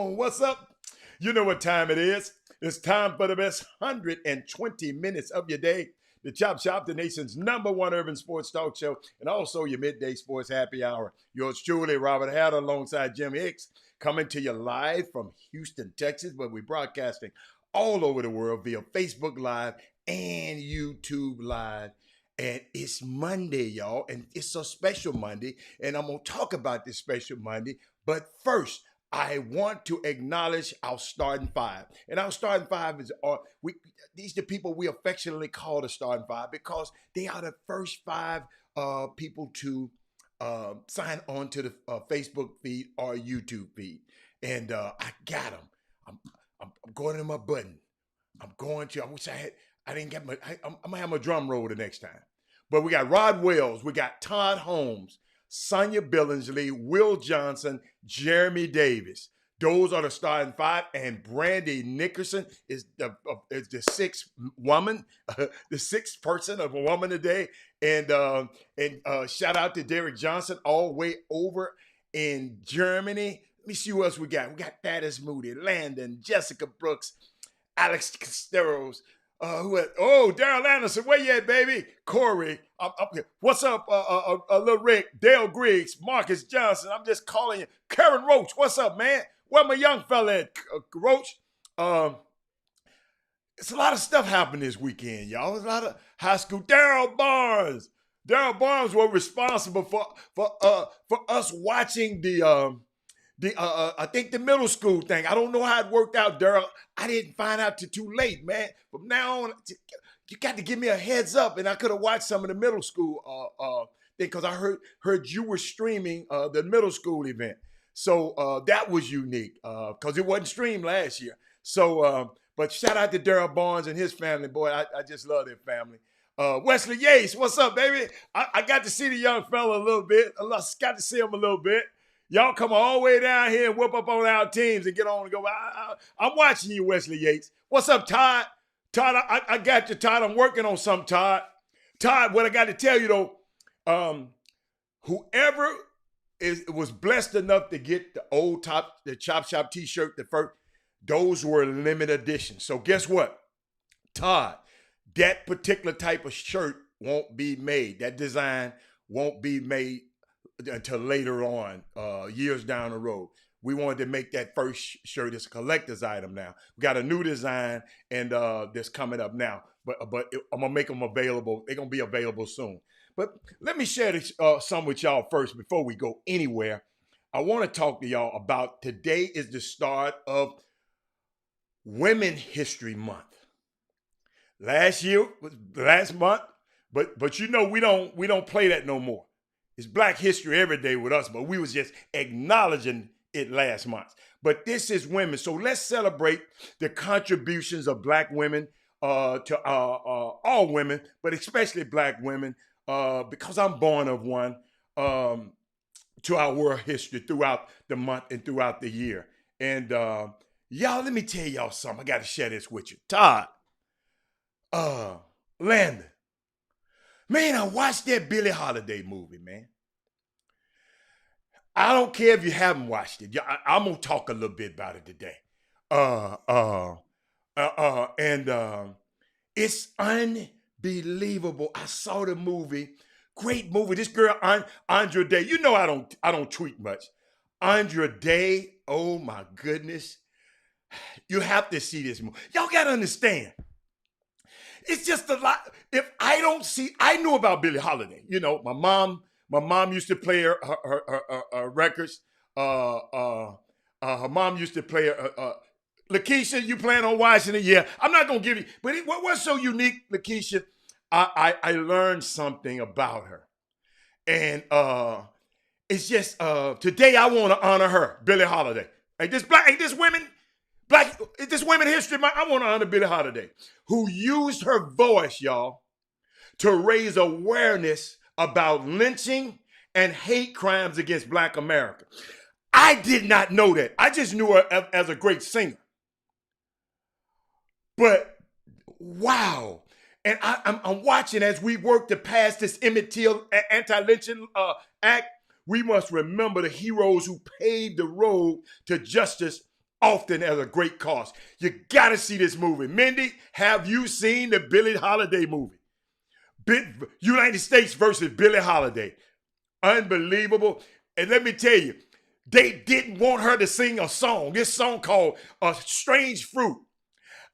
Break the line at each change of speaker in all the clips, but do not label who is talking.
on? What's up? You know what time it is. It's time for the best 120 minutes of your day. The Chop Shop, the nation's #1 urban sports talk show, and also your midday sports happy hour. Yours truly, Robert Hatter, alongside Jim Hicks, coming to you live from Houston, Texas, but we're broadcasting all over the world via Facebook Live and YouTube Live. And it's Monday, y'all, and it's a special Monday, and I'm going to talk about this special Monday. But first, I want to acknowledge our starting five. And our starting five is these are the people we affectionately call the starting five because they are the first five people to sign on to the Facebook feed or YouTube feed. And I got them. I'm going to my button. I wish I didn't get I'm going to have my drum roll the next time. But we got Rod Wells, we got Todd Holmes, Sonia Billingsley, Will Johnson, Jeremy Davis. Those are the starting five, and Brandy Nickerson is the sixth woman, the sixth person of a woman today. And shout out to Derek Johnson, all the way over in Germany. Let me see who else we got. We got Thaddeus Moody, Landon, Jessica Brooks, Alex Casteros. Daryl Anderson, where you at, baby? Corey, what's up, Lil Rick, Dale Griggs, Marcus Johnson, I'm just calling you. Karen Roach, what's up, man? Where my young fella at, Roach? It's a lot of stuff happened this weekend, y'all. There's a lot of high school. Daryl Barnes was responsible for us watching I think the middle school thing. I don't know how it worked out, Daryl. I didn't find out till too late, man. From now on, you got to give me a heads up, and I could have watched some of the middle school thing because I heard you were streaming the middle school event. So that was unique because it wasn't streamed last year. So, but shout out to Daryl Barnes and his family, boy. I just love their family. Wesley Yates, what's up, baby? I got to see the young fella a little bit. I got to see him a little bit. Y'all come all the way down here and whoop up on our teams and get on and go. I'm watching you, Wesley Yates. What's up, Todd? Todd, I got you, Todd. I'm working on something, Todd. Todd, what I got to tell you, though, whoever was blessed enough to get the Chop Shop t-shirt, those were limited editions. So guess what? Todd, that particular type of shirt won't be made. That design won't be made until later on, years down the road. We wanted to make that first shirt as a collector's item now. We got a new design and that's coming up now. But I'm gonna make them available. They're gonna be available soon. But let me share this, some with y'all first before we go anywhere. I want to talk to y'all about today is the start of Women's History Month. Last month, but you know we don't play that no more. It's Black History every day with us, but we was just acknowledging it last month. But this is women, so let's celebrate the contributions of Black women to all women, but especially Black women, because I'm born of one, to our world history throughout the month and throughout the year. And y'all, let me tell y'all something. I got to share this with you. Todd, Landon. Man, I watched that Billie Holiday movie, man. I don't care if you haven't watched it. I'm going to talk a little bit about it today. And it's unbelievable. I saw the movie. Great movie. This girl, Andra Day. You know I don't tweet much. Andra Day, oh my goodness. You have to see this movie. Y'all got to understand. It's just a lot. If I don't see, I knew about Billie Holiday. You know, my mom used to play her records. Her mom used to play her. Lakeisha, you plan on watching it? Yeah. I'm not gonna give you, but what's so unique, Lakeisha? I learned something about her, and it's just today I want to honor her, Billie Holiday. This Women History Month. I want to honor Billie Holiday, who used her voice, y'all, to raise awareness about lynching and hate crimes against Black America. I did not know that. I just knew her as a great singer. But wow. And I'm watching as we work to pass this Emmett Till anti-lynching act. We must remember the heroes who paved the road to justice often at a great cost. You got to see this movie. Mindy, have you seen the Billie Holiday movie? United States versus Billie Holiday. Unbelievable. And let me tell you, they didn't want her to sing a song. This song called A Strange Fruit.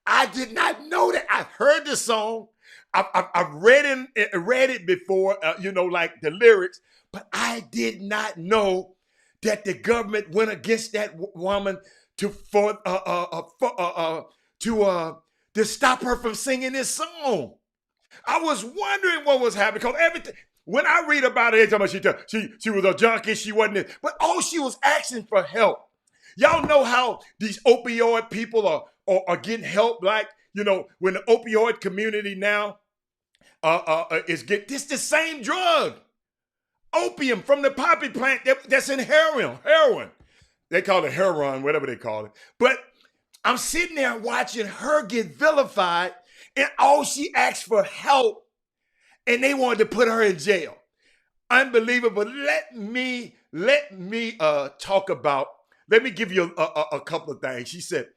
I did not know that. I've heard the song. I've read it before, like the lyrics, but I did not know that the government went against that woman to stop her from singing this song. I was wondering what was happening because everything. When I read about it, they talking about she was a junkie, she wasn't it, but she was asking for help. Y'all know how these opioid people are getting help, like when the opioid community now is this the same drug, opium from the poppy plant that's in heroin. They call it heroin, whatever they call it. But I'm sitting there watching her get vilified, and she asked for help, and they wanted to put her in jail. Unbelievable. Let me talk about. Let me give you a couple of things. She said,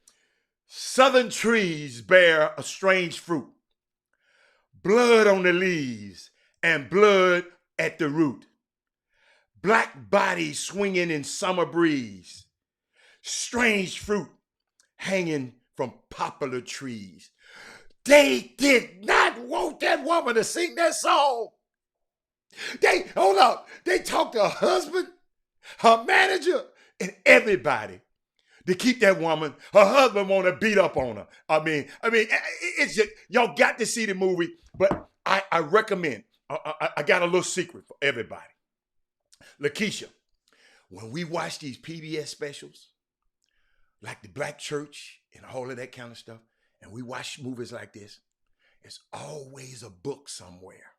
"Southern trees bear a strange fruit, blood on the leaves and blood at the root. Black bodies swinging in summer breeze, strange fruit hanging from poplar trees." They did not want that woman to sing that song. They talked to her husband, her manager, and everybody to keep that woman. Her husband want to beat up on her. I mean, it's just, y'all got to see the movie, but I recommend. I got a little secret for everybody. Lakeisha, when we watch these PBS specials, like the Black Church and all of that kind of stuff, and we watch movies like this, it's always a book somewhere.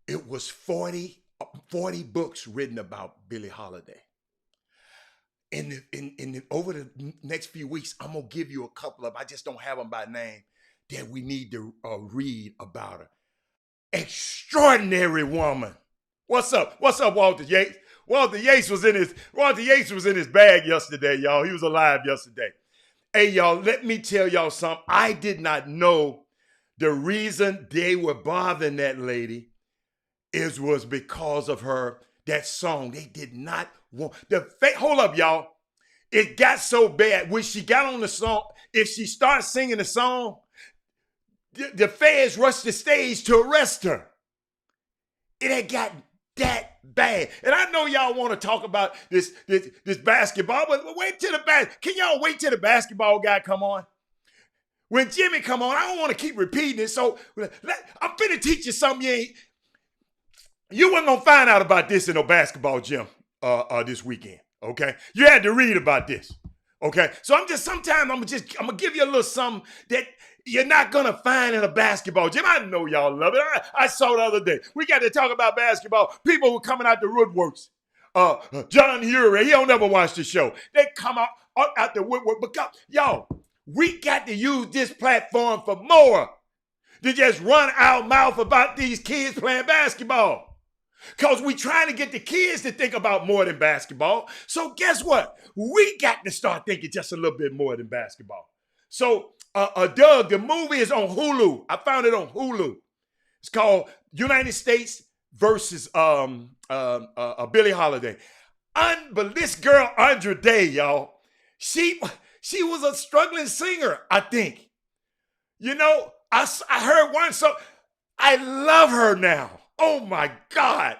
It was 40 books written about Billie Holiday. Over the next few weeks, I'm going to give you a couple of, I just don't have them by name, that we need to read about her. Extraordinary woman. What's up, Walter Yates? Walter Yates was in his bag yesterday, y'all. He was alive yesterday. Hey, y'all, let me tell y'all something. I did not know the reason they were bothering that lady was because of that song. They did not want hold up, y'all. It got so bad when she got on the song. If she starts singing the song, the feds rushed the stage to arrest her. It had gotten that bad. And I know y'all want to talk about this basketball, but can y'all wait till the basketball guy come on? When Jimmy come on, I don't want to keep repeating it. So I'm finna teach you something you weren't gonna find out about this in no basketball gym this weekend. Okay, you had to read about this. Okay, so I'm gonna give you a little something that you're not gonna find in a basketball gym. I know y'all love it. I saw the other day. We got to talk about basketball. People were coming out the woodworks. John Urie, he don't never watch the show. They come out the woodwork because y'all, we got to use this platform for more than just run our mouth about these kids playing basketball. Because we trying to get the kids to think about more than basketball. So guess what? We got to start thinking just a little bit more than basketball. So, Doug, the movie is on Hulu. I found it on Hulu. It's called United States versus Billie Holiday. But this girl, Andra Day, y'all, she was a struggling singer, I think. I heard one song. I love her now. Oh my God.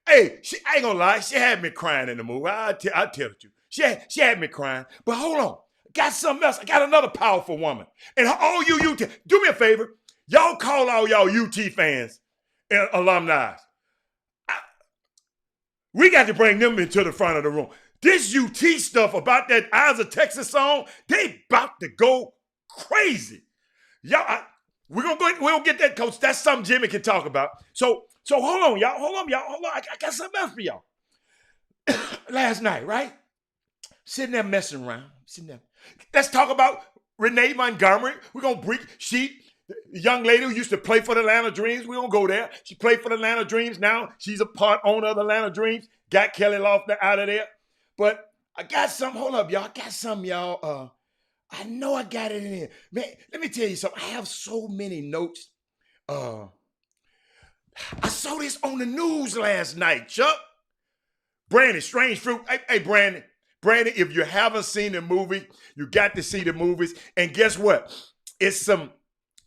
Hey, I ain't gonna lie, she had me crying in the movie. I'll tell you. She had me crying. But hold on. Got something else. I got another powerful woman. And all you UT, do me a favor. Y'all call all y'all UT fans and alumni. We got to bring them into the front of the room. This UT stuff about that Eyes of Texas song, they about to go crazy. Y'all, we're gonna get that, coach. That's something Jimmy can talk about. So hold on, y'all. Hold on. I got something else for y'all. Last night, right? Sitting there messing around. Let's talk about Renee Montgomery. We're gonna bring the young lady who used to play for the Atlanta Dreams. We're gonna go there. She played for the Atlanta Dreams. Now she's a part owner of the Atlanta Dreams. Got Kelly Loeffler out of there. But I got some. Hold up, y'all. I got some, y'all. I know I got it in here. Man, let me tell you something. I have so many notes. Uh, I saw this on the news last night, Chuck. Brandon, Strange Fruit. Hey, Brandon. Brandon, if you haven't seen the movie, you got to see the movies. And guess what? It's some,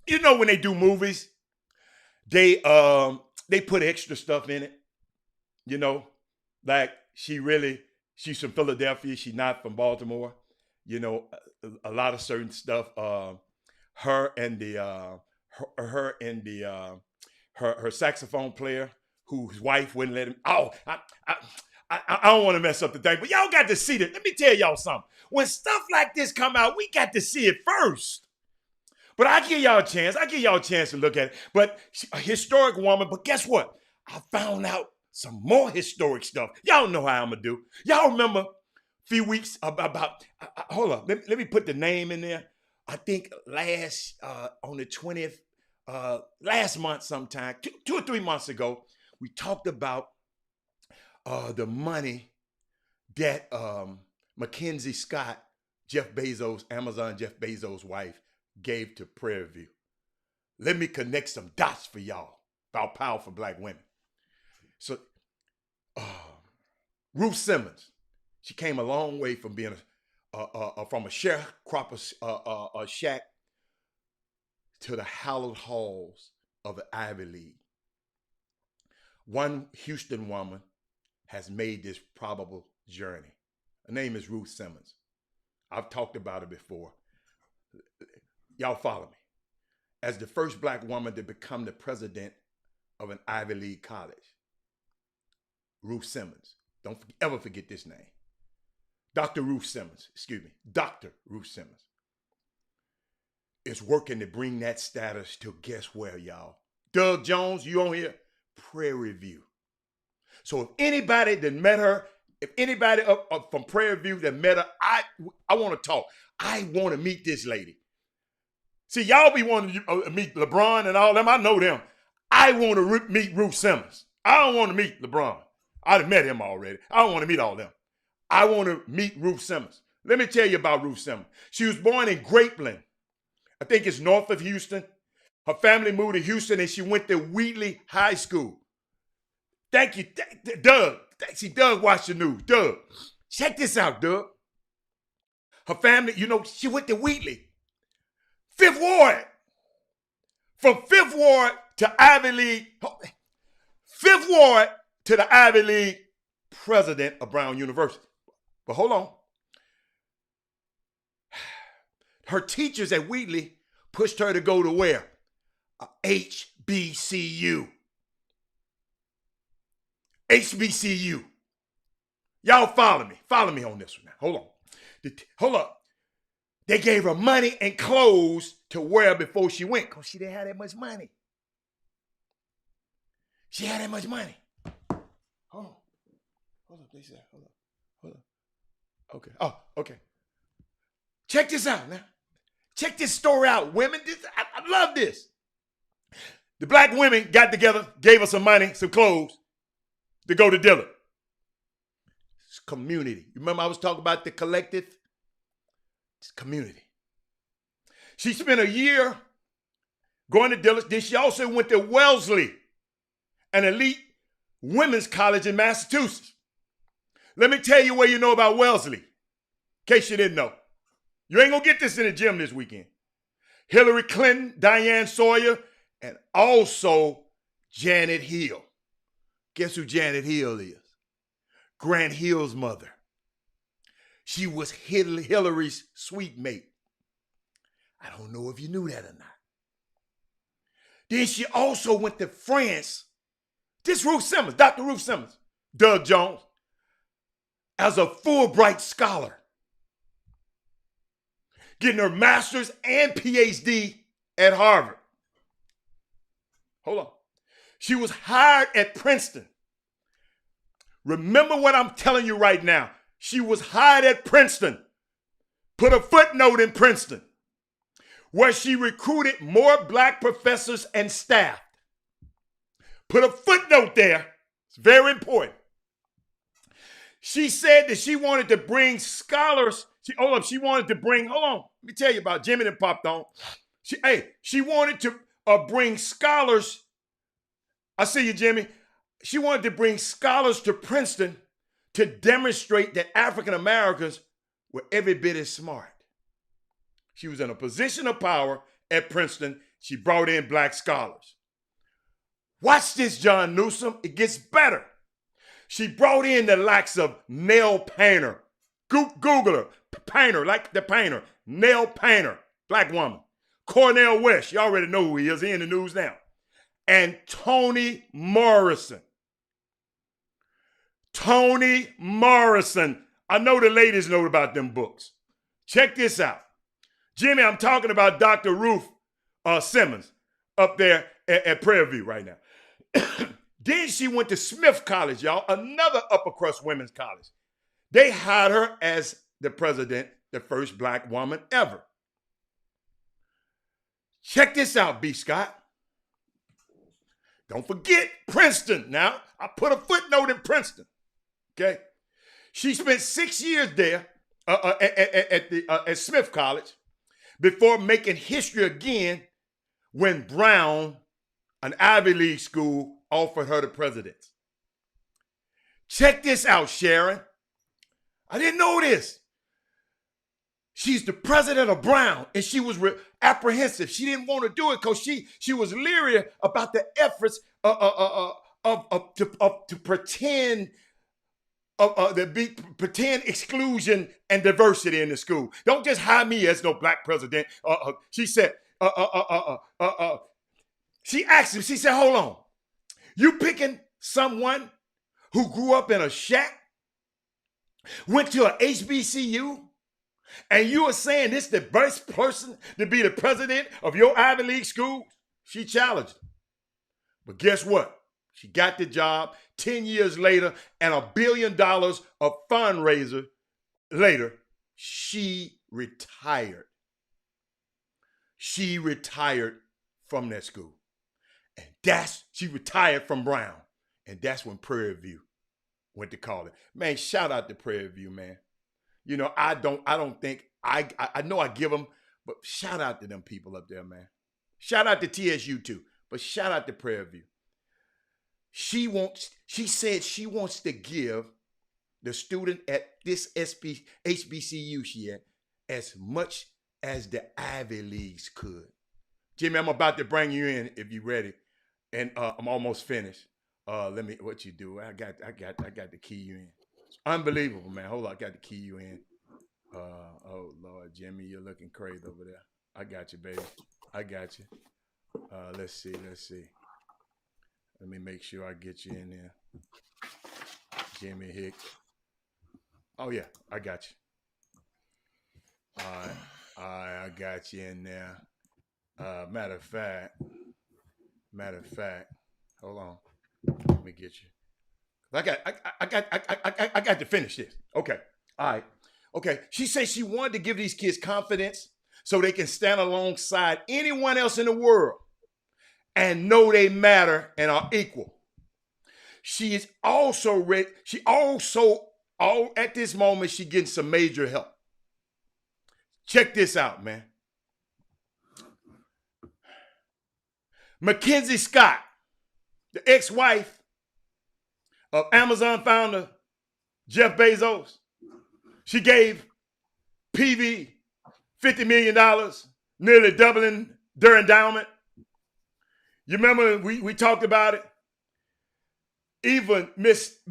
when they do movies, they put extra stuff in it. Like she's from Philadelphia. She's not from Baltimore. A lot of certain stuff. Her and her saxophone player, whose wife wouldn't let him. Oh, I don't want to mess up the thing, but y'all got to see this. Let me tell y'all something. When stuff like this come out, we got to see it first. But I give y'all a chance. I give y'all a chance to look at it. But a historic woman. But guess what? I found out some more historic stuff. Y'all know how I'm going to do. Y'all remember a few weeks about hold up. Let me put the name in there. I think on the 20th, last month sometime, 2 or 3 months ago, we talked about the money that Mackenzie Scott, Amazon Jeff Bezos' wife, gave to Prairie View. Let me connect some dots for y'all about powerful black women. So, Ruth Simmons, she came a long way from being from a sharecropper shack to the hallowed halls of the Ivy League. One Houston woman has made this probable journey. Her name is Ruth Simmons. I've talked about it before. Y'all follow me. As the first black woman to become the president of an Ivy League college, Ruth Simmons. Don't ever forget this name. Dr. Ruth Simmons is working to bring that status to guess where, y'all? Doug Jones, you on here? Prairie View. So if anybody that met her, if anybody up from Prairie View that met her, I want to talk. I want to meet this lady. See, y'all be wanting to meet LeBron and all them. I know them. I want to meet Ruth Simmons. I don't want to meet LeBron. I've met him already. I don't want to meet all them. I want to meet Ruth Simmons. Let me tell you about Ruth Simmons. She was born in Grapeland. I think it's north of Houston. Her family moved to Houston and she went to Wheatley High School. Thank you, Doug. See, Doug watched the news. Doug, check this out, Doug. Her family, she went to Wheatley. 5th Ward. From 5th Ward to Ivy League. 5th Ward to the Ivy League president of Brown University. But hold on. Her teachers at Wheatley pushed her to go to where? HBCU. HBCU. Y'all follow me. Follow me on this one now. Hold up. They gave her money and clothes to wear before she went because she didn't have that much money. She had that much money. Hold up. They said, hold up. Okay. Oh, okay. Check this out now. Check this story out, women. I love this. The black women got together, gave us some money, some clothes to go to Dillard. It's community. You remember I was talking about the collective? It's community. She spent a year going to Dillard. Then she also went to Wellesley, an elite women's college in Massachusetts. Let me tell you what you know about Wellesley, in case you didn't know. You ain't gonna get this in the gym this weekend. Hillary Clinton, Diane Sawyer, and also Janet Hill. Guess who Janet Hill is? Grant Hill's mother. She was Hillary's sweet mate. I don't know if you knew that or not. Then she also went to France. This Ruth Simmons, Dr. Ruth Simmons, Doug Jones, as a Fulbright scholar, getting her master's and PhD at Harvard. Hold on. She was hired at Princeton. Remember what I'm telling you right now. She was hired at Princeton. Put a footnote in Princeton, where she recruited more black professors and staff. Put a footnote there. It's very important. She said that she wanted to bring scholars. She wanted to bring, hold on, let me tell you about Jimmy that popped on. She wanted to bring scholars. I see you, Jimmy. She wanted to bring scholars to Princeton to demonstrate that African Americans were every bit as smart. She was in a position of power at Princeton. She brought in black scholars. Watch this, John Newsom. It gets better. She brought in the likes of Nell Painter. Google her. Painter, like the painter. Nell Painter, black woman. Cornel West, you already know who he is. He in the news now. And Toni Morrison. Toni Morrison. I know the ladies know about them books. Check this out. Jimmy, I'm talking about Dr. Ruth Simmons up there at Prairie View right now. Then she went to Smith College, y'all, another upper crust women's college. They hired her as the president, the first black woman ever. Check this out, B. Scott. Don't forget Princeton. Now, I put a footnote in Princeton. Okay? She spent 6 years there at Smith College before making history again when Brown, an Ivy League school, offered her the presidency. Check this out, Sharon. I didn't know this. She's the president of Brown, and she was apprehensive. She didn't want to do it because she was leery about the efforts to pretend pretend exclusion and diversity in the school. Don't just hire me as no black president. She said. She asked him. She said, "Hold on, you picking someone who grew up in a shack, went to a HBCU?" And you are saying this the best person to be the president of your Ivy League school? She challenged him. But guess what? She got the job 10 years later, and $1 billion of fundraiser later, she retired. She retired from that school. And she retired from Brown. And that's when Prairie View went to college. Man, shout out to Prairie View, man. You know, I know I give them, but shout out to them people up there, man. Shout out to TSU too, but shout out to Prairie View. She said she wants to give the student at this HBCU she at as much as the Ivy Leagues could. Jimmy, I'm about to bring you in if you're ready. And I'm almost finished. What you do? I got to key you in. It's unbelievable, man. Hold on, I got to key you in. Oh Lord, Jimmy, you're looking crazy over there. I got you, baby. I got you. Let's see. Let me make sure I get you in there. Jimmy Hicks. Oh yeah, I got you. All right, I got you in there. Matter of fact, hold on. Let me get you. I got to finish this. Okay. All right. Okay. She says she wanted to give these kids confidence so they can stand alongside anyone else in the world and know they matter and are equal. She is also ready. At this moment, she getting some major help. Check this out, man. Mackenzie Scott, the ex-wife of Amazon founder Jeff Bezos, she gave PV $50 million, nearly doubling their endowment. You remember we talked about it? Even Miss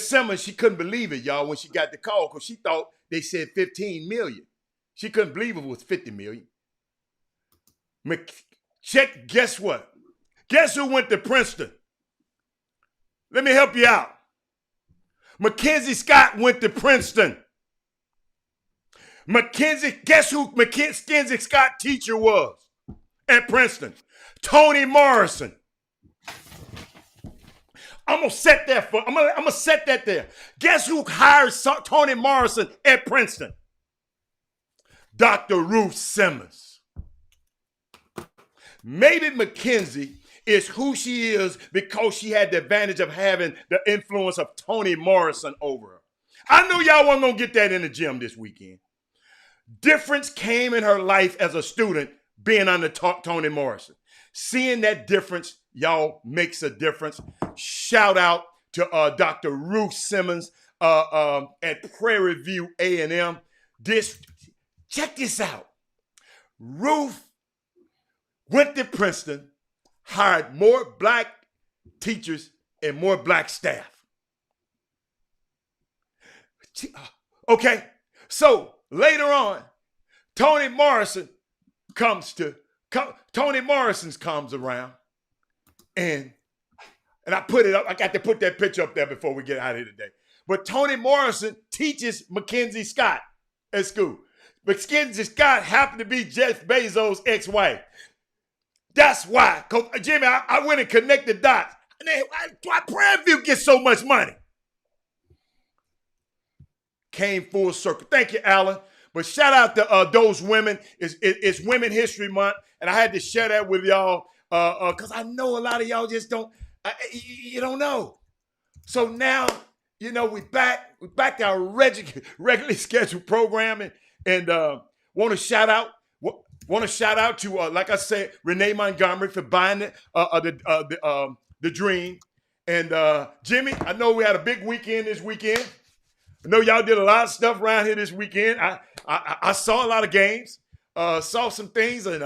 Simmons, she couldn't believe it, y'all, when she got the call because she thought they said 15 million. She couldn't believe it was 50 million. Guess what? Guess who went to Princeton? Let me help you out. Mackenzie Scott went to Princeton. Guess who Mackenzie Scott teacher was at Princeton? Toni Morrison. I'm gonna set that there. Guess who hired Toni Morrison at Princeton? Dr. Ruth Simmons. Maybe Mackenzie is who she is because she had the advantage of having the influence of Toni Morrison over her. I knew y'all wasn't going to get that in the gym this weekend. Difference came in her life as a student being under Toni Morrison. Seeing that difference, y'all, makes a difference. Shout out to Dr. Ruth Simmons at Prairie View A&M. Check this out. Ruth went to Princeton, hired more black teachers and more black staff. Okay, so later on, Toni Morrison comes around, and I put it up. I got to put that picture up there before we get out of here today. But Toni Morrison teaches Mackenzie Scott at school. Mackenzie Scott happened to be Jeff Bezos' ex-wife. That's why, Jimmy, I went and connected dots. Why Prairie View gets so much money? Came full circle. Thank you, Alan. But shout out to those women. It's Women History Month, and I had to share that with y'all because I know a lot of y'all just don't. You don't know. So now, we back to our regularly scheduled programming, and want to shout out to like I said, Renee Montgomery for buying the Dream, and Jimmy. I know we had a big weekend this weekend. I know y'all did a lot of stuff around here this weekend. I saw a lot of games, saw some things, and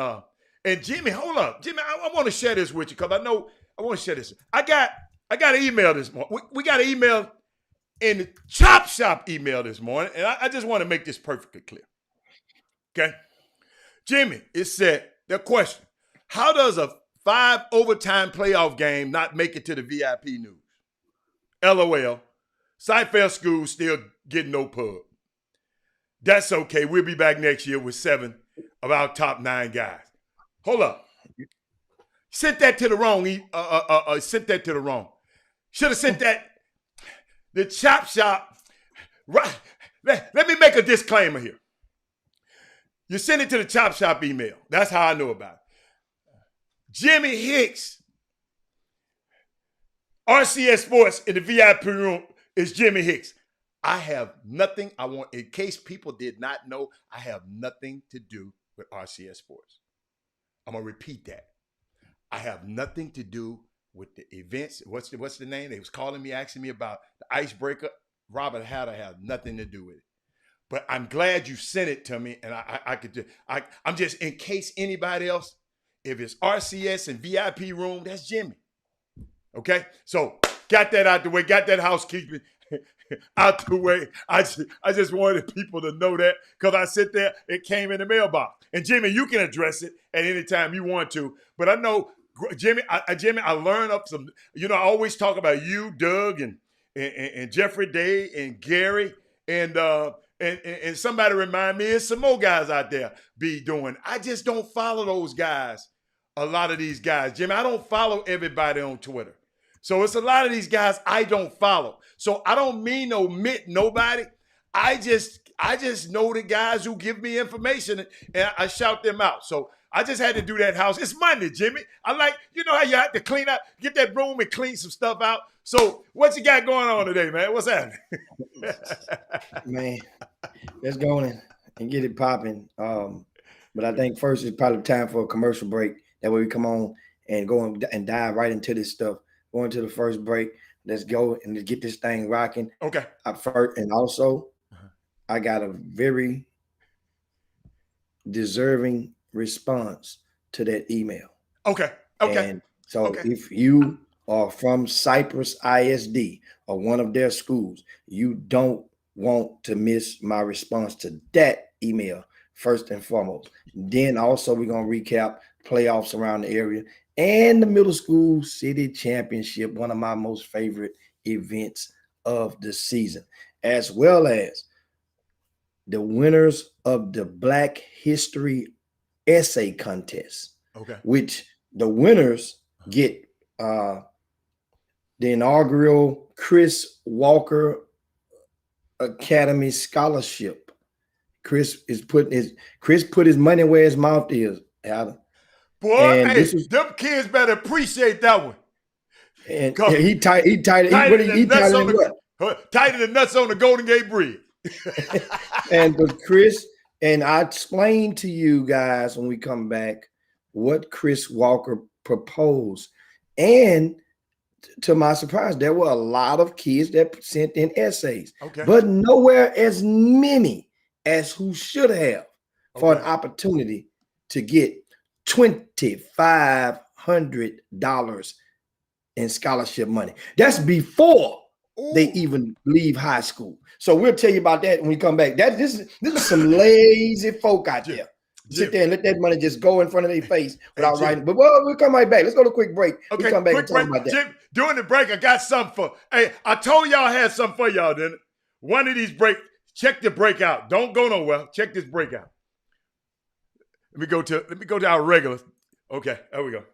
Jimmy, hold up, Jimmy, I want to share this with you because I want to share this. I got an email this morning. We got an email in the Chop Shop email this morning, and I just want to make this perfectly clear. Okay, Jimmy, it said the question: how does a 5 overtime playoff game not make it to the VIP news? LOL. Seinfeld School still getting no pub. That's okay. We'll be back next year with 7 of our top 9 guys. Hold up. Sent that to the wrong. Sent that to the wrong. Should have sent that. The Chop Shop. Right. Let me make a disclaimer here. You send it to the Chop Shop email. That's how I know about it. Jimmy Hicks, RCS Sports in the VIP room. It's Jimmy Hicks. I have nothing. In case people did not know, I have nothing to do with RCS Sports. I'm going to repeat that. I have nothing to do with the events. What's the name? They was calling me, asking me about the icebreaker. Robert Hatter had nothing to do with it. But I'm glad you sent it to me, and I'm just, in case anybody else, if it's RCS and VIP room, that's Jimmy. Okay? So, got that out the way, got that housekeeping out the way. I just wanted people to know that because I sit there, it came in the mailbox. And Jimmy, you can address it at any time you want to. But I know, Jimmy, I learned up some, I always talk about you, Doug, and Jeffrey Day, and Gary, and somebody remind me, there's some more guys out there be doing. I just don't follow those guys, a lot of these guys. Jimmy, I don't follow everybody on Twitter. So it's a lot of these guys I don't follow. So I don't mean to omit nobody. I just know the guys who give me information and I shout them out. So I just had to do that house. It's Monday, Jimmy. I like, how you have to clean up, get that broom and clean some stuff out. So what you got going on today, man? What's happening?
Man, let's go in and get it popping. But I think first it's probably time for a commercial break. That way we come on and go and dive right into this stuff. Going to the first break. Let's go and let's get this thing rocking.
Okay.
First, and also, I got a very deserving response to that email.
Okay.
And so if you are from Cypress ISD or one of their schools, you don't want to miss my response to that email first and foremost. Then also we're going to recap playoffs around the area and the middle school city championship, one of my most favorite events of the season, as well as the winners of the Black History Essay Contest, which the winners get the inaugural Chris Walker Academy Scholarship. Chris put his money where his mouth is, Adam.
Boy,
And
hey, them kids better appreciate that one.
And he tighter than
nuts on the Golden Gate Bridge.
But Chris, and I explained to you guys when we come back what Chris Walker proposed. And to my surprise, there were a lot of kids that sent in essays, but nowhere as many as who should have for an opportunity to get $2,500 in scholarship money. That's before they even leave high school. So we'll tell you about that when we come back. This is some lazy folk out there. Sit there and let that money just go in front of their face without writing. But we'll come right back. Let's go to a quick break.
Okay,
we'll come back and talk about that.
Jim, during the break, I got something for. Hey, I told y'all I had something for y'all, didn't it? One of these break. Check the break out. Don't go nowhere. Check this break out. Let me go to our regular. Okay, there we go.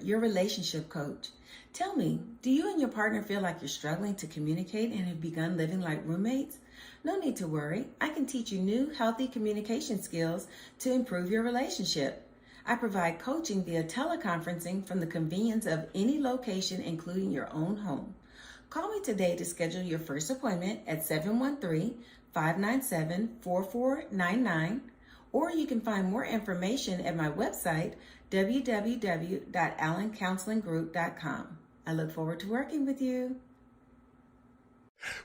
Your relationship coach. Tell me, do you and your partner feel like you're struggling to communicate and have begun living like roommates? No need to worry. I can teach you new, healthy communication skills to improve your relationship. I provide coaching via teleconferencing from the convenience of any location, including your own home. Call me today to schedule your first appointment at 713-597-4499, or you can find more information at my website, www.allencounselinggroup.com. I look forward to working with you.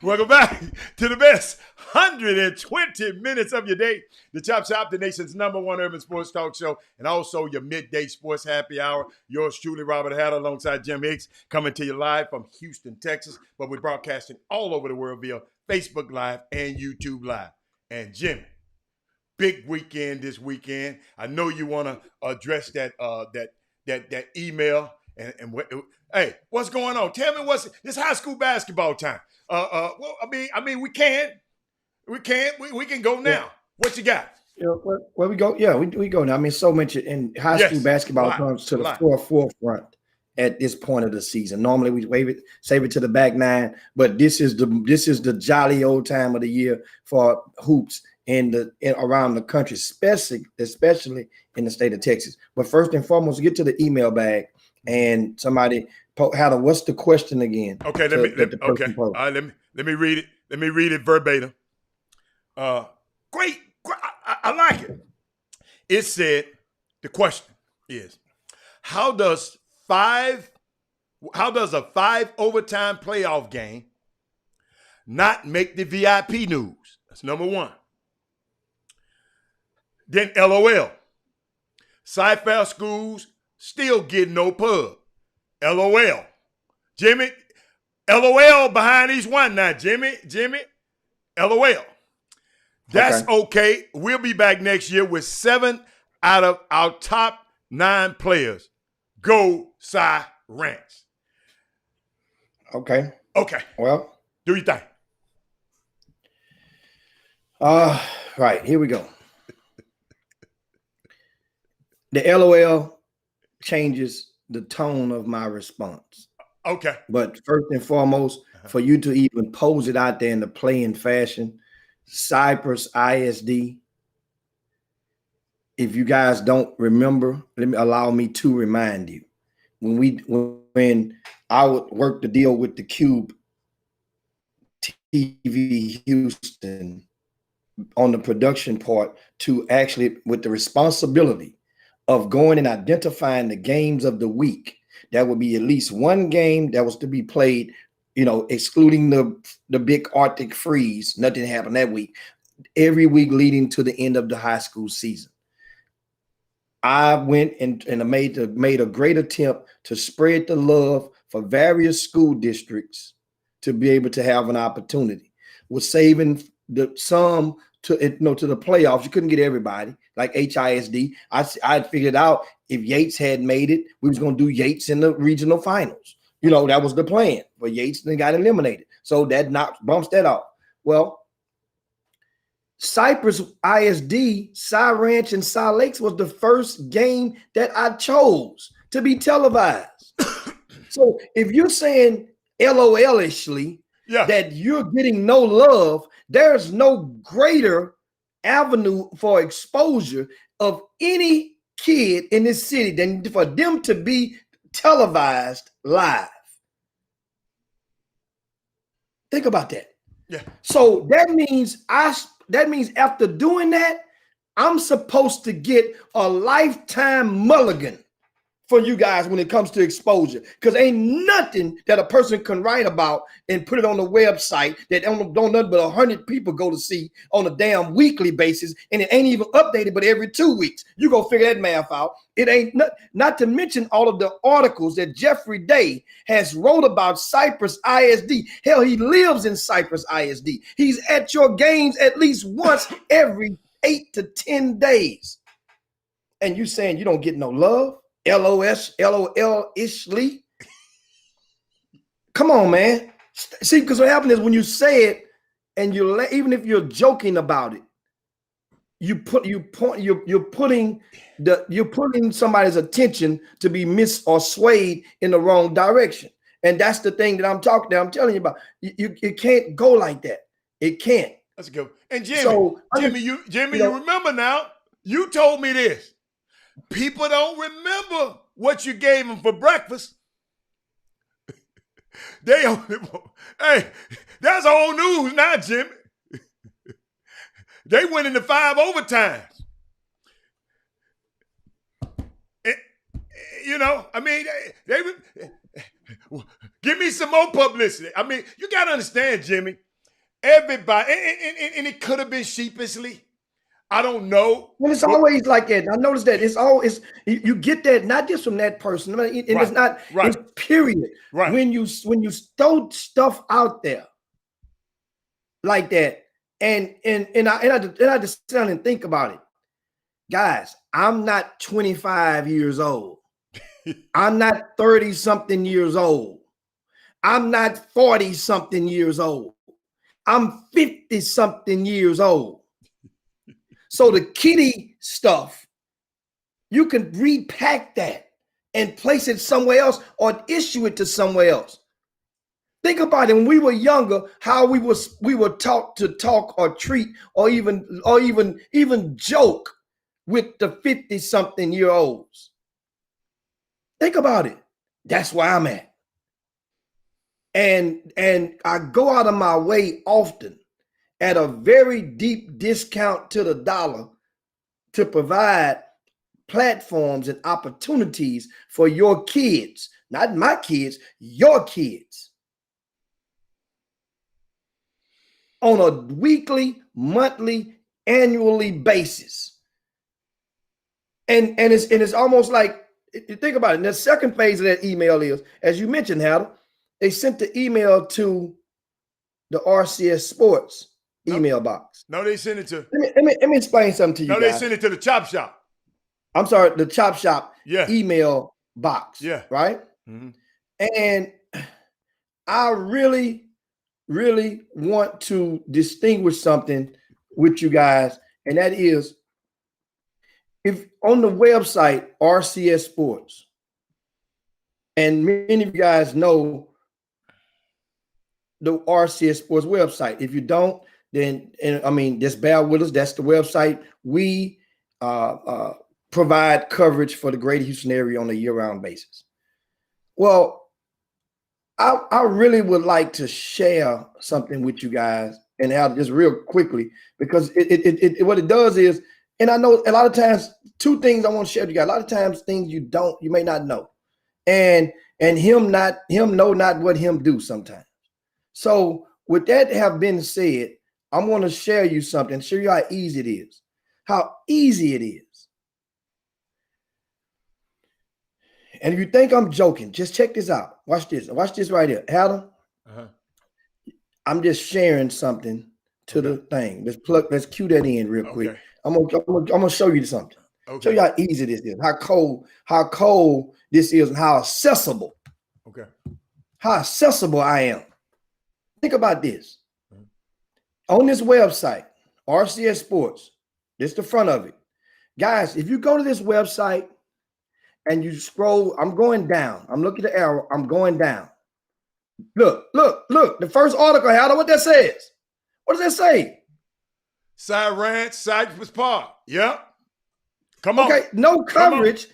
Welcome back to the best 120 minutes of your day. The Chop Shop, the nation's #1 urban sports talk show, and also your midday sports happy hour. Yours truly, Robert Hatter, alongside Jim Hicks, coming to you live from Houston, Texas. But we're broadcasting all over the world via Facebook Live and YouTube Live. And Jimmy, big weekend this weekend. I know you want to address that email and hey, what's going on? Tell me this high school basketball time. Well, I mean, we can go now. Yeah. What you got?
Yeah, where we go? Yeah, we go now. I mean, so much in high school basketball comes to the forefront at this point of the season. Normally we save it to the back nine, but this is the jolly old time of the year for hoops around the country, especially in the state of Texas. But first and foremost, get to the email bag and somebody what's the question again?
Okay, let me read it. Let me read it verbatim. Great. I like it. It said the question is, how does a 5 overtime playoff game not make the VIP news? That's number one. Then LOL. Sci-Fi schools still get no pub. LOL. Jimmy, LOL behind each one now. Jimmy, LOL. That's okay. We'll be back next year with 7 out of our top 9 players. Go Cy Ranch.
Okay.
Well, do you think?
Right. Here we go. The LOL changes the tone of my response.
Okay.
But first and foremost, for you to even pose it out there in the playing fashion, Cypress ISD. If you guys don't remember, allow me to remind you. When I would work the deal with the Cube TV Houston on the production part to actually with the responsibility of going and identifying the games of the week. That would be at least one game that was to be played, excluding the big Arctic freeze. Nothing happened that week. Every week leading to the end of the high school season. I went and made a great attempt to spread the love for various school districts to be able to have an opportunity. We're saving some to the playoffs. You couldn't get everybody like HISD. I figured out if Yates had made it, we was going to do Yates in the regional finals. That was the plan. But Yates then got eliminated, so that bumps that off. Well, Cypress ISD, Cy Ranch, and Cy Lakes was the first game that I chose to be televised. So if you're saying LOL-ishly that you're getting no love, there's no greater avenue for exposure of any kid in this city than for them to be televised live. Think about that.
Yeah.
So that means after doing that, I'm supposed to get a lifetime mulligan for you guys when it comes to exposure, because ain't nothing that a person can write about and put it on the website that don't nothing but 100 people go to see on a damn weekly basis, and it ain't even updated but every 2 weeks. You go figure that math out. It ain't not to mention all of the articles that Jeffrey Day has wrote about Cypress ISD. Hell, he lives in Cypress ISD. He's at your games at least once every 8 to 10 days. And you saying you don't get no love? LOL-ishly. Come on, man. See, because what happened is when you say it, and even if you're joking about it, you're putting somebody's attention to be or swayed in the wrong direction, and that's the thing that I'm telling you about. You can't go like that. It can't.
That's good. And Jimmy, you remember now? You told me this. People don't remember what you gave them for breakfast. Hey, that's old news now, Jimmy. They went into 5 overtimes. They give me some more publicity. I mean, you got to understand, Jimmy. Everybody, and it could have been sheepishly. I don't know.
Well, it's always like that. I noticed that it's always you get that not just from that person, and it's not. It's period.
Right.
When you throw stuff out there like that, and I just sit down and think about it, guys. I'm not 25 years old. I'm not 30 something years old. I'm not 40 something years old. I'm 50 something years old. So the kiddie stuff, you can repack that and place it somewhere else or issue it to somewhere else. Think about it. When we were younger, how we were taught to talk or treat or even joke with the 50-something-year-olds. Think about it. That's where I'm at. And I go out of my way often at a very deep discount to the dollar to provide platforms and opportunities for your kids, not my kids, your kids, on a weekly, monthly, annually basis. And it's almost like, think about it. And the second phase of that email is, as you mentioned, Haddle, they sent the email to the RCS Sports email box.
No, they sent it to.
Let me explain something to you.
No,
guys.
They sent it to the Chop Shop.
I'm sorry, the Chop Shop email box.
Yeah.
Right. Mm-hmm. And I really, really want to distinguish something with you guys, and that is, if on the website RCS Sports, and many of you guys know the RCS Sports website. If you don't, then just bear with us. That's the website. We provide coverage for the Greater Houston area on a year-round basis. Well, I really would like to share something with you guys and how just real quickly, because it what it does is, and I know a lot of times, two things I want to share with you guys. A lot of times things you may not know. And him know not what him do sometimes. So with that have been said, I'm going to share you something, show you how easy it is. How easy it is. And if you think I'm joking, just check this out. Watch this. Watch this right here. Adam, I'm just sharing something to the thing. Let's cue that in real quick. I'm gonna show you something. Show you how easy this is, how cold this is, and how accessible. How accessible I am. Think about this. On this website, RCS Sports, this is the front of it. Guys, if you go to this website and you scroll, I'm going down. I'm looking at the arrow. I'm going down. Look. The first article, Howard, what that says? What does that say?
Side Ranch, Cypress Park. Yep. Come on.
Okay, no coverage.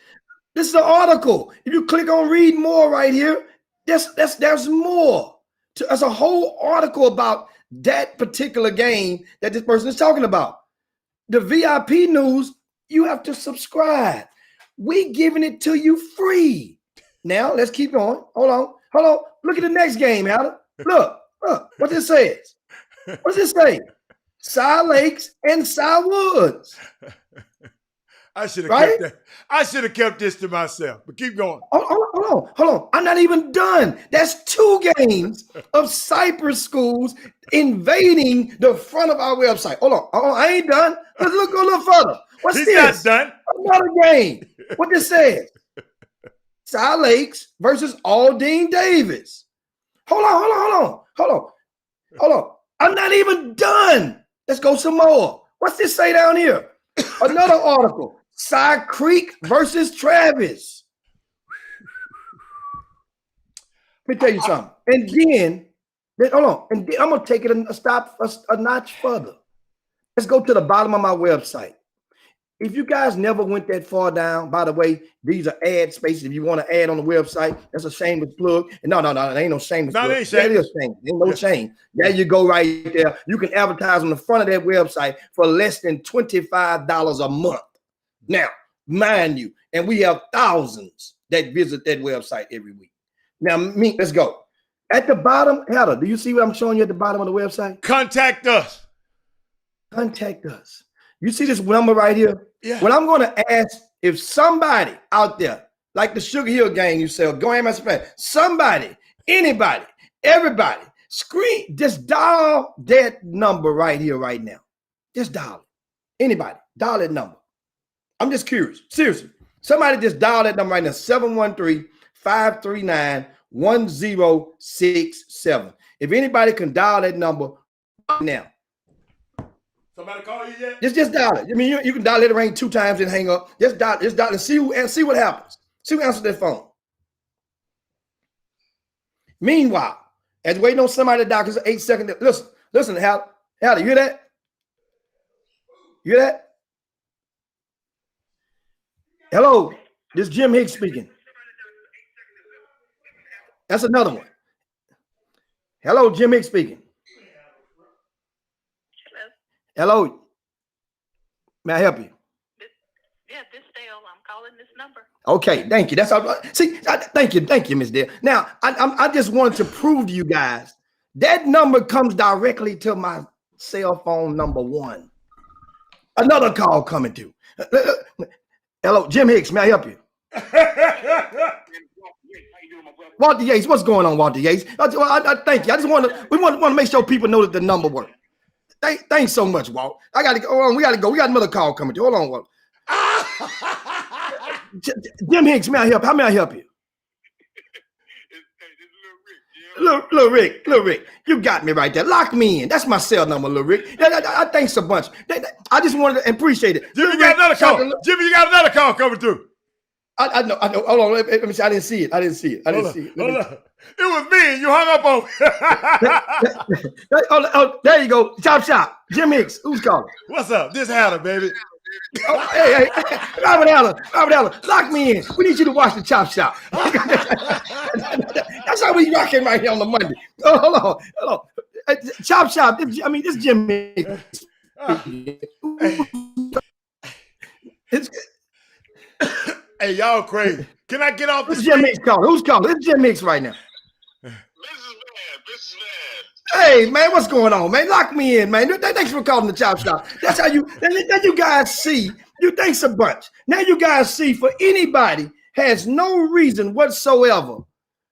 This is an article. If you click on read more right here, there's more. There's a whole article about that particular game that this person is talking about. The VIP news, you have to subscribe. We giving it to you free. Now let's keep going. Hold on. Look at the next game, Adam. Look. What this says. What does it say? Cy Lakes and Cy Woods.
I should have kept that. I should have kept this to myself. But keep going.
Hold on. I'm not even done. That's 2 games of Cypress schools invading the front of our website. Hold on. I ain't done. Let's look a little further. What's this?
He's not done.
Another game. What this says? Cy Lakes versus Aldine Davis. Hold on. I'm not even done. Let's go some more. What's this say down here? Another article. Cy Creek versus Travis. Let me tell you something. And then hold on. And then I'm going to take it a notch further. Let's go to the bottom of my website. If you guys never went that far down, by the way, these are ad spaces. If you want to add on the website, that's a shameless plug. No, it ain't no shameless plug.
It ain't shameless.
Ain't no shame. There you go right there. You can advertise on the front of that website for less than $25 a month. Now, mind you, and we have thousands that visit that website every week. Now, let's go. At the bottom, Heather, do you see what I'm showing you at the bottom of the website?
Contact us.
You see this number right here?
Yeah.
What I'm going to ask, if somebody out there, like the Sugar Hill gang you sell, go ahead, my friend, somebody, anybody, everybody, just dial that number right here, right now. Just dial it. Anybody, dial that number. I'm just curious. Seriously. Somebody just dial that number right now, 713-539-1067. If anybody can dial that number right now.
Somebody call you yet?
Just dial it. I mean, you can dial it, ring 2 times and hang up. Just dial and see what happens. See who answers that phone. Meanwhile, as waiting on somebody to dial, because 8 seconds. Listen, Hal, you hear that? You hear that? Hello, this is Jim Hicks speaking. That's another one. Hello, Jim Hicks speaking. Hello. May I help you?
This Dale. I'm calling this number.
Okay, thank you. That's all. See, thank you, Miss Dale. Now, I just wanted to prove to you guys that number comes directly to my cell phone number 1. Another call coming through. Hello, Jim Hicks. May I help you? Walter Yates, what's going on, Walter Yates? I thank you. We want to make sure people know that the number works. Thanks so much, Walt. I got to go. Hold on, we got to go. We got another call coming through. Hold on, Walt. Jim Hicks, may I help? How may I help you? Little Rick, you got me right there. Lock me in. That's my cell number, Little Rick. I thanks a bunch. I just wanted to appreciate it.
Jimmy, you got another call. Jimmy, you got another call coming through.
I know. Hold on. Let me see. I didn't see it. Hold on.
It was me, and you hung up on me.
Oh, there you go. Chop. Jim Hicks, who's calling?
What's up? This Hatter, baby.
Oh, hey, Robert Allen, lock me in. We need you to watch the Chop Shop. That's how we rocking right here on the Monday. Oh, hold on. Chop Shop. This Jimmy.
Hey, y'all crazy. Can I get off the
Jim Mix calling? Who's calling? It's Jim Mix right now.
This is bad.
Hey, man, what's going on, man? Lock me in, man. Thanks for calling the Chop Shop. That's how you, then you guys see, thanks a bunch. Now you guys see, for anybody has no reason whatsoever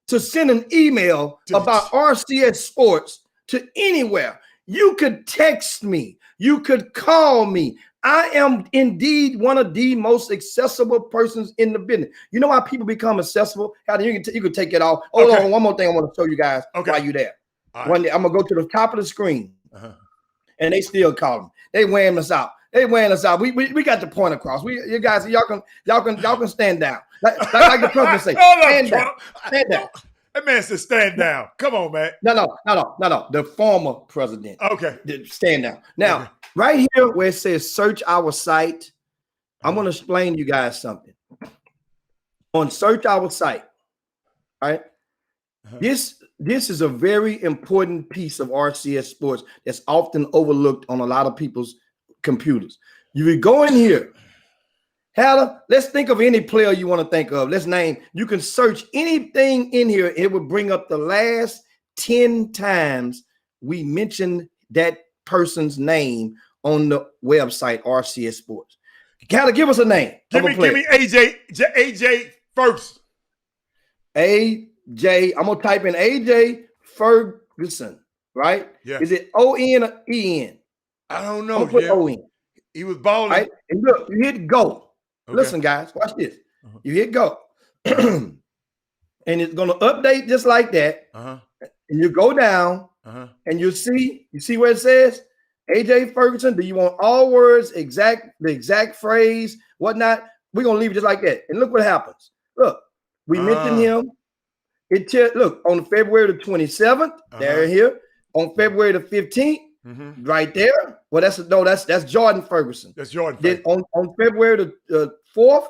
to send an email about RCS Sports to anywhere. You could text me. You could call me. I am indeed one of the most accessible persons in the business. You know how people become accessible? How you can take it off. Hold on, one more thing I want to show you guys while you're there. Right. One day I'm gonna go to the top of the screen, and they still calling. They weighing us out. We got the point across. You guys, y'all can stand down. Like the president say, stand down. Stand down.
That man said stand down. Come on, man.
No. The former president.
Okay.
Stand down. Now, right here where it says search our site, I'm going to explain to you guys something. On search our site, right? This is a very important piece of RCS Sports that's often overlooked on a lot of people's computers. You would go in here. Hannah, let's think of any player you want to think of. Let's name. You can search anything in here. It will bring up the last 10 times we mentioned that person's name on the website RCS Sports. Hannah, give us a name.
Give me AJ first.
AJ. I'm gonna type in AJ Ferguson. Right?
Yeah.
Is it O-N or E-N?
I don't know.
Put O-N.
He was balling.
Right? And look, you hit go. Okay. Listen, guys, watch this. You hit go. And it's going to update just like that. And you go down and you see where it says AJ Ferguson. Do you want all words, the exact phrase, whatnot? We're going to leave it just like that. And look what happens. Look, we mentioned him. Look, on February the 27th, there here. On February the 15th, right there. Well, that's Jordan Ferguson.
That's Jordan
Ferguson. Then on February the 4th,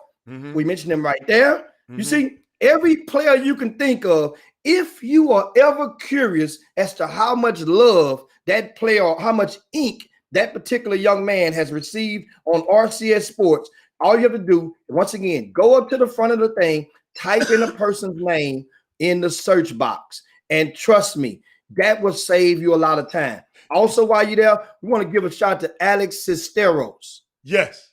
we mentioned him right there. You see, every player you can think of, if you are ever curious as to how much love that player or how much ink that particular young man has received on RCS Sports, all you have to do, once again, go up to the front of the thing, type in a person's name in the search box, and trust me, that will save you a lot of time. Also, while you're there, we want to give a shout to Alex Cisteros.
Yes.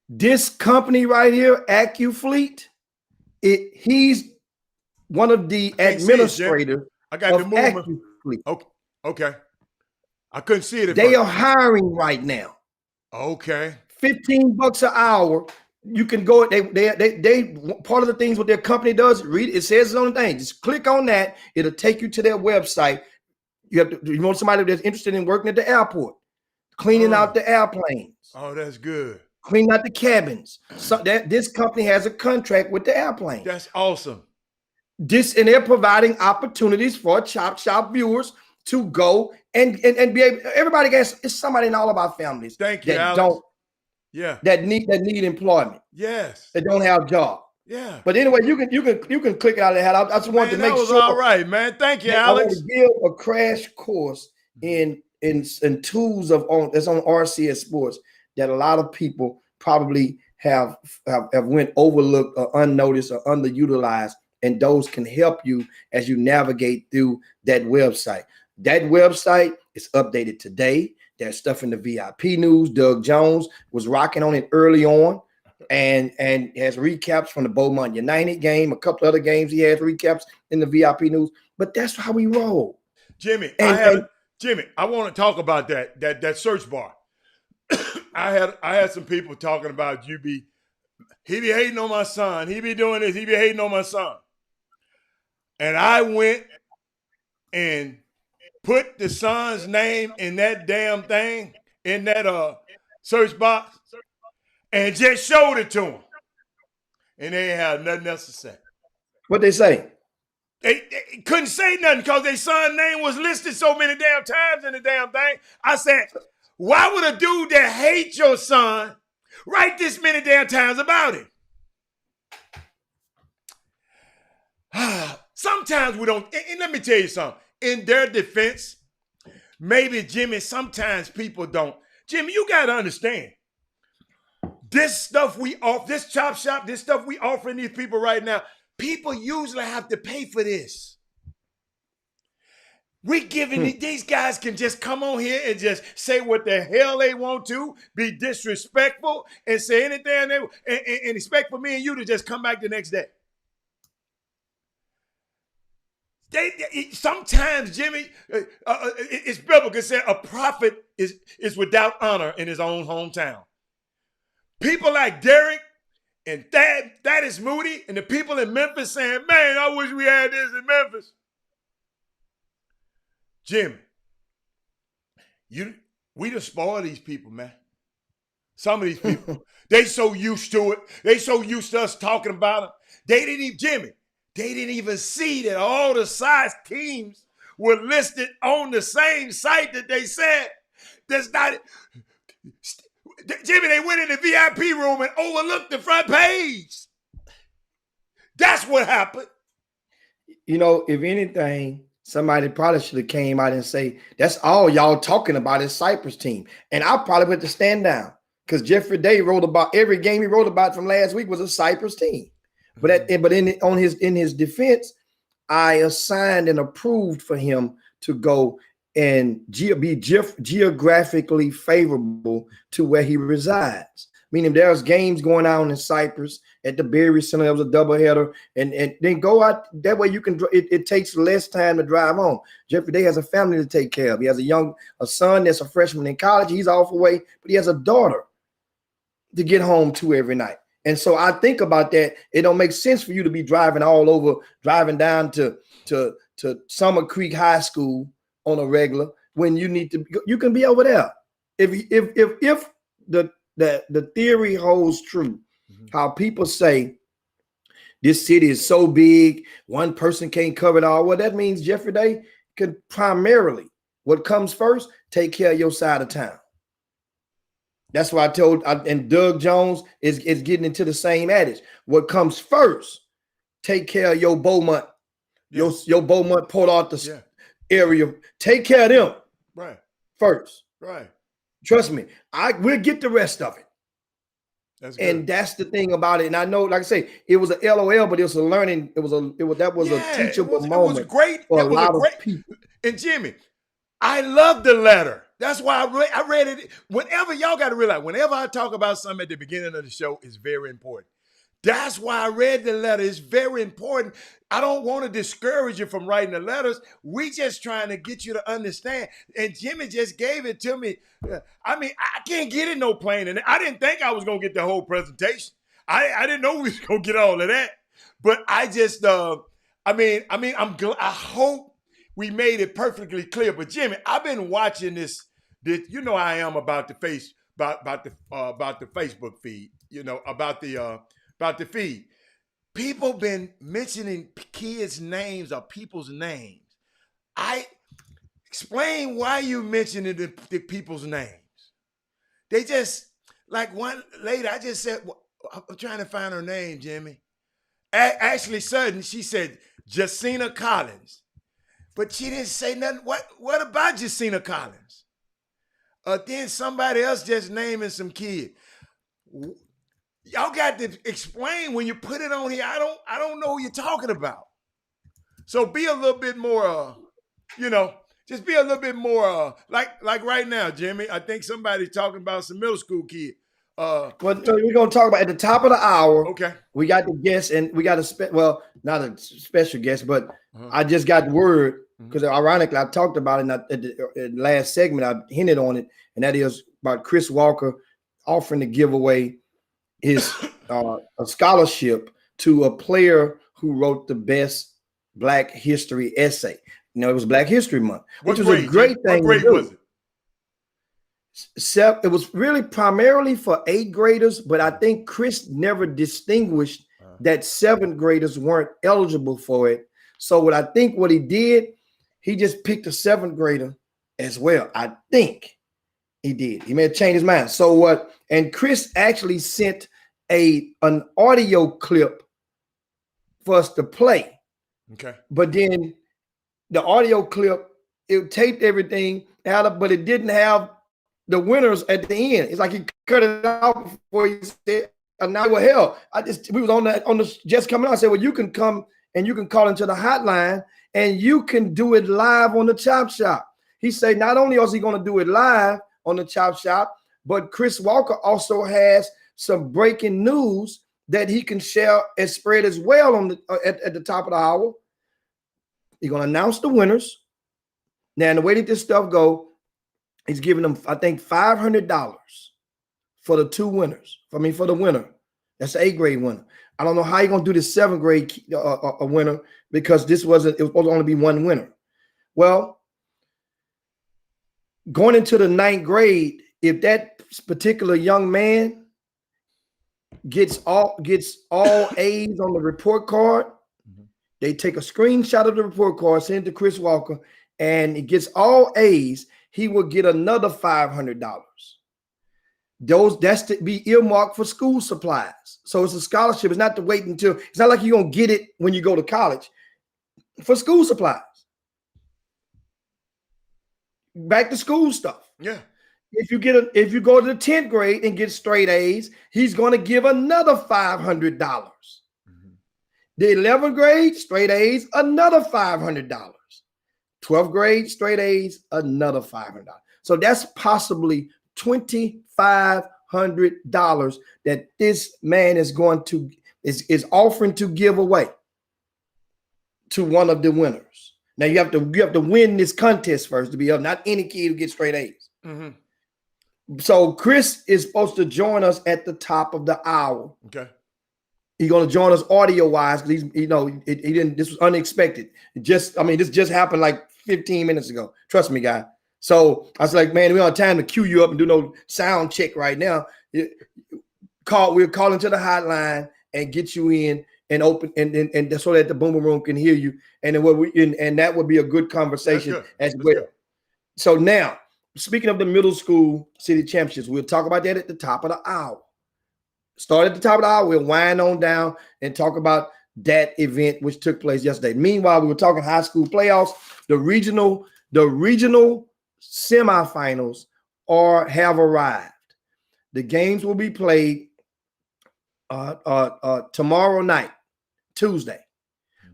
This company right here, AccuFleet, he's one of the administrators.
I got the movement. Okay. I couldn't see it.
They are hiring right now.
Okay.
$15 an hour. You can go. They part of the things what their company does. Read it says it on the thing. Just click on that. It'll take you to their website. You want somebody that's interested in working at the airport, cleaning out the airplanes.
Oh, that's good.
Cleaning out the cabins. So this company has a contract with the airplane.
That's awesome.
And they're providing opportunities for Chop Shop viewers to go and be able. Everybody gets. It's somebody in all of our families.
Thank you,
that
Alex.
That need employment.
Yes.
That don't have a job.
Yeah.
But anyway, you can click out of that. I just wanted to make sure.
That was all right, man. Thank you, Alex.
I want to give a crash course in tools that's on RCS Sports that a lot of people probably have went overlooked or unnoticed or underutilized, and those can help you as you navigate through that website. That website is updated today. There's stuff in the VIP news. Doug Jones was rocking on it early on. And has recaps from the Beaumont United game, a couple other games. He has recaps in the VIP news, but that's how we roll.
Jimmy, I want to talk about that search bar. I had some people talking about he be hating on my son. He be doing this. He be hating on my son. And I went and put the son's name in that damn thing in that search box. And just showed it to him. And they ain't had nothing else to say.
What they say?
They couldn't say nothing because their son's name was listed so many damn times in the damn thing. I said, Why would a dude that hates your son write this many damn times about him? Sometimes we don't, and let me tell you something. In their defense, maybe, Jimmy, sometimes people don't. Jimmy, you got to understand. This stuff we offer, this chop shop, this stuff we offering these people right now, people usually have to pay for this. We giving these guys can just come on here and just say what the hell they want to, be disrespectful, and say anything they and expect for me and you to just come back the next day. Sometimes, Jimmy, it's biblical. It said a prophet is without honor in his own hometown. People like Derek and that is Moody, and the people in Memphis saying, man, I wish we had this in Memphis. Jimmy, we just spoil these people, man. Some of these people, they so used to it. They so used to us talking about them. They didn't even see that all the size teams were listed on the same site that they said. That's not Jimmy, they went in the VIP room and overlooked the front page. That's what happened.
You know, if anything, somebody probably should have came out and say, that's all y'all talking about is Cypress team. And I probably put the stand down because Jeffrey Day wrote about every game he wrote about from last week was a Cypress team. But in his defense, I assigned and approved for him to go and be geographically favorable to where he resides. Meaning there's games going on in Cyprus at the Berry Center. There was a doubleheader, and then go out. That way you can. It takes less time to drive home. Jeffrey Day has a family to take care of. He has a son that's a freshman in college. He's off away, but he has a daughter to get home to every night. And so I think about that. It don't make sense for you to be driving all over, driving down to Summer Creek High School on a regular when you need to. You can be over there. If the theory holds true, how people say this city is so big, one person can't cover it all. Well, that means Jeffrey Day can primarily, what comes first, take care of your side of town. That's why and Doug Jones is getting into the same adage. What comes first, take care of your Beaumont, your Beaumont, Port Arthur area. Take care of them first.
Right.
Trust me, we'll get the rest of it. That's the thing about it. And I know, like I say, it was a LOL, but it was a learning. That was a teachable moment.
It was great.
For a lot of people.
And Jimmy, I love the letter. That's why I read it. Whenever y'all got to realize, whenever I talk about something at the beginning of the show, it's very important. That's why I read the letter. It's very important. I don't want to discourage you from writing the letters. We just trying to get you to understand. And Jimmy just gave it to me. I mean, I can't get it no plain. And I didn't think I was going to get the whole presentation. I didn't know we was going to get all of that. But I just, I'm glad. I hope we made it perfectly clear. But Jimmy, I've been watching this. You know I am about the Facebook feed. You know about the feed. People been mentioning kids' names or people's names. I explain why you mentioning the people's names. They just, like one lady, I just said, I'm trying to find her name, Jimmy. Ashley Sutton, she said Jacina Collins. But she didn't say nothing. What about Jacina Collins? Then somebody else just naming some kid. Y'all got to explain when you put it on here. I don't know who you're talking about. So be a little bit more, just be a little bit more like right now, Jimmy. I think somebody's talking about some middle school kid.
Well, we're gonna talk about at the top of the hour.
Okay.
We got the guest, and we got not a special guest, but I just got the word because ironically I talked about it in the last segment. I hinted on it, and that is about Chris Walker offering to give away his a scholarship to a player who wrote the best Black history essay. It was Black History Month, which was a great thing.
What grade was it?
It was really primarily for 8th graders, but I think Chris never distinguished that 7th graders weren't eligible for it. So what he did, he just picked a 7th grader as well. I think He did. He may have changed his mind. So what? And Chris actually sent an audio clip for us to play.
Okay.
But then the audio clip, it taped everything out of, but it didn't have the winners at the end. It's like he cut it out before he said, now, well, hell, we was on the just coming out. I said, well, you can come and you can call into the hotline and you can do it live on the Chop Shop. He said, not only is he going to do it live on the Chop Shop, but Chris Walker also has some breaking news that he can share and spread as well on the at the top of the hour. He's going to announce the winners. Now, the way that this stuff go, he's giving them, I think, $500 for the two winners. For the winner. That's the 8th grade winner. I don't know how you're going to do the 7th grade winner, because it was supposed to only be one winner. Well, going into the 9th grade, if that particular young man gets all A's on the report card, they take a screenshot of the report card, send it to Chris Walker, and it gets all A's, he will get another $500. That's to be earmarked for school supplies. So it's a scholarship. It's not to wait until, it's not like you're going to get it when you go to college. For school supplies. Back to school stuff.
Yeah.
If you go to the 10th grade and get straight A's, he's going to give another $500. The 11th grade, straight A's, another $500. 12th grade, straight A's, another $500. So that's possibly $2,500 that this man is going to is offering to give away to one of the winners. Now you have to win this contest first to be up. Not any kid who gets straight A's. So Chris is supposed to join us at the top of the hour.
Okay.
He's going to join us audio wise because he didn't. This was unexpected. This just happened like 15 minutes ago. Trust me, guy. So I was like, man, we don't have time to queue you up and do no sound check right now. We'll call into the hotline and get you in and open and so that the Boomer Room can hear you. And then and that would be a good conversation as well. Good. So now, speaking of the middle school city championships, we'll talk about that at the top of the hour. Start at the top of the hour. We'll wind on down and talk about that event which took place yesterday. Meanwhile, we were talking high school playoffs. The regional semifinals have arrived. The games will be played tomorrow night, Tuesday.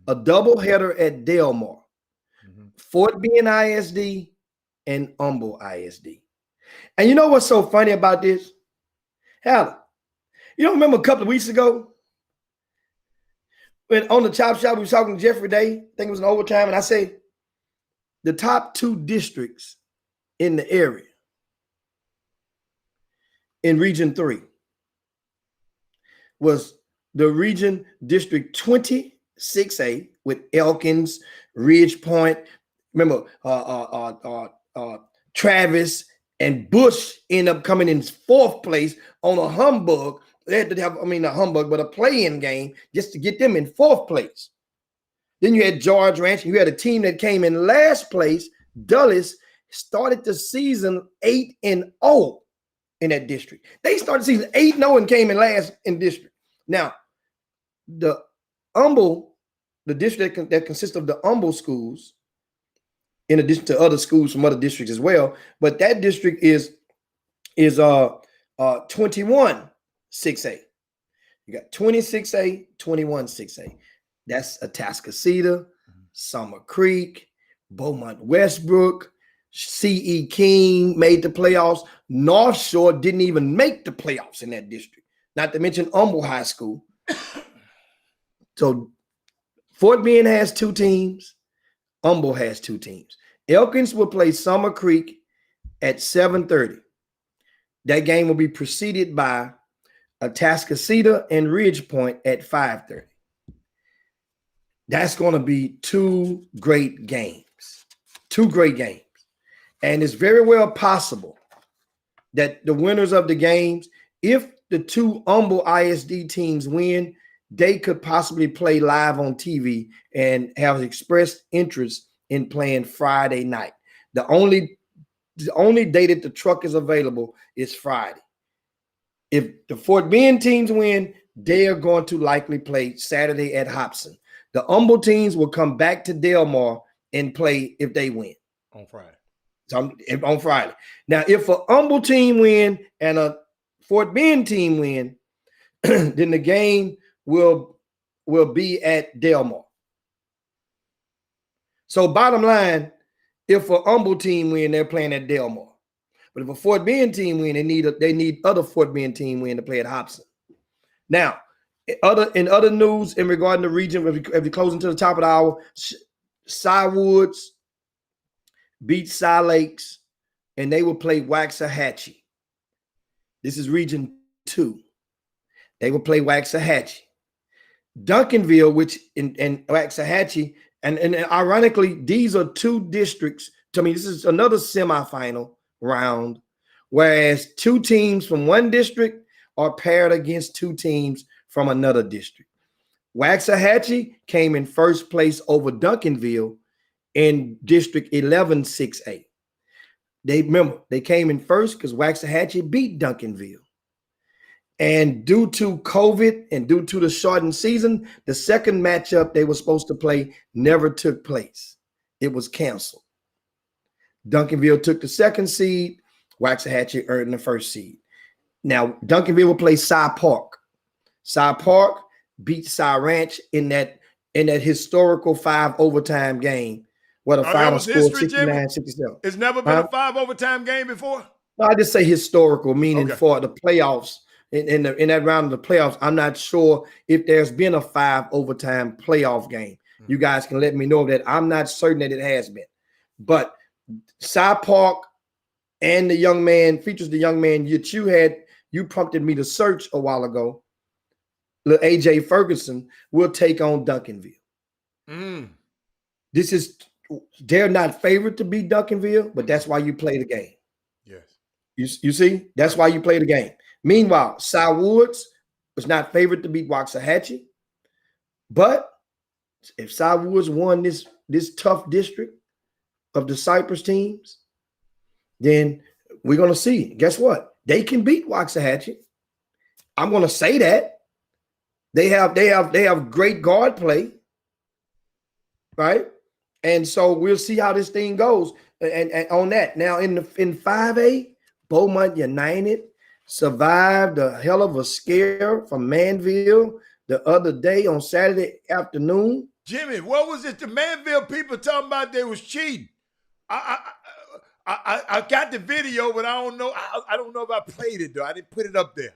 A doubleheader at Delmar, Fort Bend ISD, and Humble ISD. And you know what's so funny about this? Hell, you don't remember a couple of weeks ago when on the Chop Shop we were talking to Jeffrey Day, I think it was in overtime, and I say the top 2 districts in the area in Region 3 was the Region District 26A with Elkins, Ridge Point. Remember, Travis and Bush end up coming in 4th place on a humbug. They had to have, not humbug, but a play-in game just to get them in 4th place. Then you had George Ranch. You had a team that came in last place. Dulles started the season 8-0 in that district. They started season 8-0 and came in last in district. Now, the district that consists of the Humble schools, in addition to other schools from other districts as well, but that district is 21 6A. You got 26A, 21 6A. That's Atascocita, Summer Creek, Beaumont Westbrook, C.E. King made the playoffs. North Shore didn't even make the playoffs in that district. Not to mention Humble High School. So Fort Bend has 2 teams. Humble has 2 teams. Elkins will play Summer Creek at 7:30. That game will be preceded by Atascocita and Ridge Point at 5:30. That's going to be 2 great games. 2 great games. And it's very well possible that the winners of the games, if the 2 Humble ISD teams win, they could possibly play live on TV and have expressed interest in playing Friday night. The only the only day that the truck is available is Friday. If the Fort Bend teams win, they are going to likely play Saturday at Hobson. The Humble teams will come back to Delmar and play if they win
on Friday.
So on Friday. Now, if a Humble team win and a Fort Bend team win, then the game will be at Delmar. So bottom line, if a Humble team win, they're playing at Delmar. But if a Fort Bend team win, they need other Fort Bend team win to play at Hobson. Now, in other news in regarding the region, if we closing to the top of the hour, Cy Woods beat Cy Lakes, and they will play Waxahachie. This is Region 2. They will play Waxahachie. Duncanville, which in Waxahachie, and ironically, these are two districts. I mean, this is another semifinal round, whereas two teams from one district are paired against two teams from another district. Waxahachie came in first place over Duncanville in District 11 6A. They came in first because Waxahachie beat Duncanville. And due to COVID and due to the shortened season, the second matchup they were supposed to play never took place. It was canceled. Duncanville took the second seed. Waxahachie earned the first seed. Now, Duncanville will play Cy Park. Cy Park beat Cy Ranch in that historical 5 overtime game where the final score 69-67.
It's never been a 5 overtime game before?
No, I just say historical, meaning for the playoffs. In that round of the playoffs, I'm not sure if there's been a 5 overtime playoff game. You guys can let me know that. I'm not certain that it has been. But Cy Park and the young man features the young man that you prompted me to search a while ago. Little AJ Ferguson will take on Duncanville. They're not favored to beat Duncanville, but that's why you play the game. Yes. You see? That's why you play the game. Meanwhile, Cy Woods was not favored to beat Waxahachie. But if Cy Woods won this tough district of the Cypress teams, then we're going to see. Guess what? They can beat Waxahachie. I'm going to say that. They have great guard play, right? And so we'll see how this thing goes. And on that, now in 5A, Beaumont United survived a hell of a scare from Manville the other day on Saturday afternoon.
Jimmy, what was it? The Manville people talking about they was cheating. I got the video, but I don't know. I don't know if I played it though. I didn't put it up there.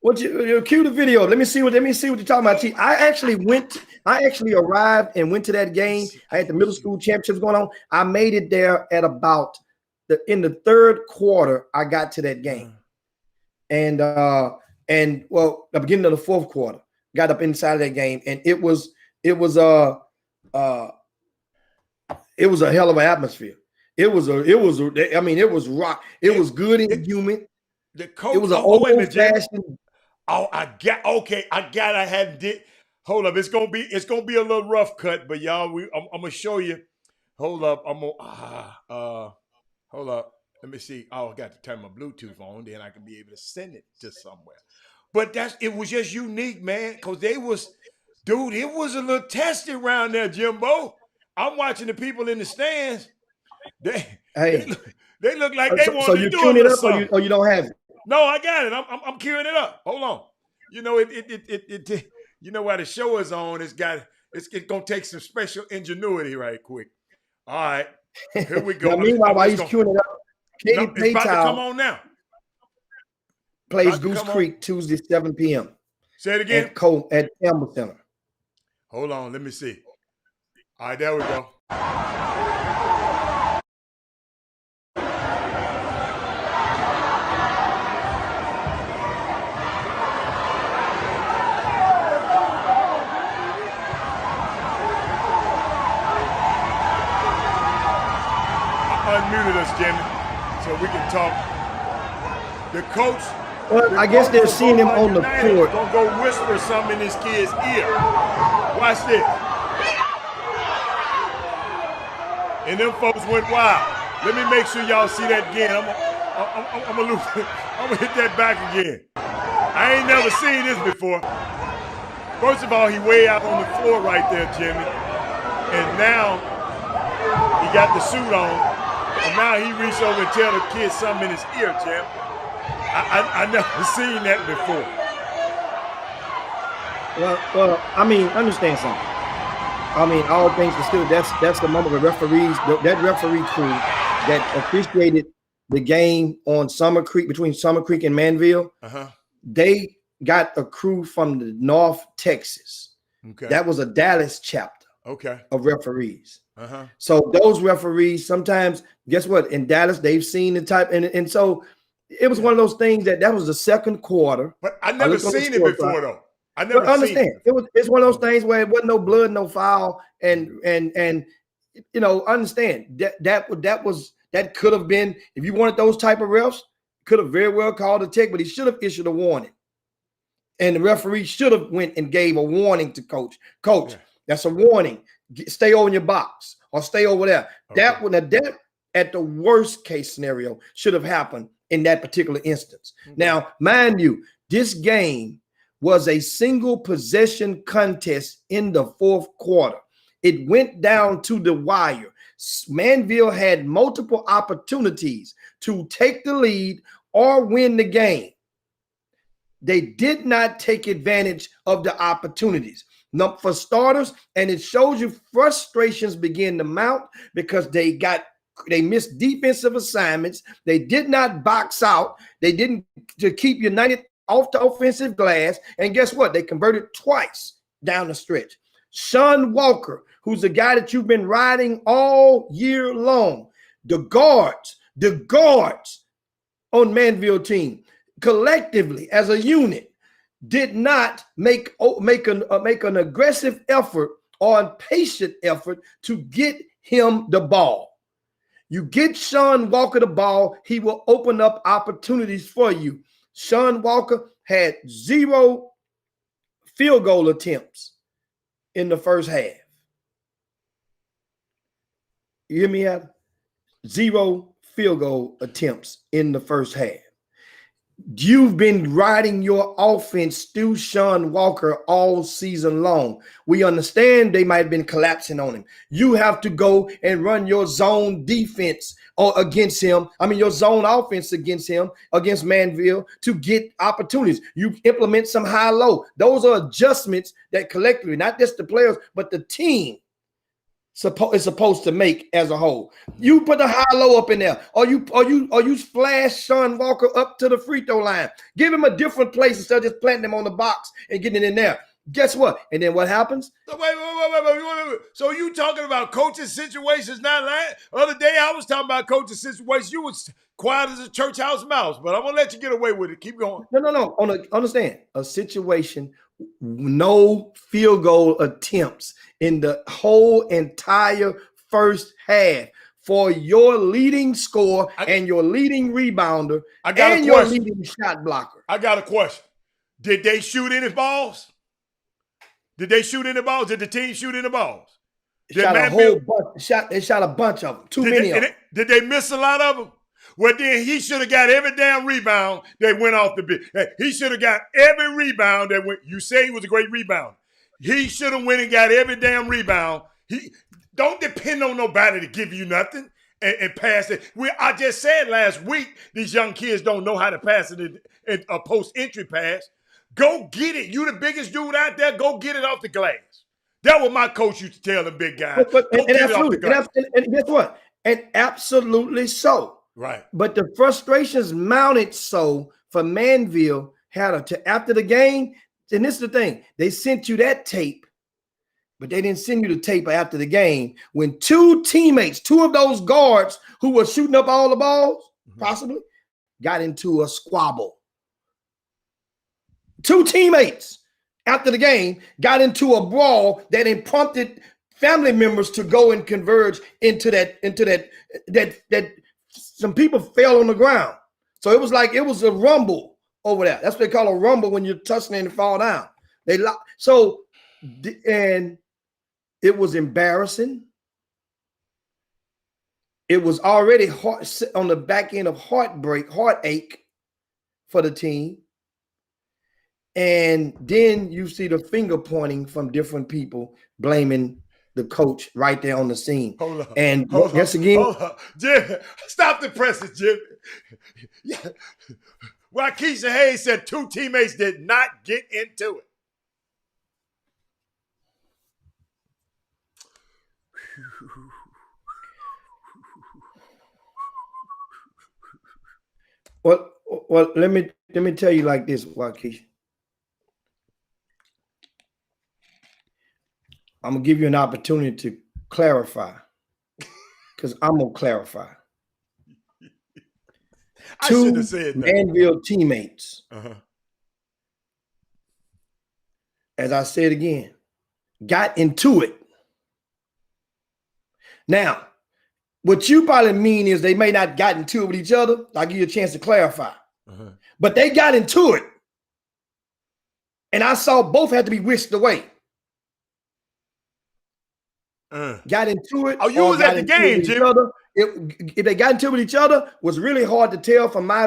What you cue the video? Let me see what you're talking about. I actually arrived and went to that game. I had the middle school championships going on. I made it there at about in the third quarter. I got to that game, and the beginning of the fourth quarter, got up inside of that game, and it was a hell of an atmosphere. It was rock. It was good and humid.
The coach,
it was an old-fashioned.
I hadn't did. Hold up, it's gonna be a little rough cut, but y'all, I'm gonna show you. Hold up, hold up. Let me see. Oh, I got to turn my Bluetooth on, then I can be able to send it to somewhere. But it was just unique, man, because it was a little testy around there, Jimbo. I'm watching the people in the stands. They look like they want to do it or something.
Or you don't have it.
No, I got it. I'm queuing it up. Hold on. You know it. You know while the show is on, it's gonna take some special ingenuity right quick. All right, here we go.
Now, meanwhile, while he's queuing it up, Katie
it's about to come on now.
Plays Goose Creek Tuesday 7 p.m.
Say it again.
At Campbell Center.
Hold on, let me see. All right, there we go. Unmuted us, Jimmy, so we can talk. The coach.
Well, I guess they're seeing him on the court.
Gonna go whisper something in this kid's ear. Watch this. And them folks went wild. Let me make sure y'all see that again. I'm gonna hit that back again. I ain't never seen this before. First of all, he way out on the floor right there, Jimmy. And now he got the suit on. And now he reached over and tell the kid something in his ear, Jim. I never seen that before.
Well, I mean, understand something. I mean, all things considered, that's the moment the referees, that referee crew that officiated the game on Summer Creek, between Summer Creek and Manville, they got a crew from the North Texas.
Okay.
That was a Dallas chapter of referees. So those referees sometimes, guess what? In Dallas, they've seen the type, and so it was one of those things that was the second quarter.
But I never seen it before, though. I never
understand.
Seen it.
It's one of those things where it wasn't no blood, no foul, and you know, understand that could have been, if you wanted those type of refs, could have very well called a tech, but he should have issued a warning. And the referee should have went and gave a warning to coach. Coach, that's a warning. Stay on your box or stay over there. That would that at the worst case scenario should have happened in that particular instance. Now, mind you, this game was a single possession contest in the fourth quarter. It went down to the wire. Manville had multiple opportunities to take the lead or win the game. They did not take advantage of the opportunities. Now, for starters, and it shows you frustrations begin to mount because they missed defensive assignments. They did not box out. They didn't to keep United off the offensive glass. And guess what? They converted twice down the stretch. Sean Walker, who's the guy that you've been riding all year long. The guards on Manville team, collectively as a unit, did not make an aggressive effort or a patient effort to get him the ball. You get Sean Walker the ball, he will open up opportunities for you. Sean Walker had 0 field goal attempts in the first half. You hear me, Adam? 0 field goal attempts in the first half. You've been riding your offense through Sean Walker all season long. We understand they might have been collapsing on him. You have to go and run your zone defense against him. I mean, your zone offense against him, against Manville, to get opportunities. You implement some high-low. Those are adjustments that collectively, not just the players, but the team is supposed to make as a whole. You put the high-low up in there, or you flash Sean Walker up to the free throw line. Give him a different place instead of just planting him on the box and getting it in there. Guess what? And then what happens?
So wait. So you talking about coaching situations? Not like other day I was talking about coaching situations. You was quiet as a church house mouse, but I'm gonna let you get away with it. Keep going.
No. Understand a situation. No field goal attempts in the whole entire first half for your leading scorer and your leading rebounder and your leading shot blocker.
I got a question. Did they shoot any balls? Did they shoot any balls? Did the team shoot any balls?
They shot a bunch of them. Too many of them.
Did they miss a lot of them? Well, then he should have got every damn rebound that went off the bench. He should have got every rebound that went. You say he was a great rebounder. He should have went and got every damn rebound. He don't depend on nobody to give you nothing and pass it. I just said last week these young kids don't know how to pass it in a post-entry pass. Go get it. You the biggest dude out there. Go get it off the glass. That was my coach used to tell the big guys.
And guess what? And absolutely so.
Right.
But the frustrations mounted so for Manville after the game. And this is the thing. They sent you that tape, but they didn't send you the tape after the game when 2 teammates, 2 of those guards who were shooting up all the balls, possibly, got into a squabble. 2 teammates after the game got into a brawl that prompted family members to go and converge into that some people fell on the ground. So it was a rumble over there. That's what they call a rumble when you're tussling and fall down. And it was embarrassing. It was already on the back end of heartache for the team. And then you see the finger pointing from different people blaming the coach right there on the scene.
Hold up.
And
hold
once
up,
again,
hold up. Jimmy, stop the presses, Jimmy. Yeah. Well, Keisha Hayes said 2 teammates did not get into it.
well, let me tell you like this, Waukesha. I'm gonna give you an opportunity to clarify, because I'm gonna clarify.
I shouldn't have said that.
Manville teammates, as I said again, got into it. Now, what you probably mean is they may not got into it with each other. I'll give you a chance to clarify. But they got into it. And I saw both had to be whisked away. Got into it.
Oh, you was at the game, Jimmy.
If they got into it with each other, was really hard to tell from my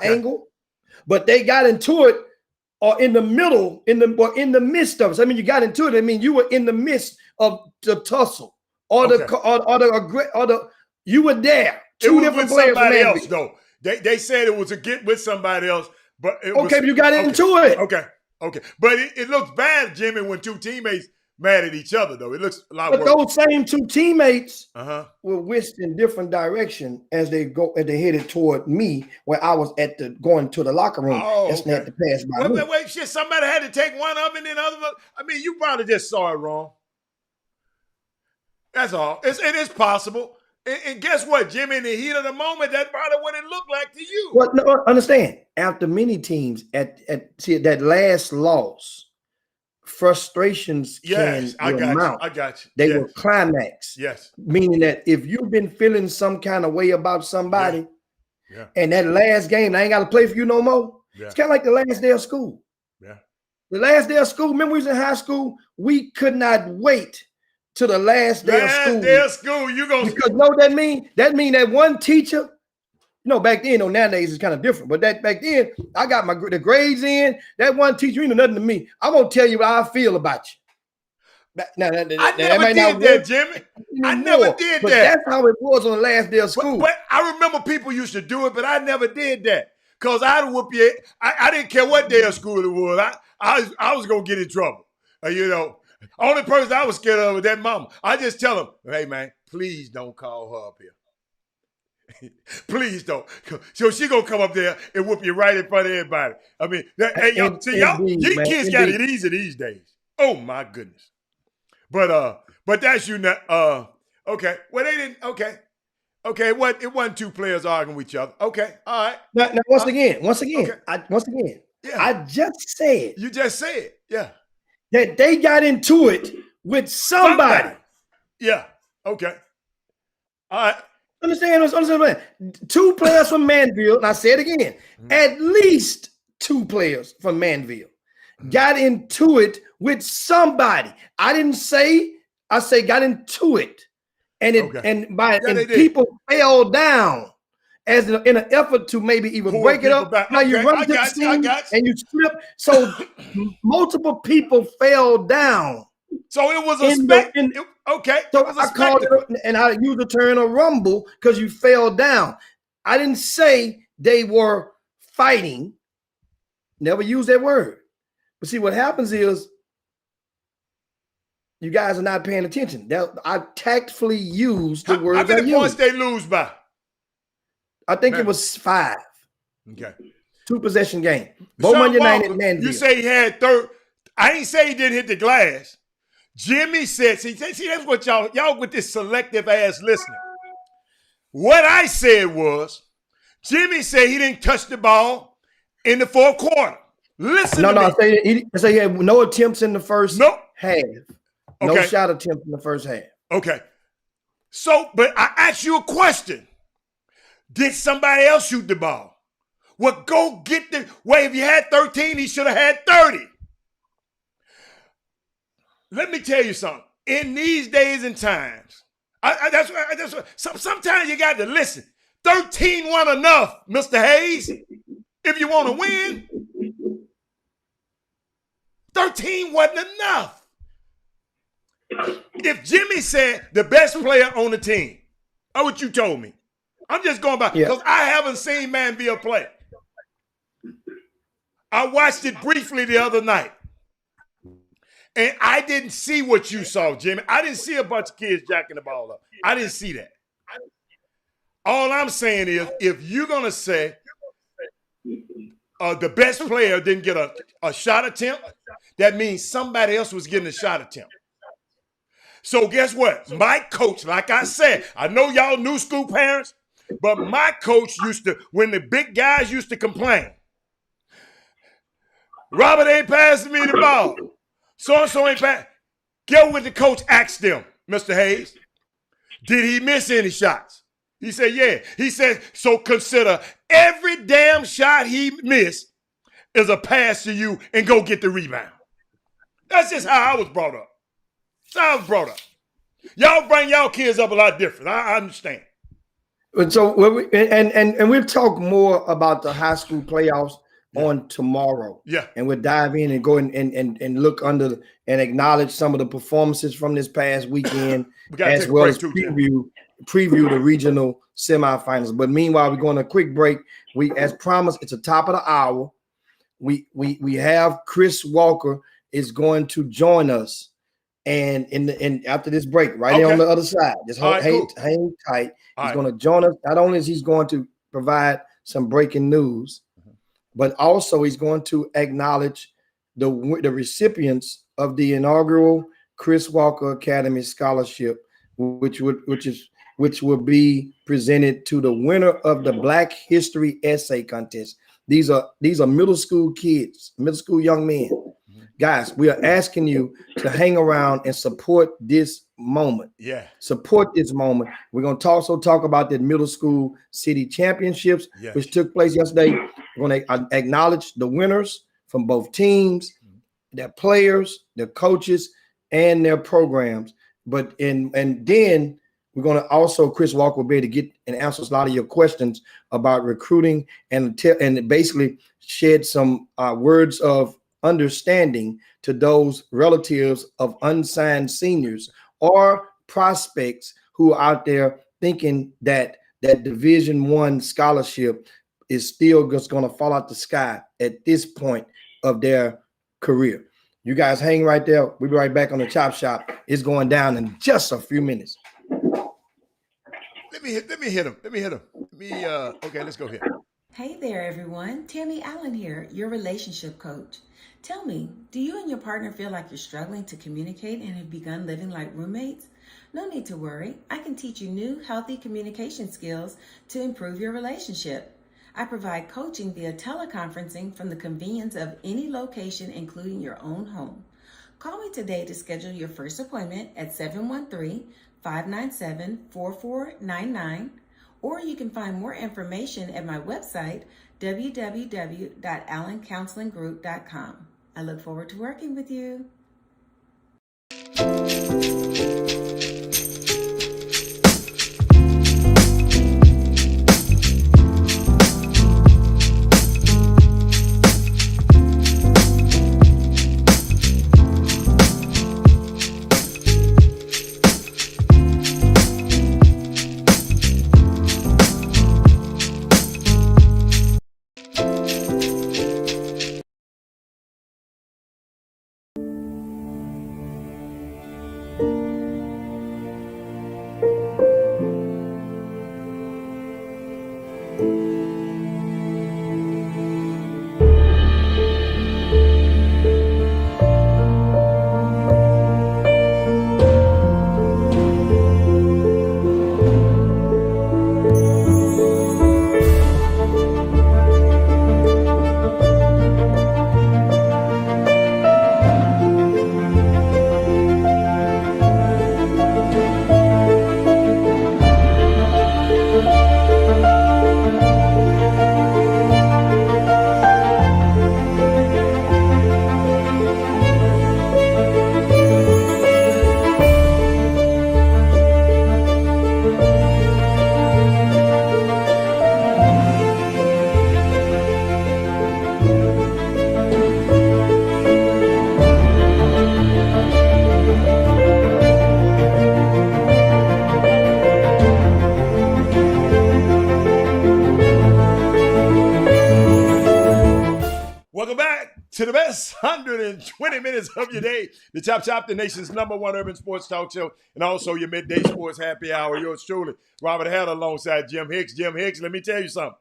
angle. But they got into it or in the middle, in the midst of it. So, I mean, you got into it. I mean, you were in the midst of the tussle. Or you were there. Two different players.
Somebody else, though. They said it was a get with somebody else, but it was,
but you got into it.
Okay. But it looks bad, Jimmy, when 2 teammates mad at each other, though. It looks a lot worse.
But those same 2 teammates were whisked in different direction as they headed toward me, where I was going to the locker room. That's not to pass by.
Wait, shit! Somebody had to take one of them, and then other. I mean, you probably just saw it wrong. That's all. It is possible. And guess what, Jimmy? In the heat of the moment, that's probably what it looked like to you.
Well, no, understand. After many teams at that last loss, frustrations can amount.
I got you.
They were climax.
Yes.
Meaning that if you've been feeling some kind of way about somebody, and that last game, I ain't got to play for you no more. It's kind of like the last day of school.
Yeah.
The last day of school. Remember, we was in high school. We could not wait to the last day of school.
You gonna
because know what that mean? That mean that one teacher. Back then, nowadays it's kind of different. But that back then, I got the grades in. That one teacher, you know nothing to me. I'm gonna tell you how I feel about you.
I never did that, Jimmy. I never did that.
That's how it was on the last day of school.
But I remember people used to do it, but I never did that. Cause I'd whoop you. I didn't care what day of school it was. I was gonna get in trouble. Only person I was scared of was that mama. I just tell them, hey man, please don't call her up here. Please don't. So she gonna come up there and whoop you right in front of everybody. I mean, you kids got it easy these days. Oh my goodness. But that's you not. Okay. Well, they didn't. Okay. It wasn't 2 players arguing with each other. Okay. All right.
Now once again,
okay.
I just said.
You just said, yeah.
That they got into it with somebody.
Yeah. Okay. All right.
Understand. 2 players from Manville, and I say it again, at least 2 players from Manville got into it with somebody. I say got into it. And people fell down in an effort to maybe even break it up. Now you run to the scene and you slip. So multiple people fell down.
So it was a spectacle. Okay.
So I called it, and I used the term a rumble because you fell down. I didn't say they were fighting. Never use that word. But see, what happens is you guys are not paying attention. I tactfully used the word.
How many points they lose by?
I think it was 5.
Okay.
2 possession game. Bowman United, Manville.
You say he had third. I ain't say he didn't hit the glass. Jimmy said, see, that's what y'all with this selective ass listening. What I said was, Jimmy said he didn't touch the ball in the 4th quarter. Listen to me.
I say he had no attempts in the first half. No
Okay.
shot attempt in the first half.
Okay. So, but I asked you a question. Did somebody else shoot the ball? Well, go get if you had 13, he should have had 30. Let me tell you something. In these days and times, That's what. Sometimes you got to listen. 13 wasn't enough, Mr. Hayes. If you want to win, 13 wasn't enough. If Jimmy said the best player on the team, that's what you told me. I'm just going by because I haven't seen Manville play. I watched it briefly the other night. And I didn't see what you saw, Jimmy. I didn't see a bunch of kids jacking the ball up. I didn't see that. All I'm saying is, if you're going to say the best player didn't get a shot attempt, that means somebody else was getting a shot attempt. So guess what? My coach, like I said, I know y'all new school parents, but my coach used to, when the big guys used to complain, Robert ain't passing me the ball. So-and-so ain't passing. Get what the coach asked them, Mr. Hayes. Did he miss any shots? He said, yeah. He said, so consider every damn shot he missed is a pass to you and go get the rebound. That's just how I was brought up. That's how I was brought up. Y'all bring y'all kids up a lot different. I understand.
And so, and we'll talk more about the high school playoffs on tomorrow.
Yeah.
And we'll dive in and go and look under and acknowledge some of the performances from this past weekend, as well as preview the regional semifinals. But meanwhile, we're going a quick break. We, as promised, it's the top of the hour. We have Chris Walker is going to join us, and after this break, right here on the other side, just hang tight. He's going to join us. Not only is he's going to provide some breaking news, but also he's going to acknowledge the recipients of the inaugural Chris Walker Academy Scholarship, which will be presented to the winner of the Black History Essay Contest. These are middle school kids, middle school young men. Guys, we are asking you to hang around and support this moment.
Yeah.
Support this moment. We're going to also talk about the middle school city championships, which took place yesterday. We're going to acknowledge the winners from both teams, their players, their coaches, and their programs. But then we're going to also, Chris Walker will be able to get and answer a lot of your questions about recruiting and basically shed some words of understanding to those relatives of unsigned seniors or prospects who are out there thinking that Division I scholarship is still just going to fall out the sky at this point of their career. You guys hang right there. We'll be right back on the Chop Shop. It's going down in just a few minutes.
Let me hit him. Okay, let's go here.
Hey there, everyone. Tammy Allen here, your relationship coach. Tell me, do you and your partner feel like you're struggling to communicate and have begun living like roommates? No need to worry. I can teach you new, healthy communication skills to improve your relationship. I provide coaching via teleconferencing from the convenience of any location, including your own home. Call me today to schedule your first appointment at 713-597-4499, or you can find more information at my website, www.allencounselinggroup.com. I look forward to working with you.
the best 120 minutes of your day. The Chop Shop, the nation's #1 urban sports talk show, and also your midday sports happy hour. Yours truly, Robert Hatter, alongside Jim Hicks. Jim Hicks, let me tell you something.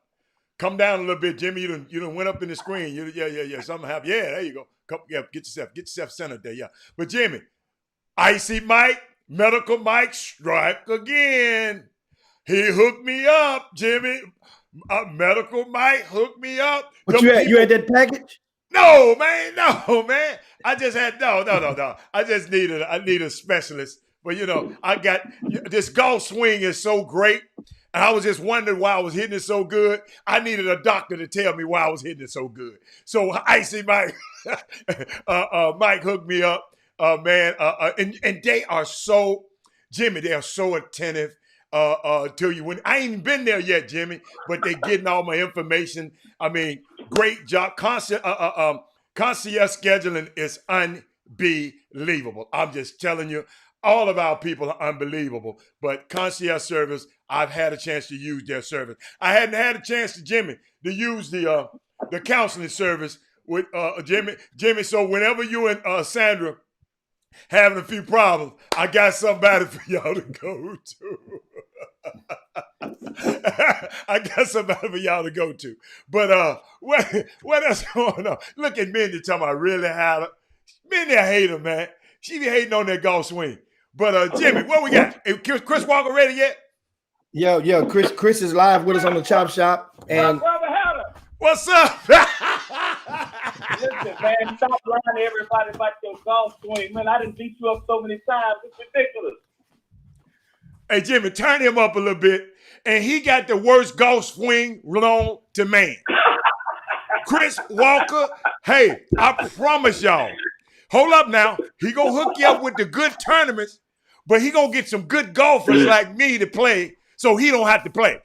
Come down a little bit, Jimmy. You done went up in the screen. Yeah. Something happened. Yeah, there you go. Come, yeah, get yourself centered there. Yeah. But Jimmy, Icy Mike, Medical Mike, strike again. He hooked me up, Jimmy. Medical Mike hooked me up.
What you had? You had that package?
No, man. I just had no. I need a specialist. But I got this golf swing is so great. And I was just wondering why I was hitting it so good. I needed a doctor to tell me why I was hitting it so good. So Icy Mike, Mike hooked me up, man. And they are so, Jimmy, they are so attentive to you. When I ain't even been there yet, Jimmy, but they getting all my information. I mean, great job. Concierge scheduling is unbelievable. I'm just telling you. All of our people are unbelievable, but concierge service, I've had a chance to use their service. I hadn't had a chance to Jimmy to use the counseling service with Jimmy. So whenever you and Sandra having a few problems, I got somebody for y'all to go to. I got somebody for y'all to go to. But what else going on? Look at Mindy talking about really how Mindy, I hate her, man. She be hating on that golf swing. But Jimmy, what we got? Is Chris Walker ready yet?
Yeah. Chris is live with us on the Chop Shop. And
what's up?
Listen, man, stop lying to everybody about your golf swing. Man, I didn't beat you up so many times. It's ridiculous.
Hey, Jimmy, turn him up a little bit. And he got the worst golf swing known to man. Chris Walker, hey, I promise y'all. Hold up now. He gonna hook you up with the good tournaments, but he gonna get some good golfers like me to play, so he don't have to play.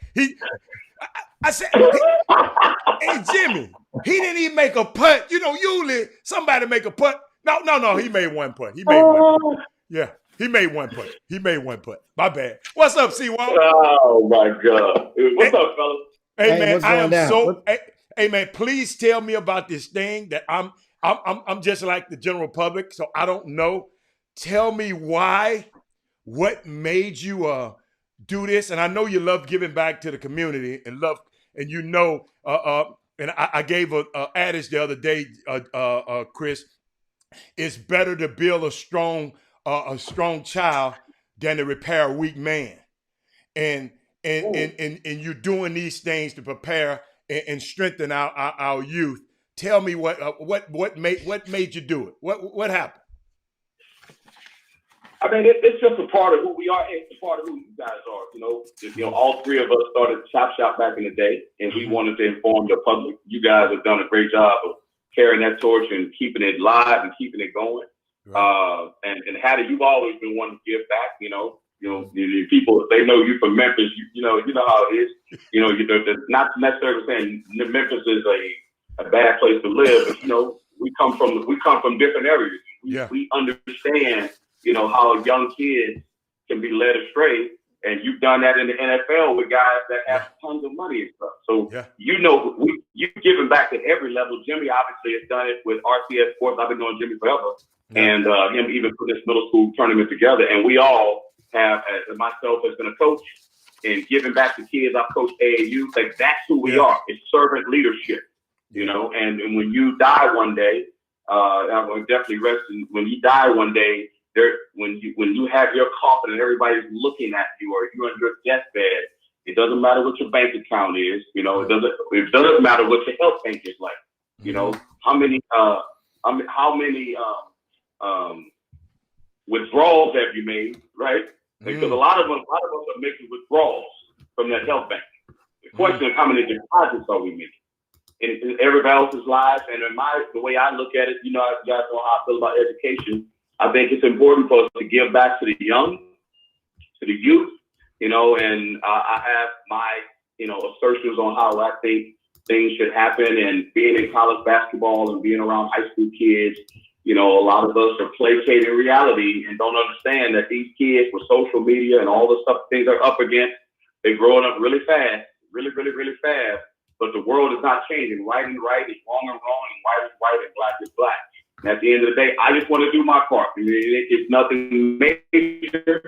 I said, hey Jimmy, he didn't even make a putt. Usually somebody make a putt. No, he made one putt. Yeah, he made one putt. My bad. What's up, C-Wall?
Oh my God. What's up, fellas?
Hey man, I am so. Hey man, please tell me about this thing that I'm just like the general public, so I don't know. Tell me why, what made you do this? And I know you love giving back to the community and I gave a adage the other day, Chris. It's better to build a strong child than to repair a weak man. And you're doing these things to prepare and strengthen our youth. Tell me what made you do it? What happened?
I mean, it's just a part of who we are. It's a part of who you guys are. All three of us started Chop Shop back in the day, and we wanted to inform the public. You guys have done a great job of carrying that torch and keeping it live and keeping it going. Right. And Hattie, you've always been one to give back. The people, they know you from Memphis. You know how it is. Not necessarily saying Memphis is a bad place to live, but we come from different areas. We understand, how young kids can be led astray, and you've done that in the NFL with guys that have tons of money and stuff. So you've given back at every level. Jimmy obviously has done it with RCS Sports. I've been knowing Jimmy forever, and him even put this middle school tournament together. And we all have, myself has been a coach and giving back to kids. I've coached AAU. Like that's who we are. It's servant leadership. And when you die one day, I'm going to definitely rest. When you die one day, when you have your coffin and everybody's looking at you, or you're on your deathbed, it doesn't matter what your bank account is. It doesn't matter what your health bank is like. How many withdrawals have you made, right? Because a lot of us are making withdrawals from that health bank. The question is, how many deposits are we making in everybody else's lives? And the way I look at it, you guys know how I feel about education. I think it's important for us to give back to the young, to the youth, and I have my, assertions on how I think things should happen. And being in college basketball and being around high school kids, a lot of us are placating reality and don't understand that these kids with social media and all the stuff things they're up against, they're growing up really fast, really, really, really fast. but the world is not changing. Right is right, is wrong and wrong, and white is white, and black is black. And at the end of the day, I just want to do my part. It's nothing major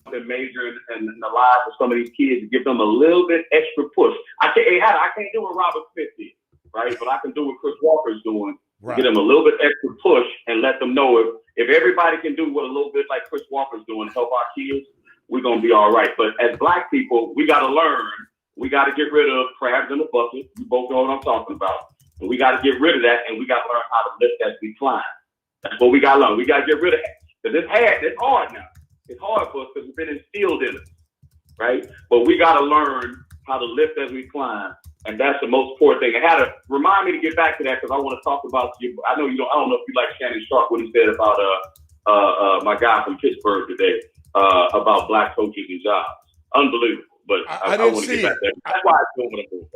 in the lives of some of these kids to give them a little bit extra push. I can't do what Robert Smith did, right? But I can do what Chris Walker's doing. Right. Get them a little bit extra push and let them know if everybody can do what a little bit like Chris Walker's doing to help our kids, we're going to be all right. But as black people, we got to learn. We got to get rid of crabs in the bucket. You both know what I'm talking about. And we got to get rid of that, and we got to learn how to lift as we climb. That's what we got to learn. We got to get rid of that. Because it's hard now. It's hard for us because it's been instilled in us, right? But we got to learn how to lift as we climb. And that's the most important thing. I had to remind me to get back to that because I want to talk about you. I know you don't. I don't know if you like Shannon Sharp, what he said about my guy from Pittsburgh today about black coaches and jobs. Unbelievable. But I want to get back there. That's why I'm doing what I'm doing.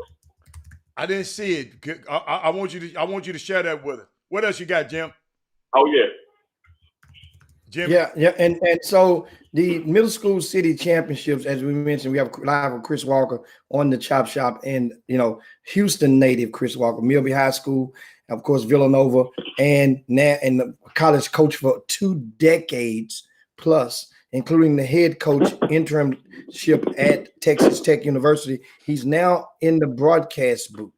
I didn't see it. I want you to share that with us. What else you got, Jim?
Oh yeah.
Jim. Yeah, and so the middle school city championships, as we mentioned, we have live with Chris Walker on the Chop Shop, and Houston native Chris Walker, Milby High School, of course Villanova, and the college coach for 2 decades plus, including the head coach interimship at Texas Tech University. He's now in the broadcast booth.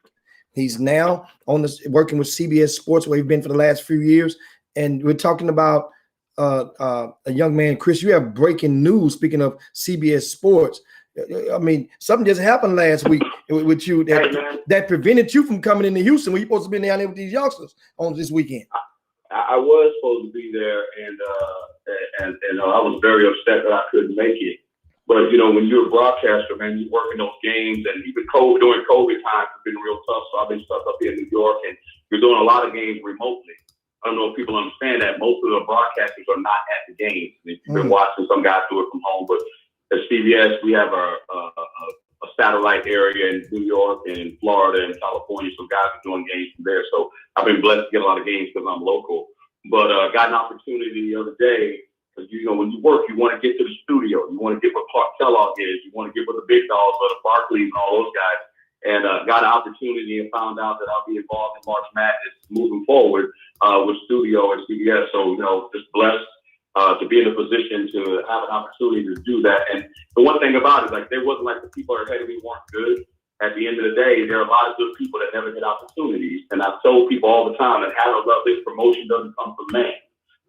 He's now working with CBS Sports, where he's been for the last few years, and we're talking about a young man, Chris. You have breaking news. Speaking of CBS Sports, I mean, something just happened last week with you that prevented you from coming into Houston, where you're supposed to be down there with these youngsters on this weekend.
I was supposed to be there, and I was very upset that I couldn't make it. But when you're a broadcaster, man, you're working those games, and even during COVID times, it's been real tough. So I've been stuck up here in New York, and you're doing a lot of games remotely. I don't know if people understand that most of the broadcasters are not at the games. If you've been watching, some guys do it from home, but at CBS, we have a satellite area in New York and Florida and California, so guys are doing games from there. So I've been blessed to get a lot of games because I'm local. But got an opportunity the other day because, when you work, you want to get to the studio. You want to get where Clark Kellogg is. You want to get where the big dogs are, the Barclays and all those guys. And got an opportunity and found out that I'll be involved in March Madness moving forward with studio and CBS. So, just blessed to be in a position to have an opportunity to do that. And the one thing about it, there wasn't like the people ahead of me weren't good. At the end of the day, there are a lot of good people that never get opportunities. And I've told people all the time that how to love this promotion doesn't come from man.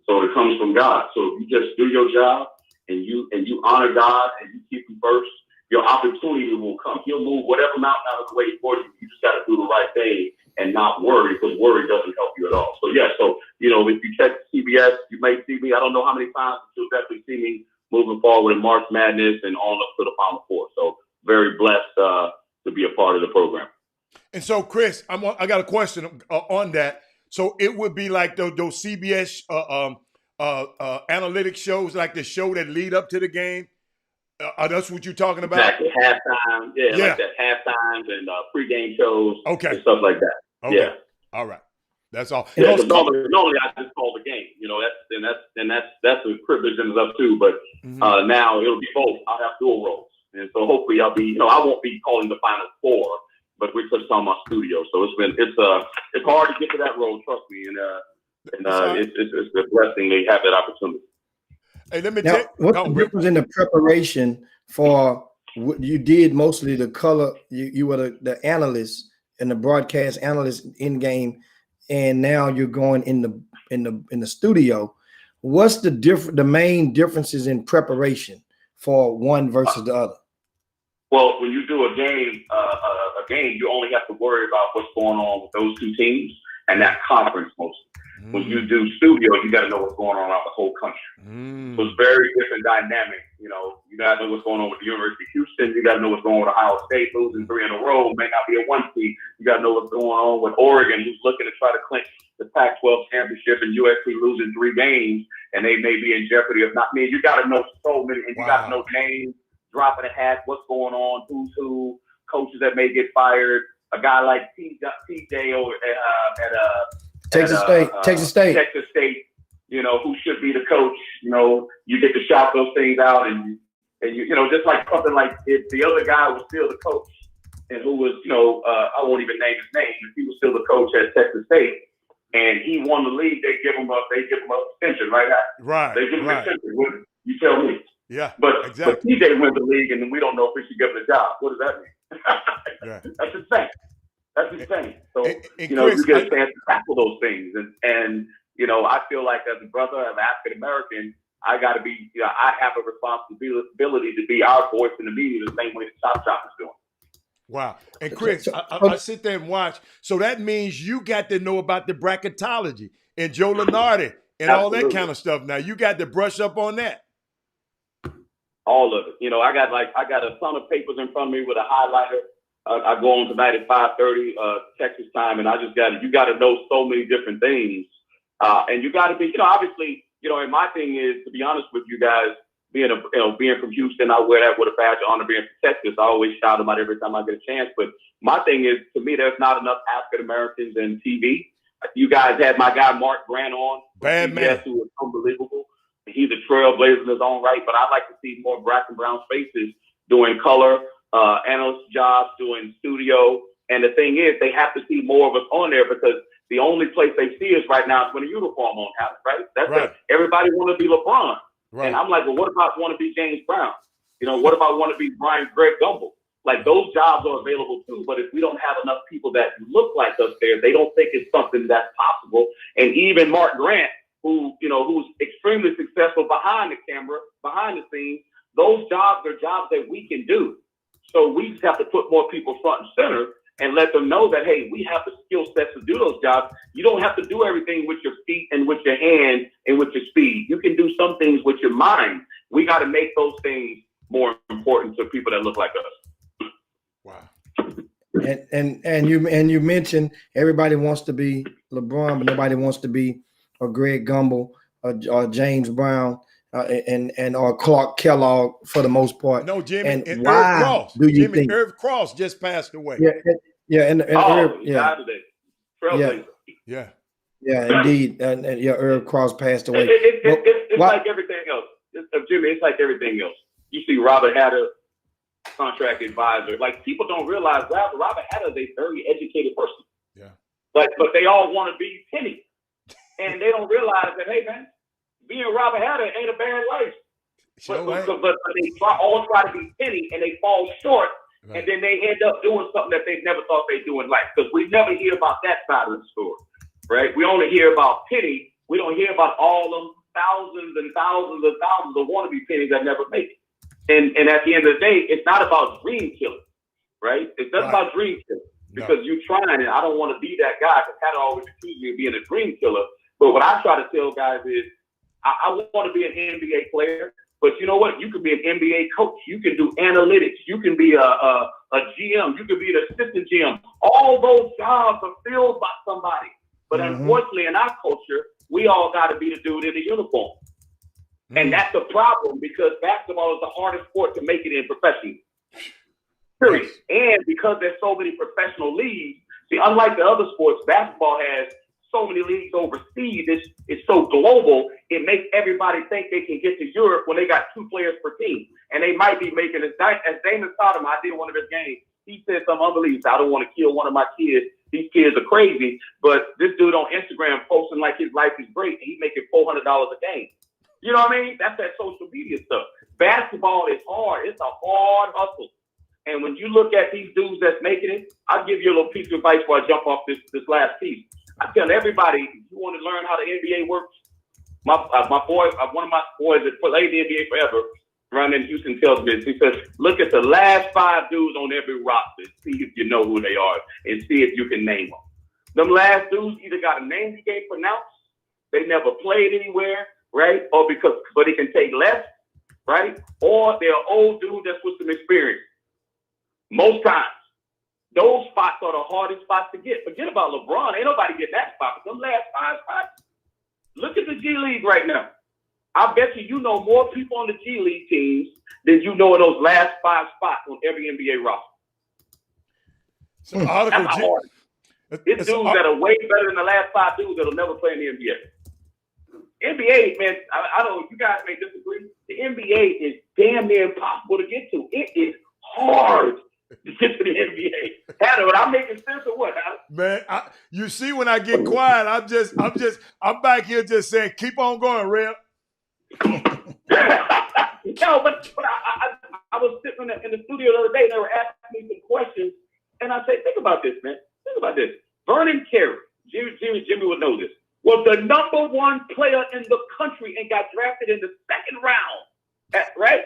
So it comes from God. So if you just do your job and you honor God and you keep him first, your opportunity will come. He'll move whatever mountain out of the way for you. You just got to do the right thing and not worry, because worry doesn't help you at all. So if you check CBS, you may see me. I don't know how many times, but you'll definitely see me moving forward in March Madness and on up to the Final Four. So very blessed to be a part of the program.
And so, Chris, I got a question on that. So it would be like those CBS analytics shows, like the show that lead up to the game. That's what you're talking about?
Exactly. Halftime. Yeah. Like that halftimes and pregame shows and stuff like that.
Okay.
Yeah.
All right. That's all.
Yeah, normally I just call the game. That's a privilege in itself too. But now it'll be both. I'll have dual roles. And so hopefully I'll be, I won't be calling the Final Four, but we're just on my studio. So it's hard to get to that role, trust me. And it's a blessing to have that opportunity.
Hey, let me
what's the difference in the preparation for what you did? Mostly the color. You were the analyst and the broadcast analyst in game, and now you're going in the studio. What's the main differences in preparation for one versus the other?
Well, when you do a game, you only have to worry about what's going on with those two teams and that conference mostly. When you do studio, you got to know what's going on around the whole country. So it's very different dynamic. You got to know what's going on with the University of Houston. You got to know what's going on with Ohio State, losing 3 in a row, may not be a 1 seed. You got to know what's going on with Oregon, who's looking to try to clinch the Pac-12 championship, and USC losing 3 games, and they may be in jeopardy of not. I mean, you got to know so many, and you got to know names, dropping a hat, what's going on, who's who, coaches that may get fired. A guy like TJ over at
Texas State,
who should be the coach. You get to shout those things out, and just like something like if the other guy was still the coach, and who was, I won't even name his name. He was still the coach at Texas State, and he won the league. They give him up extension, right?
Right.
They give him
right.
extension. You tell me.
Yeah.
But
exactly.
TJ wins the league, and then we don't know if we should give him a job. What does that mean?
Yeah.
That's insane. That's insane. So
and
Chris, you get a
I,
chance to tackle those things, and I feel like as a brother, as African American, I got to be. I have a responsibility to be our voice in the media the same way the Chop Shop is doing.
Wow. And Chris, I sit there and watch. So that means you got to know about the bracketology and Joe Lunardi and all that kind of stuff. Now you got to brush up on that.
All of it. I got a ton of papers in front of me with a highlighter. I go on tonight at 5:30 Texas time, and you got to know so many different things, and you got to be, obviously, and my thing is, to be honest with you guys, being from Houston, I wear that with a badge of honor. Being from Texas, I always shout about every time I get a chance. But my thing is, to me, there's not enough African Americans in TV. You guys had my guy Mark Grant on,
bad man,
who was unbelievable. He's a trailblazer in his own right, but I'd like to see more black and brown faces doing color, analyst jobs, doing studio. And the thing is, they have to see more of us on there because the only place they see us right now is when a uniform on happens, right? That's
right.
It. Everybody want to be LeBron.
Right.
And I'm like, well, what about want to be James Brown? What about want to be Greg Gumbel? Like, those jobs are available too, but if we don't have enough people that look like us there, they don't think it's something that's possible. And even Mark Grant, who's extremely successful behind the camera, behind the scenes, those jobs are jobs that we can do. So we just have to put more people front and center and let them know that, hey, we have the skill sets to do those jobs. You don't have to do everything with your feet and with your hands and with your speed. You can do some things with your mind. We got to make those things more important to people that look like us.
Wow. And you mentioned everybody wants to be LeBron, but nobody wants to be a Greg Gumbel or James Brown or Clark Kellogg for the most part.
No, Jimmy. And
why
Irv Cross.
do you think
Irv Cross just passed away?
Yeah, and Irv,
yeah,
indeed, and Irv Cross passed away.
It's like everything else, Jimmy. It's like everything else. You see, Robert Hatter, contract advisor. Like, people don't realize Robert Hatter is a very educated person.
Yeah.
But they all want to be Penny, and they don't realize that, hey man, being Robert Hatter ain't a bad life.
Sure,
but they all try to be Penny, and they fall short. Right. And then they end up doing something that they never thought they'd do in life. Because we never hear about that side of the story, right? We only hear about Penny. We don't hear about all them thousands and thousands and thousands of wannabe Pennies that never make it. And at the end of the day, it's not about dream killing, right? It's not about dream killing. Because you're trying, and I don't want to be that guy, because Hatter always accused me of being a dream killer. But what I try to tell guys is, I want to be an NBA player. But you know what? You can be an NBA coach. You can do analytics. You can be a GM. You can be an assistant GM. All those jobs are filled by somebody. But unfortunately, in our culture, we all got to be the dude in the uniform. And that's the problem, because basketball is the hardest sport to make it in professionally. Period. And because there's so many professional leagues, see, unlike the other sports, basketball has so many leagues overseas. It's so global. It makes everybody think they can get to Europe when they got 2 players per team, and they might be making as Damon Stoudemire, I did one of his games. He said something unbelievable. I don't want to kill one of my kids. These kids are crazy, but this dude on Instagram posting like his life is great, and he's making $400 a game. You know what I mean? That's that social media stuff. Basketball is hard. It's a hard hustle. And when you look at these dudes that's making it, I'll give you a little piece of advice before I jump off this last piece. I tell everybody, if you want to learn how the NBA works, one of my boys that played the NBA forever, around in Houston, tells me this. He says, look at the last 5 dudes on every roster, see if you know who they are, and see if you can name them. Them last dudes either got a name you can't pronounce, they never played anywhere, right? But it can take less, right? Or they're an old dude that's with some experience. Most times, those spots are the hardest spots to get. Forget about LeBron. Ain't nobody get that spot. But them last 5 spots, look at the G League right now. I bet you know more people on the G League teams than you know in those last 5 spots on every NBA roster.
So that's
how hard. It's dudes that are way better than the last 5 dudes that'll never play in the NBA. NBA, man, I don't know, you guys may disagree. The NBA is damn near impossible to get to. It is hard. to get to the NBA. Adam, I'm making sense of what, Adam?
Man, you see when I get quiet, I'm back here just saying, keep on going, Rev.
No, but I was sitting in the studio the other day and they were asking me some questions. And I said, think about this, man. Think about this. Vernon Carey, Jimmy would know this, was the #1 player in the country and got drafted in the second round. Right?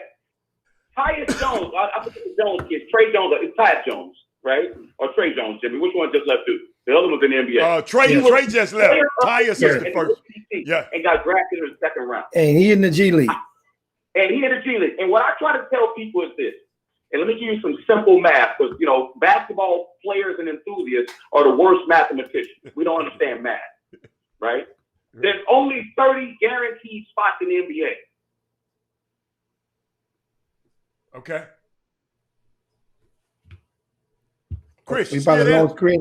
Tyus Jones, I forget the Jones kid, Trey Jones, it's Tyus Jones, right? Or Trey Jones, Jimmy. Which one just left too? The other one's in the NBA.
Trey just left. Tyus is the first.
Yeah. And got drafted in the second round.
And he in the G League.
And what I try to tell people is this, and let me give you some simple math, because, you know, basketball players and enthusiasts are the worst mathematicians. We don't understand math, right? There's only 30 guaranteed spots in the NBA.
Okay. Chris,
we probably lost Chris.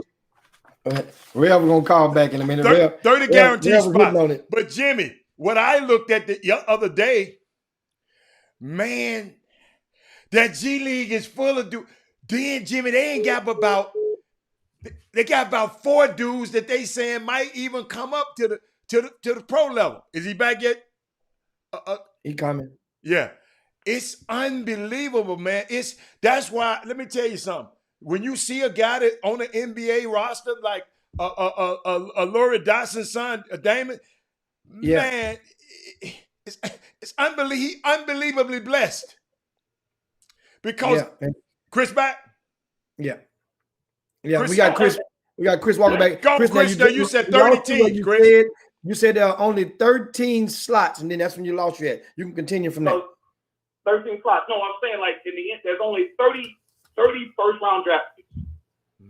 Rev gonna call back in a minute.
30 guaranteed spots. But Jimmy, what I looked at the other day, man, that G League is full of dudes. Then Jimmy, they got about 4 dudes that they saying might even come up to the pro level. Is he back yet?
He coming.
Yeah. It's unbelievable, man. That's why, let me tell you something. When you see a guy that on the NBA roster like Laurie Dotson's son, Damon, man, it's unbelievably blessed. Because Chris back?
Yeah. Chris, we got Chris walking back.
Go, Chris, you said 30 teams, Chris.
You said there are only 13 slots, and then that's when you lost your head. You can continue from there.
13 slots. No, I'm saying like in the end, there's only 30 first round draft picks.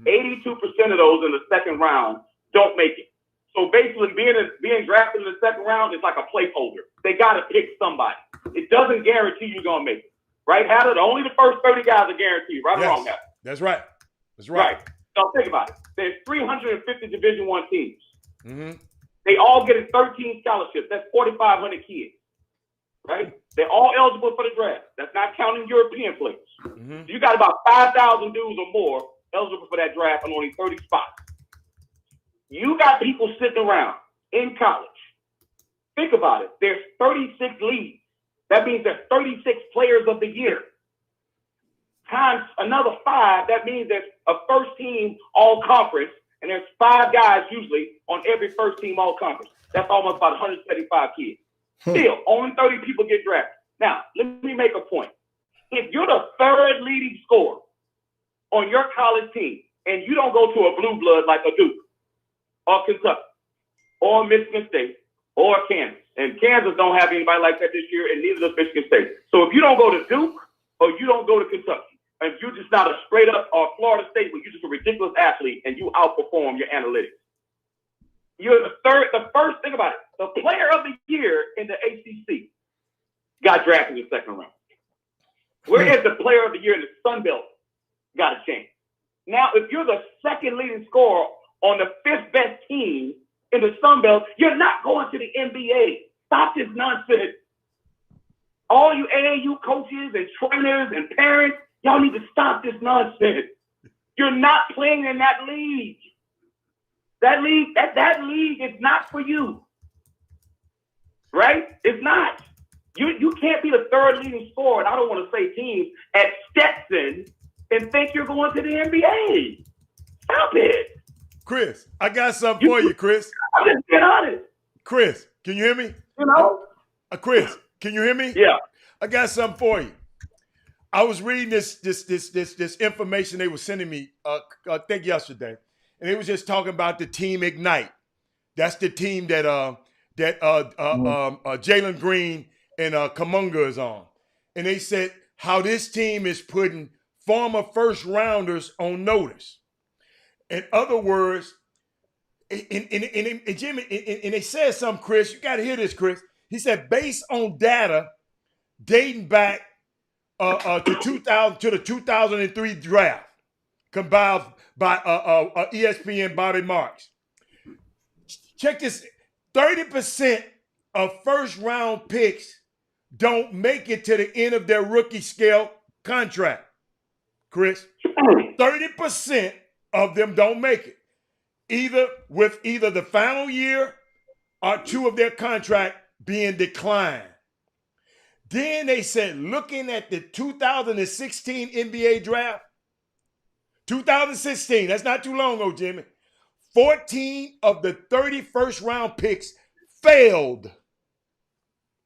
82% of those in the second round don't make it. So basically being drafted in the second round is like a placeholder. They got to pick somebody. It doesn't guarantee you're going to make it. Right, Hatter? Only the first 30 guys are guaranteed. Right or wrong, Hatter?
That's right.
Right. So think about it. There's 350 Division I teams. Mm-hmm. They all get 13 scholarships. That's 4,500 kids. Right? They're all eligible for the draft. That's not counting European players. Mm-hmm. So you got about 5,000 dudes or more eligible for that draft on only 30 spots. You got people sitting around in college. Think about it. There's 36 leagues. That means there's 36 players of the year. Times another 5, that means there's a first team all conference, and there's 5 guys usually on every first team all conference. That's almost about 175 kids. Still, only 30 people get drafted. Now, let me make a point. If you're the 3rd leading scorer on your college team, and you don't go to a blue blood like a Duke, or Kentucky, or Michigan State, or Kansas, and Kansas don't have anybody like that this year, and neither does Michigan State. So if you don't go to Duke, or you don't go to Kentucky, and you're just not a straight up or Florida State, but you're just a ridiculous athlete, and you outperform your analytics, you're the first, think about it, the player of the year in the ACC got drafted in the second round. Whereas the player of the year in the Sun Belt got a chance. Now, if you're the 2nd leading scorer on the 5th best team in the Sun Belt, you're not going to the NBA. Stop this nonsense. All you AAU coaches and trainers and parents, y'all need to stop this nonsense. You're not playing in that league. That league is not for you. Right? It's not. You can't be the 3rd leading scorer, and I don't want to say teams, at Stetson and think you're going to the NBA. Stop it.
Chris, I got something for you, Chris.
I'm just being honest.
Chris, can you hear me?
You know?
Chris, can you hear me?
Yeah.
I got something for you. I was reading this information they were sending me, I think yesterday, and it was just talking about the team Ignite. That's the team that Jalen Green and Kamunga is on, and they said how this team is putting former first rounders on notice. In other words, and Jimmy, and they said something, Chris. You got to hear this, Chris. He said based on data dating back to the 2003 draft, compiled by ESPN Bobby Marks. Check this: 30% of first-round picks don't make it to the end of their rookie scale contract. Chris. 30% of them don't make it, either the final year or 2 of their contract being declined. Then they said, looking at the 2016 NBA draft, 2016, that's not too long ago, Jimmy. 14 of the 31st round picks failed.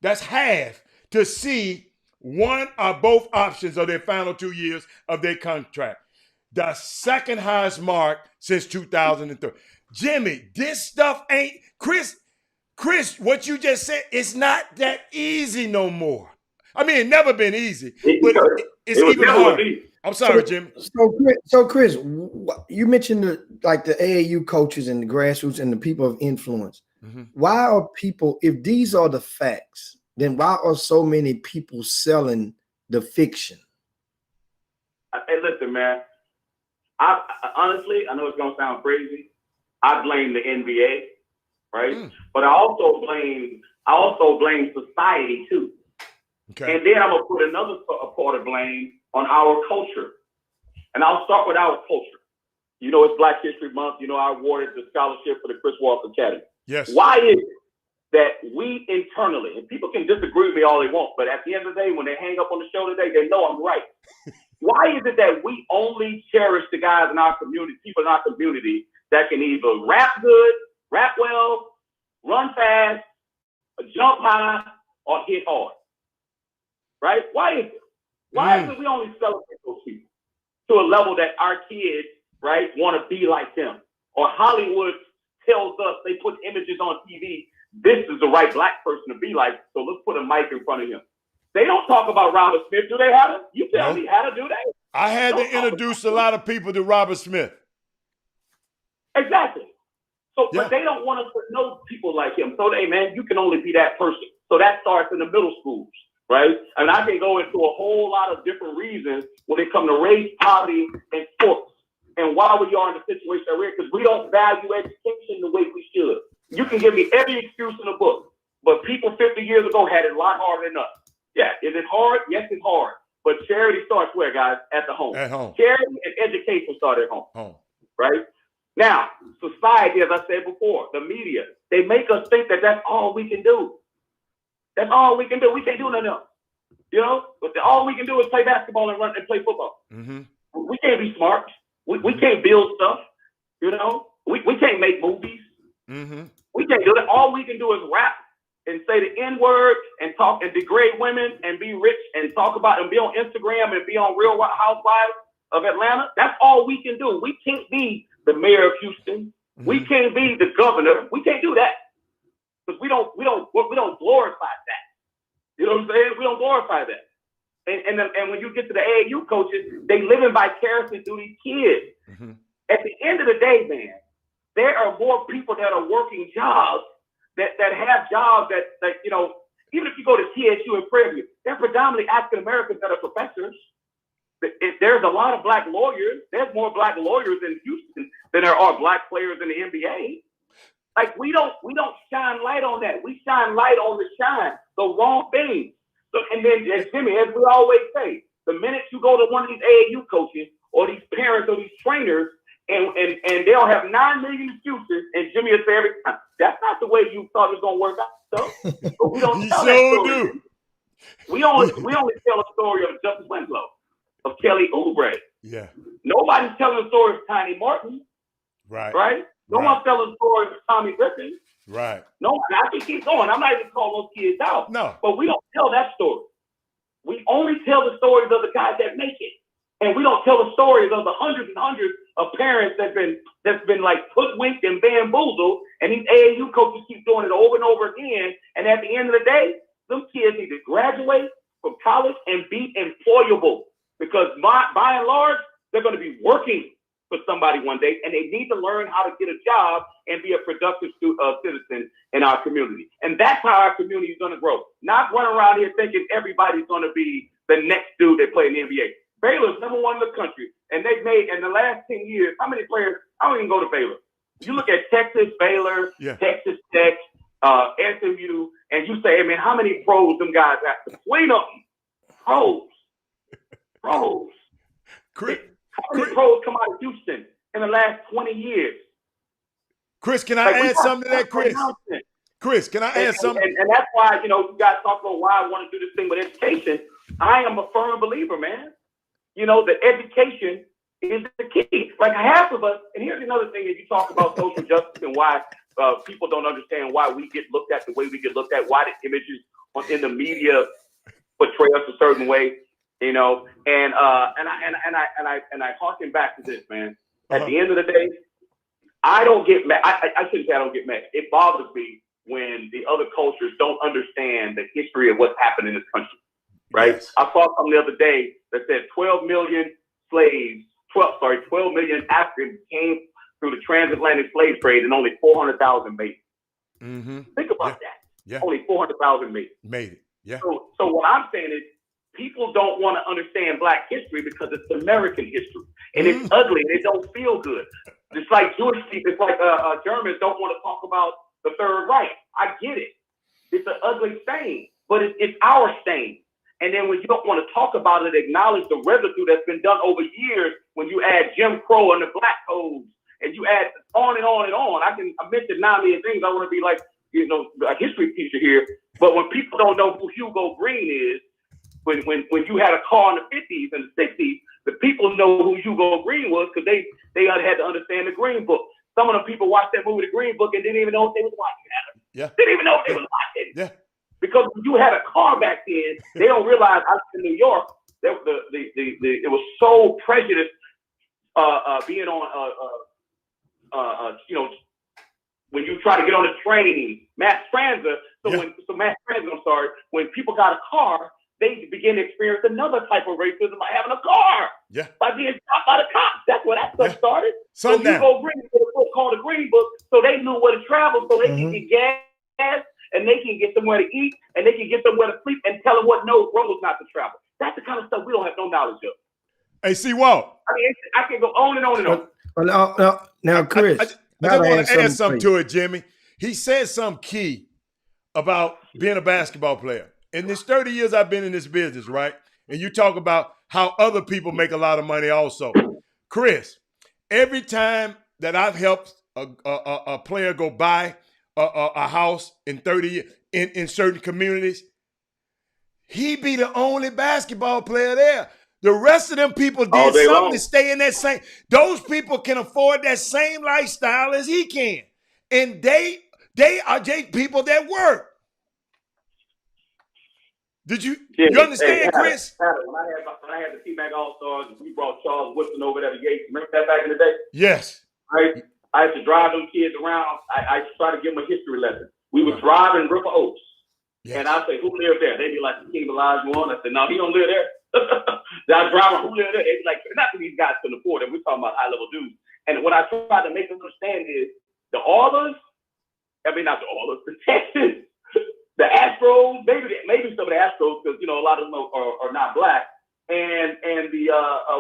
That's half to see one or both options of their final 2 years of their contract. The second highest mark since 2003. Jimmy, this stuff ain't, Chris, what you just said, it's not that easy no more. I mean, it never been easy, but it's even harder. I'm sorry, Jimmy.
So Chris, you mentioned the AAU coaches and the grassroots and the people of influence. Mm-hmm. Why are people, if these are the facts, then why are so many people selling the fiction?
Hey, listen, man. I honestly, I know it's gonna sound crazy. I blame the NBA, right? But I also blame society too. Okay. And then I'm gonna put another part of blame on our culture. And I'll start with our culture. You know, it's Black History Month. You know, I awarded the scholarship for the Chris Walker Academy.
Yes.
Why is it that we internally, and people can disagree with me all they want, but at the end of the day, when they hang up on the show today, they know I'm right. Why is it that we only cherish the guys in our community, people in our community that can either rap good, rap well, run fast, jump high, or hit hard? Right? Why is it? Why is it we only celebrate those people to a level that our kids, right, want to be like them? Or Hollywood tells us, they put images on TV, this is the right Black person to be like, so let's put a mic in front of him. They don't talk about Robert Smith, do they, Howard? You tell me how to do that.
I had to introduce a lot of people to Robert Smith.
Exactly. So, but they don't want us to know people like him. So, hey, man, you can only be that person. So that starts in the middle schools, right? And I can go into a whole lot of different reasons when it comes to race, poverty, and sports, and why we are in the situation that we're in, because we don't value education the way we should. You can give me every excuse in the book, but people 50 years ago had it a lot harder than us. Yeah, is it hard? Yes, it's hard. But charity starts where, guys? At the home.
At home.
Charity and education start at home.
Home.
Right? Now, society, as I said before, the media, they make us think that that's all we can do. That's all we can do. We can't do nothing else. You know? But all we can do is play basketball and run and play football. Mm-hmm. We can't be smart. We can't build stuff. You know? We can't make movies. Mm-hmm. We can't do that. All we can do is rap and say the N-word and talk and degrade women and be rich and talk about and be on Instagram and be on Real Housewives of Atlanta. That's all we can do. We can't be the mayor of Houston. Mm-hmm. We can't be the governor. We can't do that because we don't glorify that. You know what I'm saying? We don't glorify that. And when you get to the AAU coaches, they living vicariously through these kids. Mm-hmm. At the end of the day, man, there are more people that are working jobs that have jobs that, you know, even if you go to TSU and Prairie View, they're predominantly African Americans that are professors. There's a lot of Black lawyers. There's more Black lawyers in Houston than there are Black players in the NBA. Like we don't shine light on that. We shine light on the wrong things. So, and then, as Jimmy, as we always say, the minute you go to one of these AAU coaches or these parents or these trainers, and they'll have 9 million excuses, and Jimmy will say every time, that's not the way you thought it was gonna work out. So, but we don't tell that story. We only tell a story of Justice Winslow, of Kelly Oubre.
Yeah.
Nobody's telling the story of Tiny Martin. Right? No one's telling the story of Tommy Griffin.
Right.
No, I can keep going. I'm not even calling those kids out.
No.
But we don't tell that story. We only tell the stories of the guys that make it. And we don't tell the stories of the hundreds and hundreds of parents that's been like hoodwinked and bamboozled, and these AAU coaches keep doing it over and over again. And at the end of the day, them kids need to graduate from college and be employable, because by and large, they're going to be working for somebody one day, and they need to learn how to get a job and be a productive citizen in our community. And that's how our community is going to grow. Not run around here thinking everybody's going to be the next dude that play in the NBA. Baylor's number one in the country, and they've made, in the last 10 years, how many players? I don't even go to Baylor. You look at Texas, Baylor, Texas Tech, SMU, and you say, hey, man, how many pros them guys have? Between them, pros.
Chris,
How many pros come out of Houston in the last 20 years?
Chris, can I add something to that, Chris?
Announcement.
Chris, can I add something?
And that's why, you guys talk about why I want to do this thing with education. I am a firm believer, man. That education is the key. Like half of us, and here's another thing, if you talk about social justice and why people don't understand why we get looked at the way we get looked at, why the images in the media portray us a certain way, and I harken back to this, man. At the end of the day, I don't get mad. I shouldn't say I don't get mad. It bothers me when the other cultures don't understand the history of what's happened in this country, right? Yes. I saw something the other day that said 12 million Africans came through the transatlantic slave trade and only 400,000 made it. Mm-hmm. Think about that. Yeah. Only 400,000 made it.
Made it. Yeah.
So what I'm saying is people don't want to understand Black history because it's American history. And it's ugly and it don't feel good. It's like Jewish people, it's like Germans don't want to talk about the Third Reich. I get it. It's an ugly stain, but it's our stain. And then when you don't want to talk about it, acknowledge the residue that's been done over years when you add Jim Crow and the Black codes, and you add on and on and on. I mention 9 million things. I want to be like, a history teacher here. But when people don't know who Hugo Green is, when you had a car in the 50s and the 60s, the people know who Hugo Green was because they had to understand the Green Book. Some of the people watched that movie, The Green Book, and didn't even know what they was watching.
Yeah.
Didn't even know what they was watching.
Yeah.
Because when you had a car back then, they don't realize out in New York, it was so prejudiced being on when you try to get on a train, mass transit. When people got a car, they begin to experience another type of racism by having a car.
Yeah.
By being stopped by the cops. That's where that stuff started. So
Sundown.
you go Green with a book called The Green Book, so they knew where to travel, so they can get gas, and they can get somewhere to eat, and they can get somewhere to sleep, and tell them what roads not to travel. That's the kind of stuff we don't have no knowledge of.
Hey, see, Walt.
I mean, I can go on and on and on.
Now, Chris.
I just want to add something to it, Jimmy. He said something key about being a basketball player. In this 30 years I've been in this business, right? And you talk about how other people make a lot of money also. Chris, every time that I've helped a player go buy a house in 30 years in certain communities, he be the only basketball player there. The rest of them people did something to stay in that same. Those people can afford that same lifestyle as he can. And they are just people that work. Did you understand, Chris?
When I had the T-Mac All-Stars, we brought Charles Woodson over there to Yates. Remember that back in the day?
Yes.
Right? I used to drive them kids around. I try to give them a history lesson. We would drive in River Oaks. Yes. And I'd say, who lived there? They'd be like, King Olajuwon. I said, no, he don't live there. I'd drive, who lived there? They'd be like, not that these guys couldn't afford it. We're talking about high-level dudes. And what I tried to make them understand is the Oilers, not the Oilers, the Texans, the Astros, maybe some of the Astros, because a lot of them are not Black, and the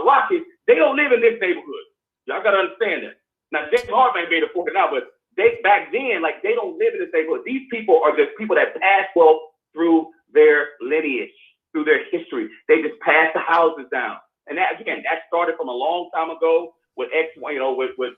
Rockets, they don't live in this neighborhood. Y'all gotta understand that. Now James Harden may be afford it now, but back then, they don't live in this neighborhood. These people are just people that pass wealth through their lineage, through their history. They just pass the houses down, and that started from a long time ago with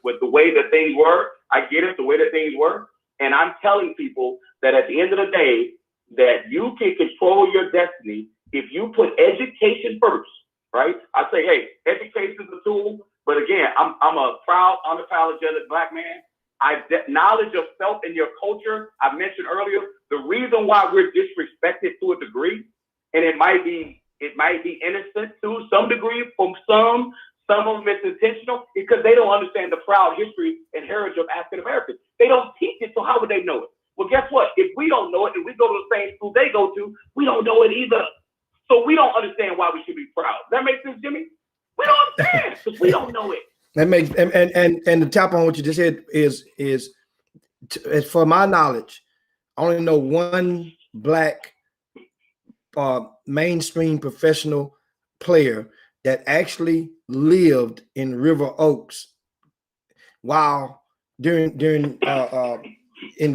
with the way that things were. I get it, the way that things were. And I'm telling people that at the end of the day, that you can control your destiny if you put education first, right? I say, hey, education is a tool, but again, I'm a proud, unapologetic Black man. Knowledge of self and your culture, I mentioned earlier, the reason why we're disrespected to a degree, and it might be innocent to some degree from some of them it's intentional, because they don't understand the proud history and heritage of African Americans. They don't teach it, so how would they know it? Well, guess what? If we don't know it and we go to the same school they go to, we don't know it either. So we don't understand why we should be proud. Does that make sense, Jimmy? We don't understand because we don't know it.
That makes and to tap on what you just said is for my knowledge, I only know one Black mainstream professional player that actually lived in River Oaks while in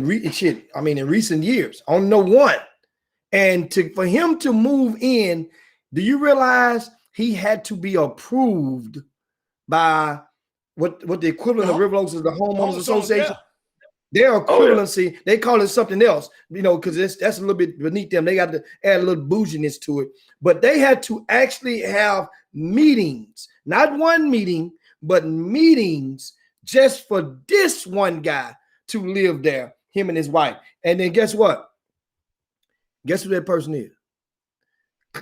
recent years. I only know one. And for him to move in, do you realize he had to be approved by what the equivalent of River Oaks is, the Homeowners Association.
Yeah.
Their equivalency, they call it something else, because that's a little bit beneath them. They got to add a little bouginess to it. But they had to actually have meetings, not one meeting, but meetings just for this one guy to live there, him and his wife. And then guess what? Guess who that person is?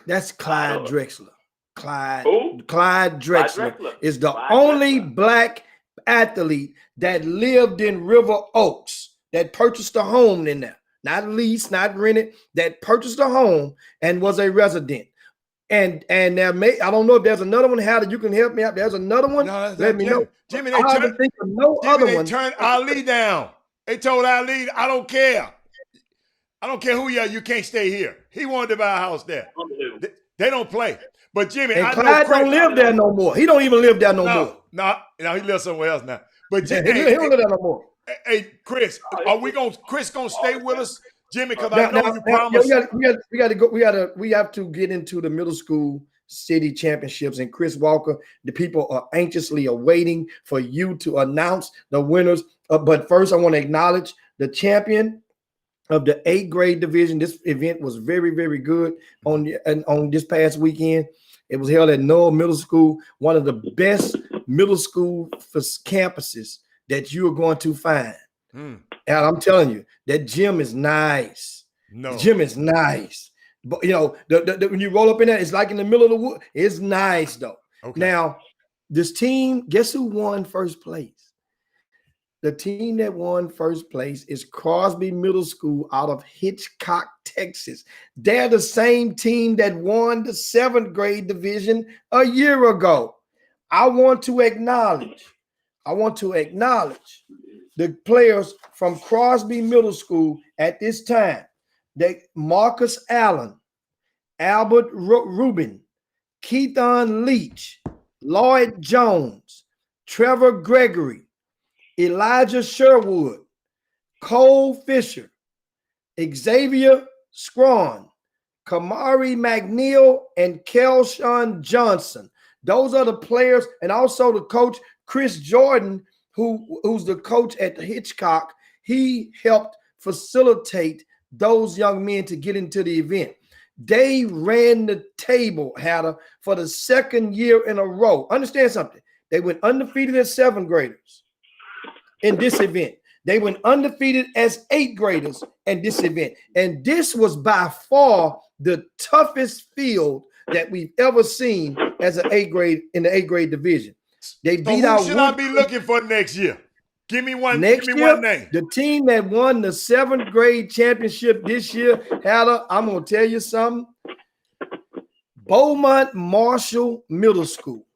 That's Clyde Drexler. Clyde Drexler is the only black athlete that lived in River Oaks, that purchased a home in there, not leased, not rented, that purchased a home and was a resident. And there I don't know if there's another one. How you can help me out? There's another one.
No,
let me know.
Jimmy,
I haven't think of no other one.
They turned Ali down. They told Ali, I don't care. I don't care who you are. You can't stay here. He wanted to buy a house there. They don't play. But Jimmy,
and Clyde don't live there no more. He don't even live there no more.
No, he lives somewhere else now. But Jimmy,
he don't live there no more.
Hey, Chris, Chris gonna stay with us, Jimmy? Because I know you promised.
We got to go. We have to get into the middle school city championships. And Chris Walker, the people are anxiously awaiting for you to announce the winners. But first, I want to acknowledge the champion of the 8th grade division. This event was very, very good on this past weekend. It was held at Noel Middle School, one of the best middle school campuses that you are going to find. And I'm telling you, that gym is nice. The gym is nice. But when you roll up in there, it's like in the middle of the wood. It's nice though. Okay. Now, this team, guess who won first place? The team that won first place is Crosby Middle School out of Hitchcock, Texas. They're the same team that won the 7th grade division a year ago. I want to acknowledge the players from Crosby Middle School at this time. Marcus Allen, Albert Rubin, Keithon Leach, Lloyd Jones, Trevor Gregory, Elijah Sherwood, Cole Fisher, Xavier Scrawn, Kamari McNeil, and Kelshawn Johnson. Those are the players, and also the coach, Chris Jordan, who's the coach at the Hitchcock. He helped facilitate those young men to get into the event. They ran the table, Hatter, for the 2nd year in a row. Understand something. They went undefeated as 7th graders in this event. They went undefeated as 8th graders in this event. And this was by far the toughest field that we've ever seen as an 8th grade in the 8th grade division. They beat out.
Who should I be looking for next year? Give me one name.
The team that won the 7th grade championship this year, Hatter, I'm gonna tell you something. Beaumont Marshall Middle School.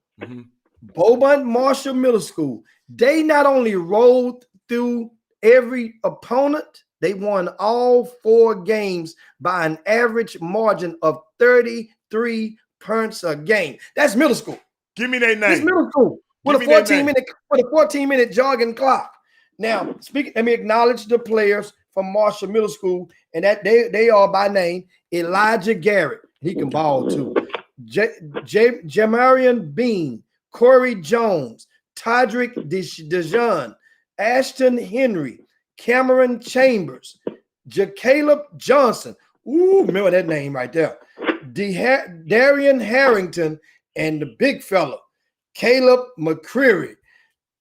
Beaumont Marshall Middle School. They not only rolled through every opponent, they won all 4 games by an average margin of 33 points a game. That's middle school.
Give me their name.
It's middle school with a 14-minute jogging clock. Now, let me acknowledge the players from Marshall Middle School, and that they are by name Elijah Garrett. He can ball too. Jamarian Bean, Corey Jones, Todrick DeJean, Ashton Henry, Cameron Chambers, Jacaleb Johnson. Ooh, remember that name right there. Darian Harrington, and the big fella, Caleb McCreary,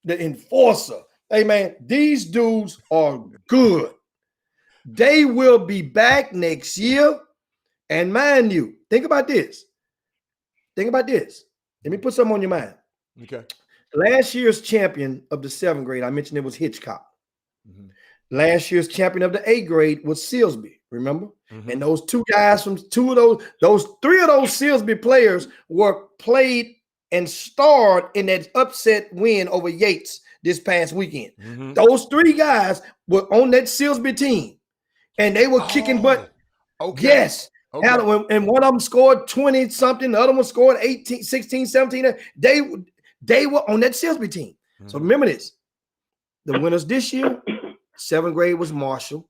the enforcer. Hey, man, these dudes are good. They will be back next year. And mind you, think about this. Let me put something on your mind.
Okay.
Last year's champion of the 7th grade, I mentioned it was Hitchcock. Last year's champion of the 8th grade was Silsby, remember? And those 2 guys from 3 of those Silsby players were played and starred in that upset win over Yates this past weekend. Those 3 guys were on that Silsby team, and they were kicking butt.
Okay.
Yes. Okay. And one of them scored 20-something. The other one scored 18, 16, 17. They were on that Silsby team. So remember this. The winners this year, 7th grade was Marshall.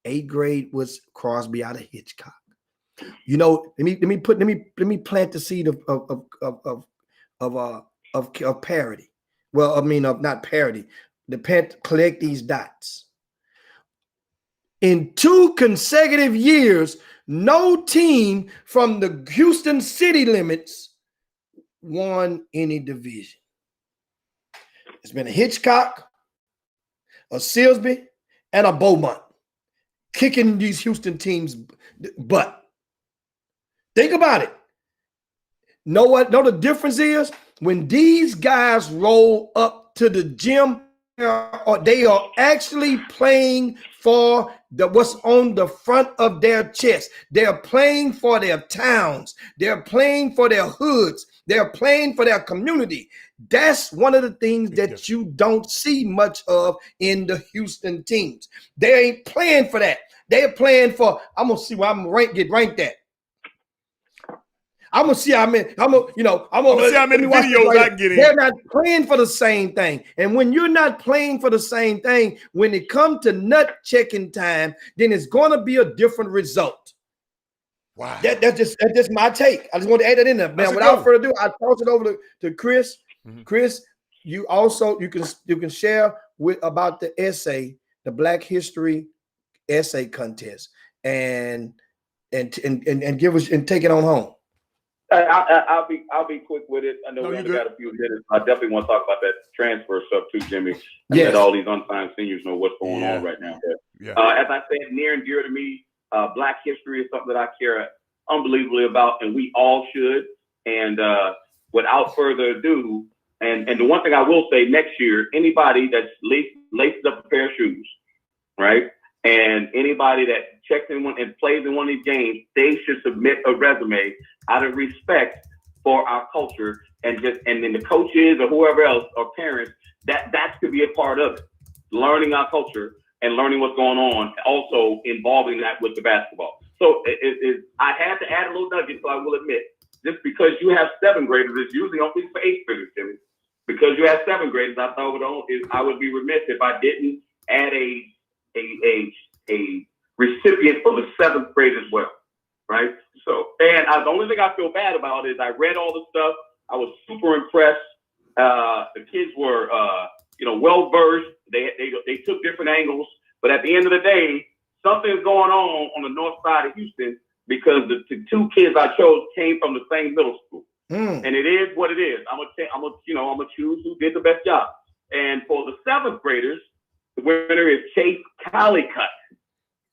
8th grade was Crosby out of Hitchcock. Let me plant the seed of of parity. Well, I mean, of not parity. Collect these dots. In 2 consecutive years, no team from the Houston city limits won any division. It's been a Hitchcock, a Silsby, and a Beaumont kicking these Houston teams' butt. Think about it. Know the difference is? When these guys roll up to the gym, they are actually playing for what's on the front of their chest. They're playing for their towns. They're playing for their hoods. They're playing for their community. That's one of the things that you don't see much of in the Houston teams. They ain't playing for that. They're playing for, I'm going to see where I'm going to get ranked at. I'm gonna see how many. I'm gonna see how many videos I can get in. They're not playing for the same thing, and when you're not playing for the same thing, when it comes to nut checking time, then it's gonna be a different result.
Wow,
that's just my take. I just want to add that in there, man. Without further ado, I toss it over to Chris. Mm-hmm. Chris, you can share about the essay, the Black History essay contest, and give us and take it on home.
I'll be quick with it. I know we only got a few minutes. I definitely want to talk about that transfer stuff too, Jimmy. Let all these unsigned seniors know what's going on right now. As I said, near and dear to me, Black history is something that I care unbelievably about, and we all should. And without further ado, and the one thing I will say, next year, anybody that's laces up a pair of shoes, right? And anybody that checks in one and plays in one of these games, they should submit a resume out of respect for our culture, and then the coaches or whoever else or parents, that could be a part of it. Learning our culture and learning what's going on, also involving that with the basketball. So I had to add a little nugget, so I will admit, just because you have 7th graders, it's usually only for 8th graders, Jimmy. Because you have 7th graders, I thought I would be remiss if I didn't add a recipient for the 7th grade as well, right? So, and the only thing I feel bad about is I read all the stuff. I was super impressed. The kids were, well versed. They took different angles, but at the end of the day, something's going on the north side of Houston because the 2 kids I chose came from the same middle school, and it is what it is. I'm gonna choose who did the best job. And for the 7th graders, the winner is Chase Calicut.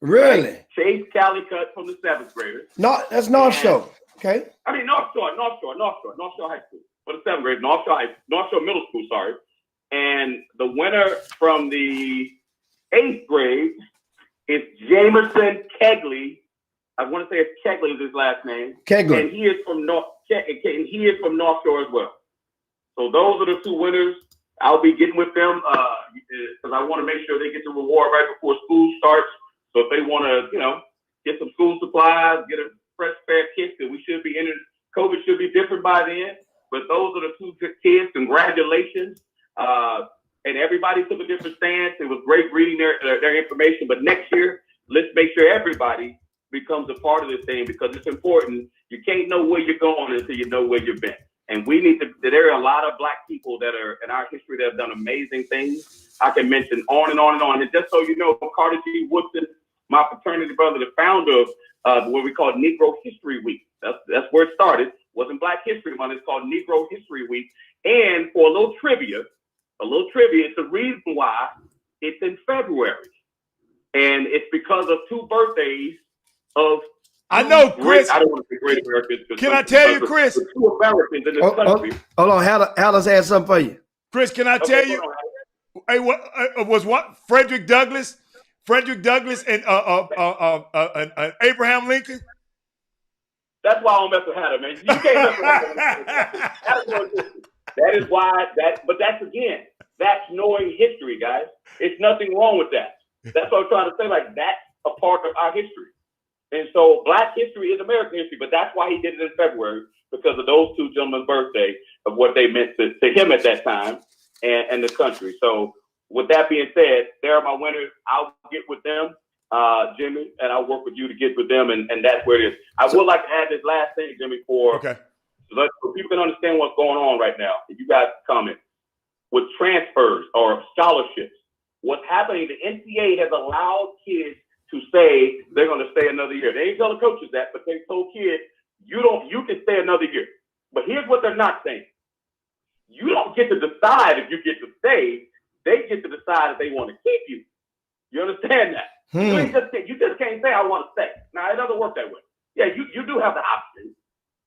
Really?
Right? Chase Calicut from the 7th graders.
No, that's North Shore. Okay.
I mean North Shore High School. For the 7th grade, North Shore Middle School, sorry. And the winner from the 8th grade is Jamerson Kegley. I want to say it's Kegley is his last name.
Kegley.
And he is from North Shore as well. So those are the 2 winners. I'll be getting with them because I want to make sure they get the reward right before school starts. So if they want to, get some school supplies, get a fresh pair of kits, and we should be in it. COVID should be different by then. But those are the 2 kids. Congratulations. And everybody took a different stance. It was great reading their information. But next year, let's make sure everybody becomes a part of this thing because it's important. You can't know where you're going until you know where you've been. And we need to, there are a lot of Black people that are in our history that have done amazing things. I can mention on and on and on. And just so you know, Carter G. Woodson, my fraternity brother, the founder of what we call Negro History Week. That's where it started. It wasn't Black History Month. It's called Negro History Week. And for a little trivia, it's the reason why it's in February. And it's because of 2 birthdays of
I know, Chris.
I don't want to say great Americans.
Can I tell you, Chris?
2 Americans in this country.
Hold on, Hallis has something for you.
Chris, can I tell you? Hey, what was what Frederick Douglass and Abraham Lincoln?
That's why I don't mess with Hatter, man. You can't mess with Hatter. That is why but that's knowing history, guys. It's nothing wrong with that. That's what I'm trying to say. Like, that's a part of our history. And so Black history is American history, but that's why he did it in February, because of those 2 gentlemen's birthday of what they meant to him at that time and the country. So with that being said, there are my winners. I'll get with them, Jimmy, and I'll work with you to get with them, and that's where it is. I would like to add this last thing, Jimmy, for So people can understand what's going on right now, if you guys comment, with transfers or scholarships, what's happening, the NCAA has allowed kids to say they're going to stay another year. They ain't telling coaches that, but they told kids, you can stay another year. But here's what they're not saying. You don't get to decide if you get to stay. They get to decide if they want to keep you. You understand that? You just can't say, I want to stay. Now, it doesn't work that way. Yeah, you do have the option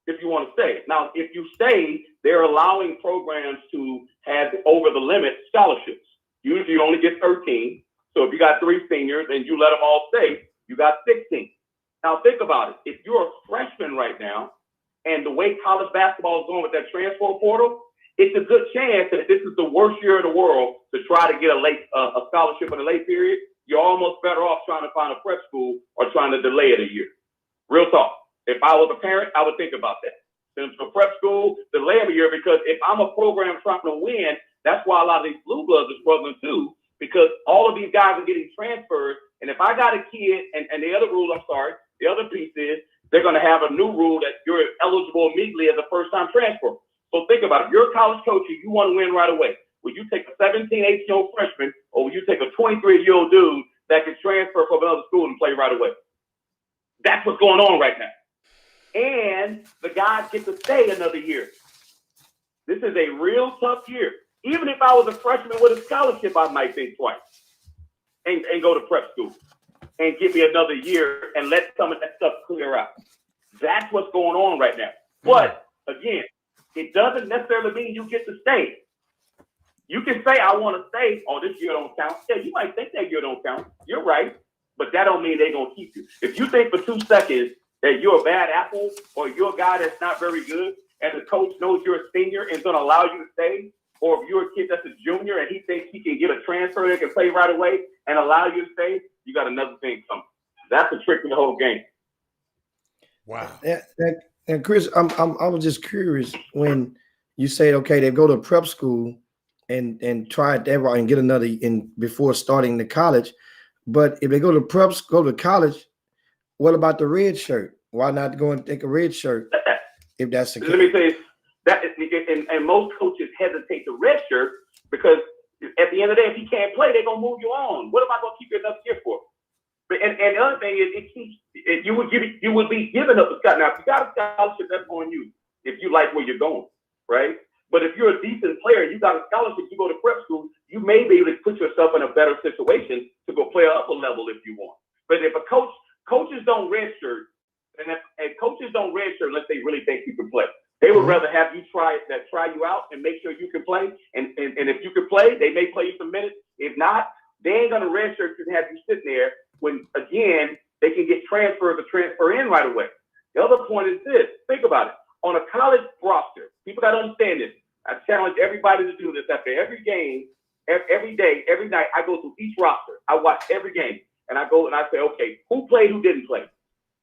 if you want to stay. Now, if you stay, they're allowing programs to have over the limit scholarships. Usually you only get 13. So if you got 3 seniors and you let them all stay, you got 16. Now, think about it. If you're a freshman right now, and the way college basketball is going with that transfer portal, it's a good chance that this is the worst year in the world to try to get a scholarship in a late period. You're almost better off trying to find a prep school or trying to delay it a year. Real talk. If I was a parent, I would think about that. Send them to prep school, delay them a year, because if I'm a program trying to win, that's why a lot of these blue bloods are struggling too, because all of these guys are getting transferred. And if I got a kid, and the other rule, the other piece is they're going to have a new rule that you're eligible immediately as a first-time transfer. So think about it. You're a college coach and you want to win right away. Will you take a 17, 18-year-old freshman, or will you take a 23-year-old dude that can transfer from another school and play right away? That's what's going on right now. And the guys get to stay another year. This is a real tough year. Even if I was a freshman with a scholarship, I might think twice and go to prep school and give me another year and let some of that stuff clear out. That's what's going on right now. But again, it doesn't necessarily mean you get to stay. You can say, I want to stay. Oh, this year don't count. Yeah, you might think that year don't count. You're right. But that don't mean they're going to keep you. If you think for 2 seconds that you're a bad apple or you're a guy that's not very good and the coach knows you're a senior and is going to allow you to stay, or if you're a kid that's a junior and he thinks he can get a transfer that can play right away and allow you to stay, you got another thing coming. That's the trick in the whole game.
Wow.
And Chris, I was just curious when you said, okay, they go to prep school and try it there and get another in before starting the college. But if they go to college, what about the red shirt? Why not go and take a red shirt if that's the case?
Let me say that, and most coaches hesitate to red shirt because at the end of the day, if he can't play, they're gonna move you on. What am I gonna keep you another year for? And the other thing is, you would be giving up a scholarship. Now, if you got a scholarship, that's on you if you like where you're going, right? But if you're a decent player, you got a scholarship, you go to prep school, you may be able to put yourself in a better situation to go play up a level if you want. But if coaches don't redshirt, and coaches don't redshirt unless they really think you can play. They would rather have you try you out and make sure you can play. And if you can play, they may play you some minutes. If not, they ain't gonna redshirt and have you sitting there when again they can get transferred to transfer in right away. The other point is this: think about it. On a college roster, people got to understand this. I challenge everybody to do this. After every game, every day, every night, I go through each roster. I watch every game, and I go and I say, okay, who played, who didn't play?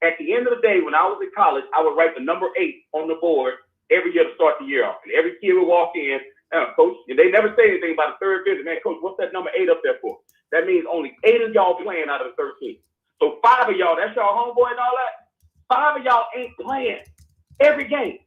At the end of the day, when I was in college, I would write the number 8 on the board every year to start the year off. And every kid would walk in, coach, and they never say anything about the third visit. Man, coach, what's that number 8 up there for? That means only 8 of y'all playing out of the 13. So 5 of y'all, that's y'all homeboy and all that. 5 of y'all ain't playing every game.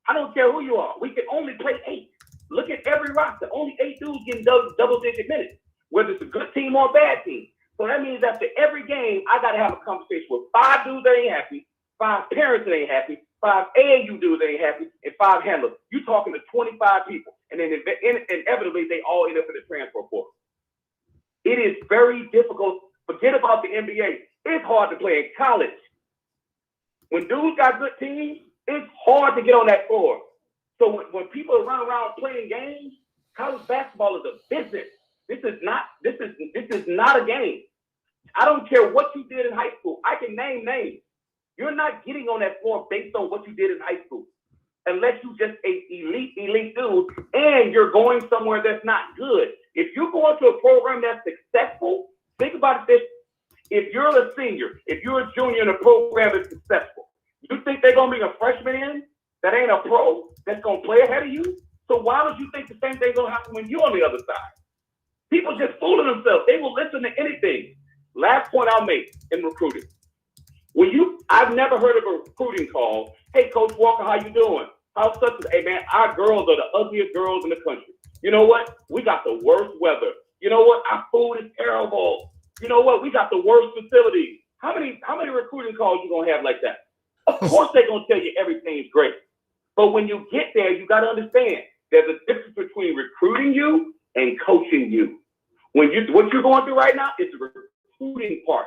I don't care who you are. We can only play 8. Look at every roster. Only 8 dudes getting double-digit minutes, whether it's a good team or a bad team. So that means after every game, I got to have a conversation with 5 dudes that ain't happy, 5 parents that ain't happy, 5 AAU dudes that ain't happy, and 5 handlers. You talking to 25 people. And then inevitably, they all end up in the transfer portal. It is very difficult. Forget about the NBA. It's hard to play in college. When dudes got good teams, it's hard to get on that floor. So when people run around playing games, college basketball is a business. This is not a game. I don't care what you did in high school. I can name names. You're not getting on that floor based on what you did in high school, unless you just an elite dude, and you're going somewhere that's not good. If you go into a program that's successful, think about this. If you're a senior, if you're a junior in a program that's successful, you think they're going to bring a freshman in that ain't a pro that's going to play ahead of you? So why would you think the same thing's going to happen when you're on the other side? People just fooling themselves. They will listen to anything. Last point I'll make in recruiting. I I've never heard of a recruiting call. Hey, Coach Walker, how you doing? How's such? Hey, man, our girls are the ugliest girls in the country. You know what? We got the worst weather. You know what? Our food is terrible. You know what? We got the worst facilities. How many recruiting calls you gonna have like that? Of course they're gonna tell you everything's great. But when you get there, you gotta understand there's a difference between recruiting you and coaching you. What you're going through right now is the recruiting part.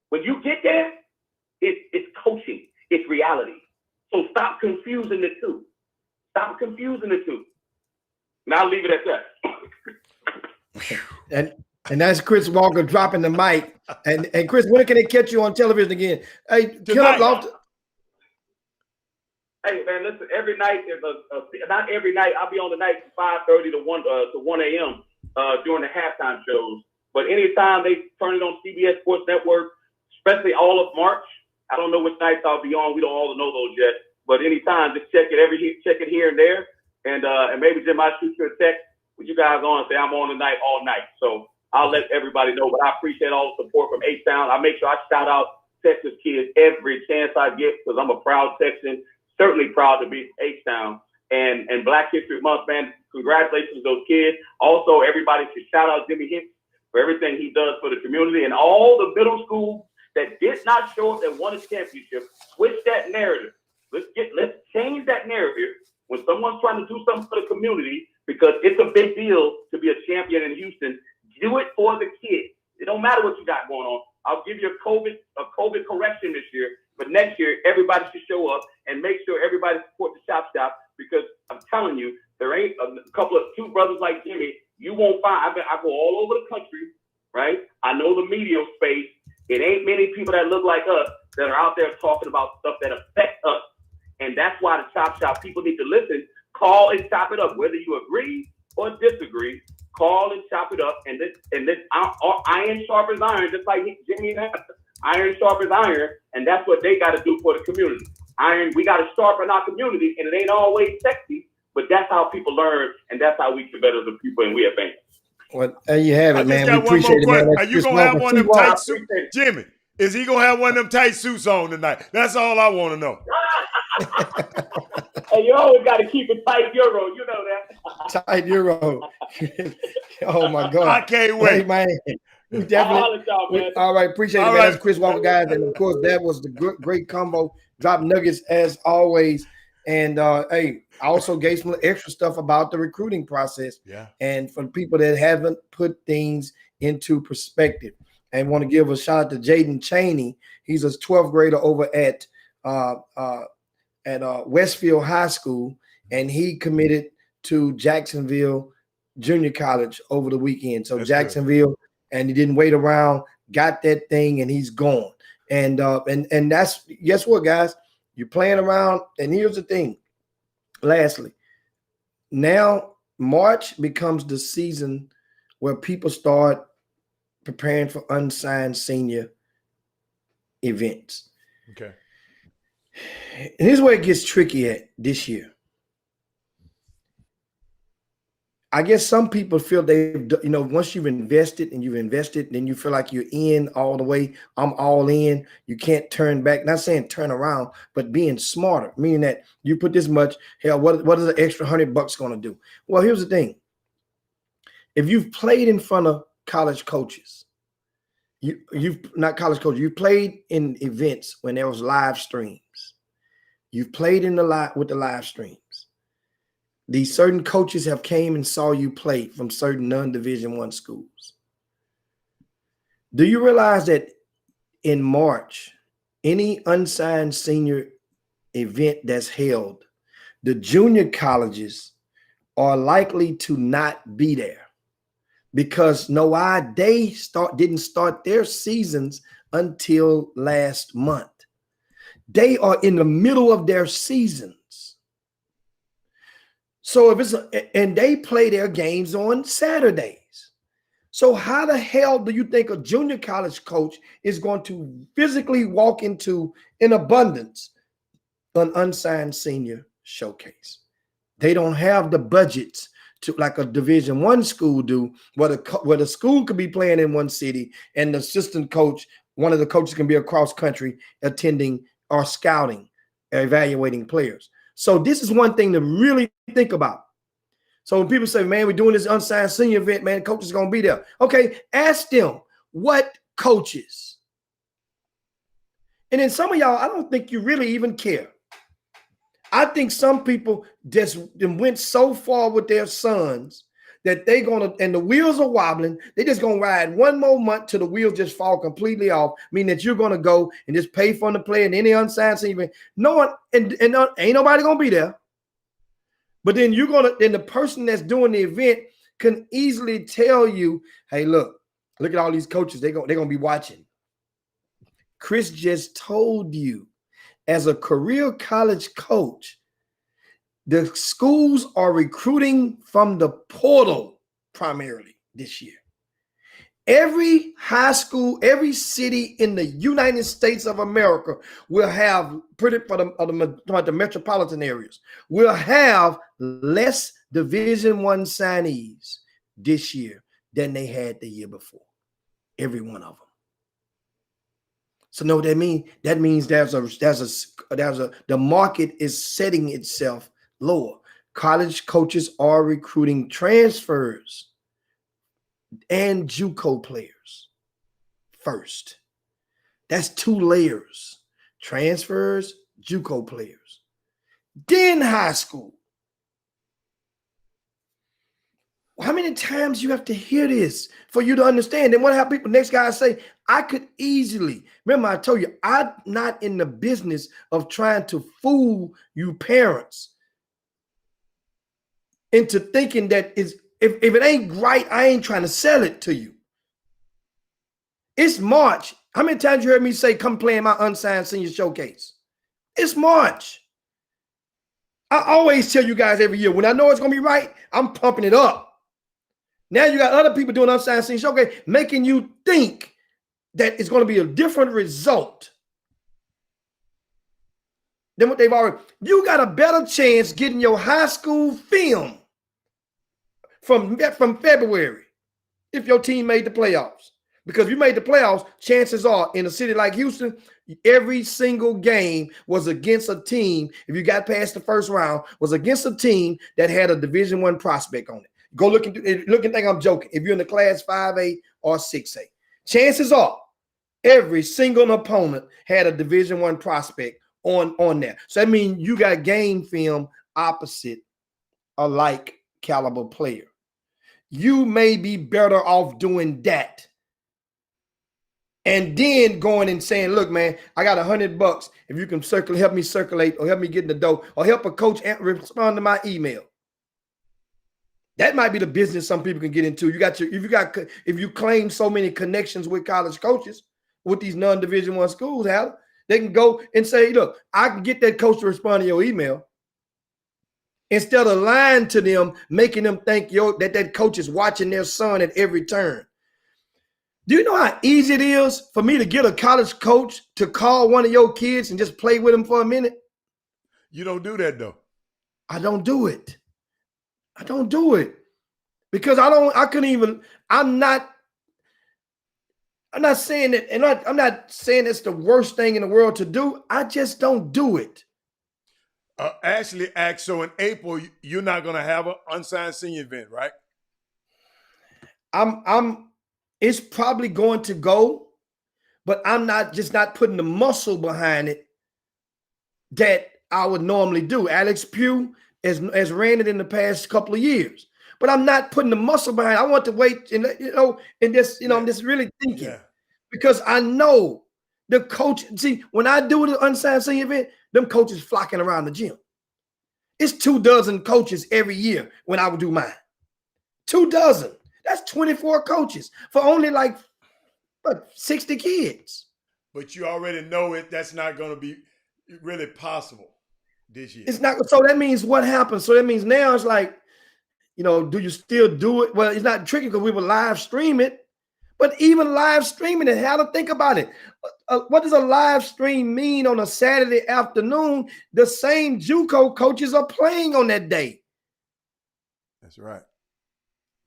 When you get there, it's coaching, it's reality. So stop confusing the two. Stop confusing the two. And I'll leave it at
And
that.
that's Chris Walker dropping the mic. And Chris, when can they catch you on television again? Hey,
Hey man, listen. Every night is not every night. I'll be on the night from 5:30 to 1 a.m. During the halftime shows. But anytime they turn it on CBS Sports Network, especially all of March. I don't know which nights I'll be on. We don't all know those yet. But anytime, just check it here and there, and maybe Jim, I'll shoot you a text with you guys on and say I'm on tonight all night. So I'll let everybody know. But I appreciate all the support from H-Town. I make sure I shout out Texas kids every chance I get because I'm a proud Texan. Certainly proud to be H-Town. And Black History Month, man, congratulations to those kids. Also, everybody should shout out Jimmy Hicks for everything he does for the community and all the middle schools that did not show up that won a championship. Switch that narrative. Let's change that narrative when someone's trying to do something for the community because it's a big deal to be a champion in Houston. Do it for the kids. It don't matter what you got going on. I'll give you a COVID correction this year, but next year everybody should show up and make sure everybody support the Chop Shop because I'm telling you, there ain't two brothers like Jimmy. You won't find. I go all over the country, right? I know the media space. It ain't many people that look like us that are out there talking about stuff that affects us. And that's why the Chop Shop people need to listen, call and chop it up. Whether you agree or disagree, call and chop it up. And this iron sharpens iron, just like Jimmy and iron sharpens iron. And that's what they got to do for the community. We got to sharpen our community, and it ain't always sexy, but that's how people learn, and that's how we can better the people, and we advance.
Well, there you have it, man. We appreciate it, man.
Are you going to have one of them tight suits? Jimmy, is he going to have one of them tight suits on tonight? That's all I want to know.
Hey, you always got to keep it tight, Euro. You know that.
Tight Euro. Oh, my God.
I can't wait.
Hey, man. We definitely. All right. Appreciate it, man. That's Chris Walker, guys. And, of course, that was the great combo. Drop nuggets as always. And, hey, I also gave some extra stuff about the recruiting process.
Yeah. And
for people that haven't put things into perspective. And want to give a shout out to Jaden Chaney. He's a 12th grader over at Westfield High School, and he committed to Jacksonville Junior College over the weekend. So that's Jacksonville, good. And he didn't wait around, got that thing, and he's gone. And that's, guess what, guys? You're playing around, and here's the thing. Lastly, now March becomes the season where people start preparing for unsigned senior events.
Okay.
And here's where it gets tricky at this year. I guess some people feel once you've invested, then you feel like you're in all the way. I'm all in. You can't turn back. Not saying turn around, but being smarter, meaning that you put this much. Hell, what is an extra $100 going to do? Well, here's the thing. If you've played in front of college coaches, you've played in events when there was live streams. You've played with the live streams. These certain coaches have came and saw you play from certain non-Division I schools. Do you realize that in March, any unsigned senior event that's held, the junior colleges are likely to not be there because they didn't start their seasons until last month. They are in the middle of their seasons. So and they play their games on Saturdays. So how the hell do you think a junior college coach is going to physically walk into in abundance an unsigned senior showcase? They don't have the budgets to like a Division I school do, where the school could be playing in one city and the assistant coach One of the coaches can be across country attending or scouting, evaluating players. So this is one thing to really think about. So when people say, man, we're doing this unsigned senior event, man, coaches are going to be there. Okay, ask them what coaches. And then some of y'all, I don't think you really even care. I think some people just went so far with their sons that they're going to, and the wheels are wobbling. They're just going to ride one more month till the wheels just fall completely off, meaning that you're going to go and just pay for them to play in any unsigned senior event. No one, and ain't nobody going to be there. But then you're going to, then the person that's doing the event can easily tell you, hey, look at all these coaches. They're going to be watching. Chris just told you, as a career college coach, the schools are recruiting from the portal primarily this year. Every high school, every city in the United States of America will have, for the metropolitan areas, will have less Division I signees this year than they had the year before. Every one of them. So know what that means? That means the market is setting itself lower. College coaches are recruiting transfers and JUCO players first. That's 2 layers. Transfers, JUCO players. Then high school. How many times you have to hear this for you to understand? And what have people, next guy say, I could easily, remember I told you, I'm not in the business of trying to fool you parents into thinking that if it ain't right, I ain't trying to sell it to you. It's March. How many times you heard me say, come play in my unsigned senior showcase? It's March. I always tell you guys every year, when I know it's going to be right, I'm pumping it up. Now you got other people doing unsigned senior showcase, making you think that it's going to be a different result than what they've already. You got a better chance getting your high school film from February if your team made the playoffs. Because if you made the playoffs, chances are in a city like Houston, every single game was against a team, if you got past the first round, was against a team that had a Division I prospect on it. Go look and think I'm joking. If you're in the class 5A or 6A, chances are every single opponent had a Division I prospect on there. So that means you got game film opposite a like caliber player. You may be better off doing that. And then going and saying, look, man, I got $100. If you can help me circulate or help me get in the dough or help a coach respond to my email. That might be the business some people can get into. If you claim so many connections with college coaches, with these non-Division I schools, they can go and say, look, I can get that coach to respond to your email. Instead of lying to them, making them think that coach is watching their son at every turn. Do you know how easy it is for me to get a college coach to call one of your kids and just play with them for a minute?
You don't do that, though.
I don't do it. I don't do it because I'm not saying that, and I'm not saying it's the worst thing in the world to do. I just don't do it.
Ashley asked, so in April, you're not going to have an unsigned senior event, right?
It's probably going to go, but I'm not putting the muscle behind it that I would normally do. Alex Pugh has ran it in the past couple of years, but I'm not putting the muscle behind it. I want to wait and I'm just really thinking because I know the coach. See, when I do the unsigned senior event, them coaches flocking around the gym. It's 24 coaches every year when I would do mine. 24. That's 24 coaches for only 60 kids.
But you already know that's not going to be really possible this year.
It's not. So that means what happens? So that means now it's do you still do it? Well, it's not tricky because we will live stream it. But even live streaming it, how to think about it. What does a live stream mean on a Saturday afternoon? The same JUCO coaches are playing on that day.
That's right.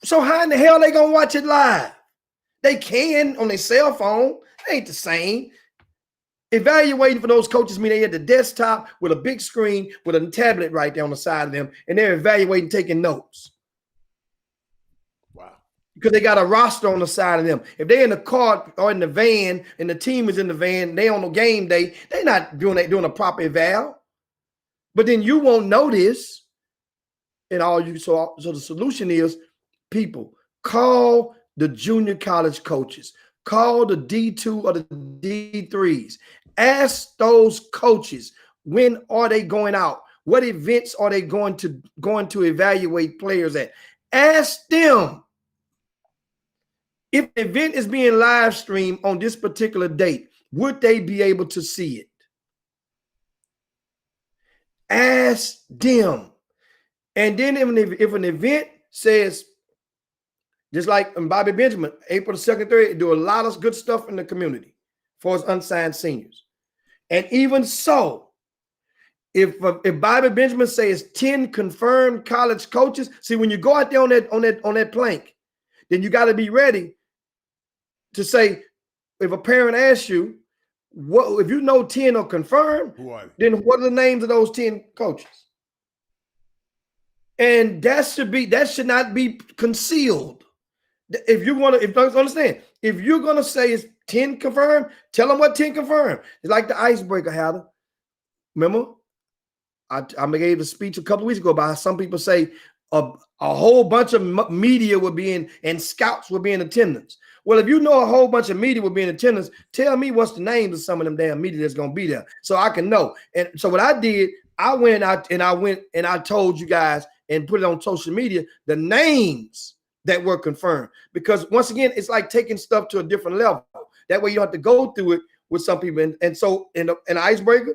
So how in the hell are they going to watch it live? They can on their cell phone. Ain't the same. Evaluating for those coaches mean they at the desktop with a big screen with a tablet right there on the side of them, and they're evaluating, taking notes.
Wow.
Because they got a roster on the side of them. If they're in the car or in the van and the team is in the van, they on the game day, they're not doing a proper eval. But then you won't know this. And so the solution is, people, call the junior college coaches, call the D2 or the D3s. Ask those coaches, when are they going out? What events are they going to evaluate players at? Ask them. If the event is being live streamed on this particular date, would they be able to see it? Ask them. And then if an event says, just like Bobby Benjamin, April the 2nd, 3rd, do a lot of good stuff in the community for his unsigned seniors. And even so, if Bobby Benjamin says 10 confirmed college coaches, see, when you go out there on that plank, then you got to be ready to say, if a parent asks you, what if you know 10 are confirmed, then what are the names of those 10 coaches? And that should not be concealed. If you understand, if you're gonna say it's 10 confirmed, tell them what 10 confirmed. It's like the icebreaker, Heather. Remember, I gave a speech a couple of weeks ago about how some people say a whole bunch of media would be in and scouts would be in attendance. Well, if you know a whole bunch of media would be in attendance, tell me what's the names of some of them damn media that's gonna be there, so I can know. And so what I did, I went and I told you guys and put it on social media the names that were confirmed, because once again, it's like taking stuff to a different level. That way you don't have to go through it with some people. And so in an icebreaker,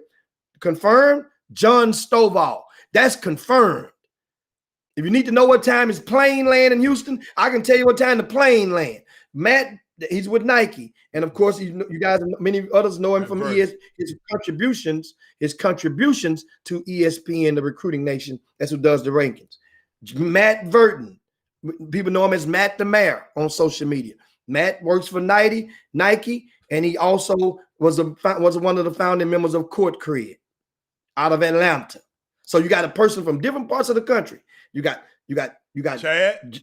confirmed, John Stovall. That's confirmed. If you need to know what time his plane land in Houston, I can tell you what time the plane land. Matt, he's with Nike, and of course, you guys, many others know him from his contributions to ESPN, the recruiting nation. That's who does the rankings. Matt Verton, people know him as Matt the Mayor on social media. Matt works for Nike, and he also was one of the founding members of Court Cred out of Atlanta. So you got a person from different parts of the country. You got
Chad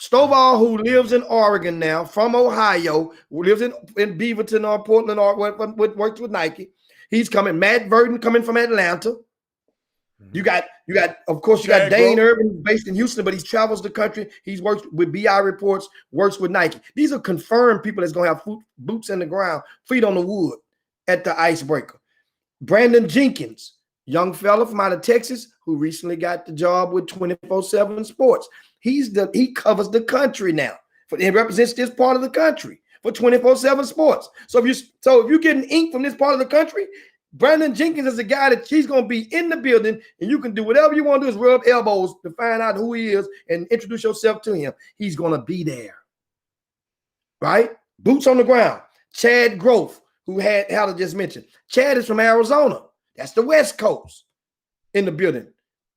Stovall, who lives in Oregon now, from Ohio, who lives in Beaverton or Portland, or works with Nike. He's coming. Matt Verton coming from Atlanta. You got, of course, you got Dane Urban based in Houston, but he travels the country. He's worked with BI Reports, works with Nike. These are confirmed people that's going to have boots in the ground, feet on the wood at the icebreaker. Brandon Jenkins, young fella from out of Texas, who recently got the job with 24/7 Sports. He covers the country now. He represents this part of the country for 24/7 Sports. So if you're getting ink from this part of the country, Brandon Jenkins is the guy that he's going to be in the building, and you can do whatever you want to do is rub elbows to find out who he is and introduce yourself to him. He's going to be there, right? Boots on the ground. Chad Grove, who Howard just mentioned. Chad is from Arizona. That's the West Coast in the building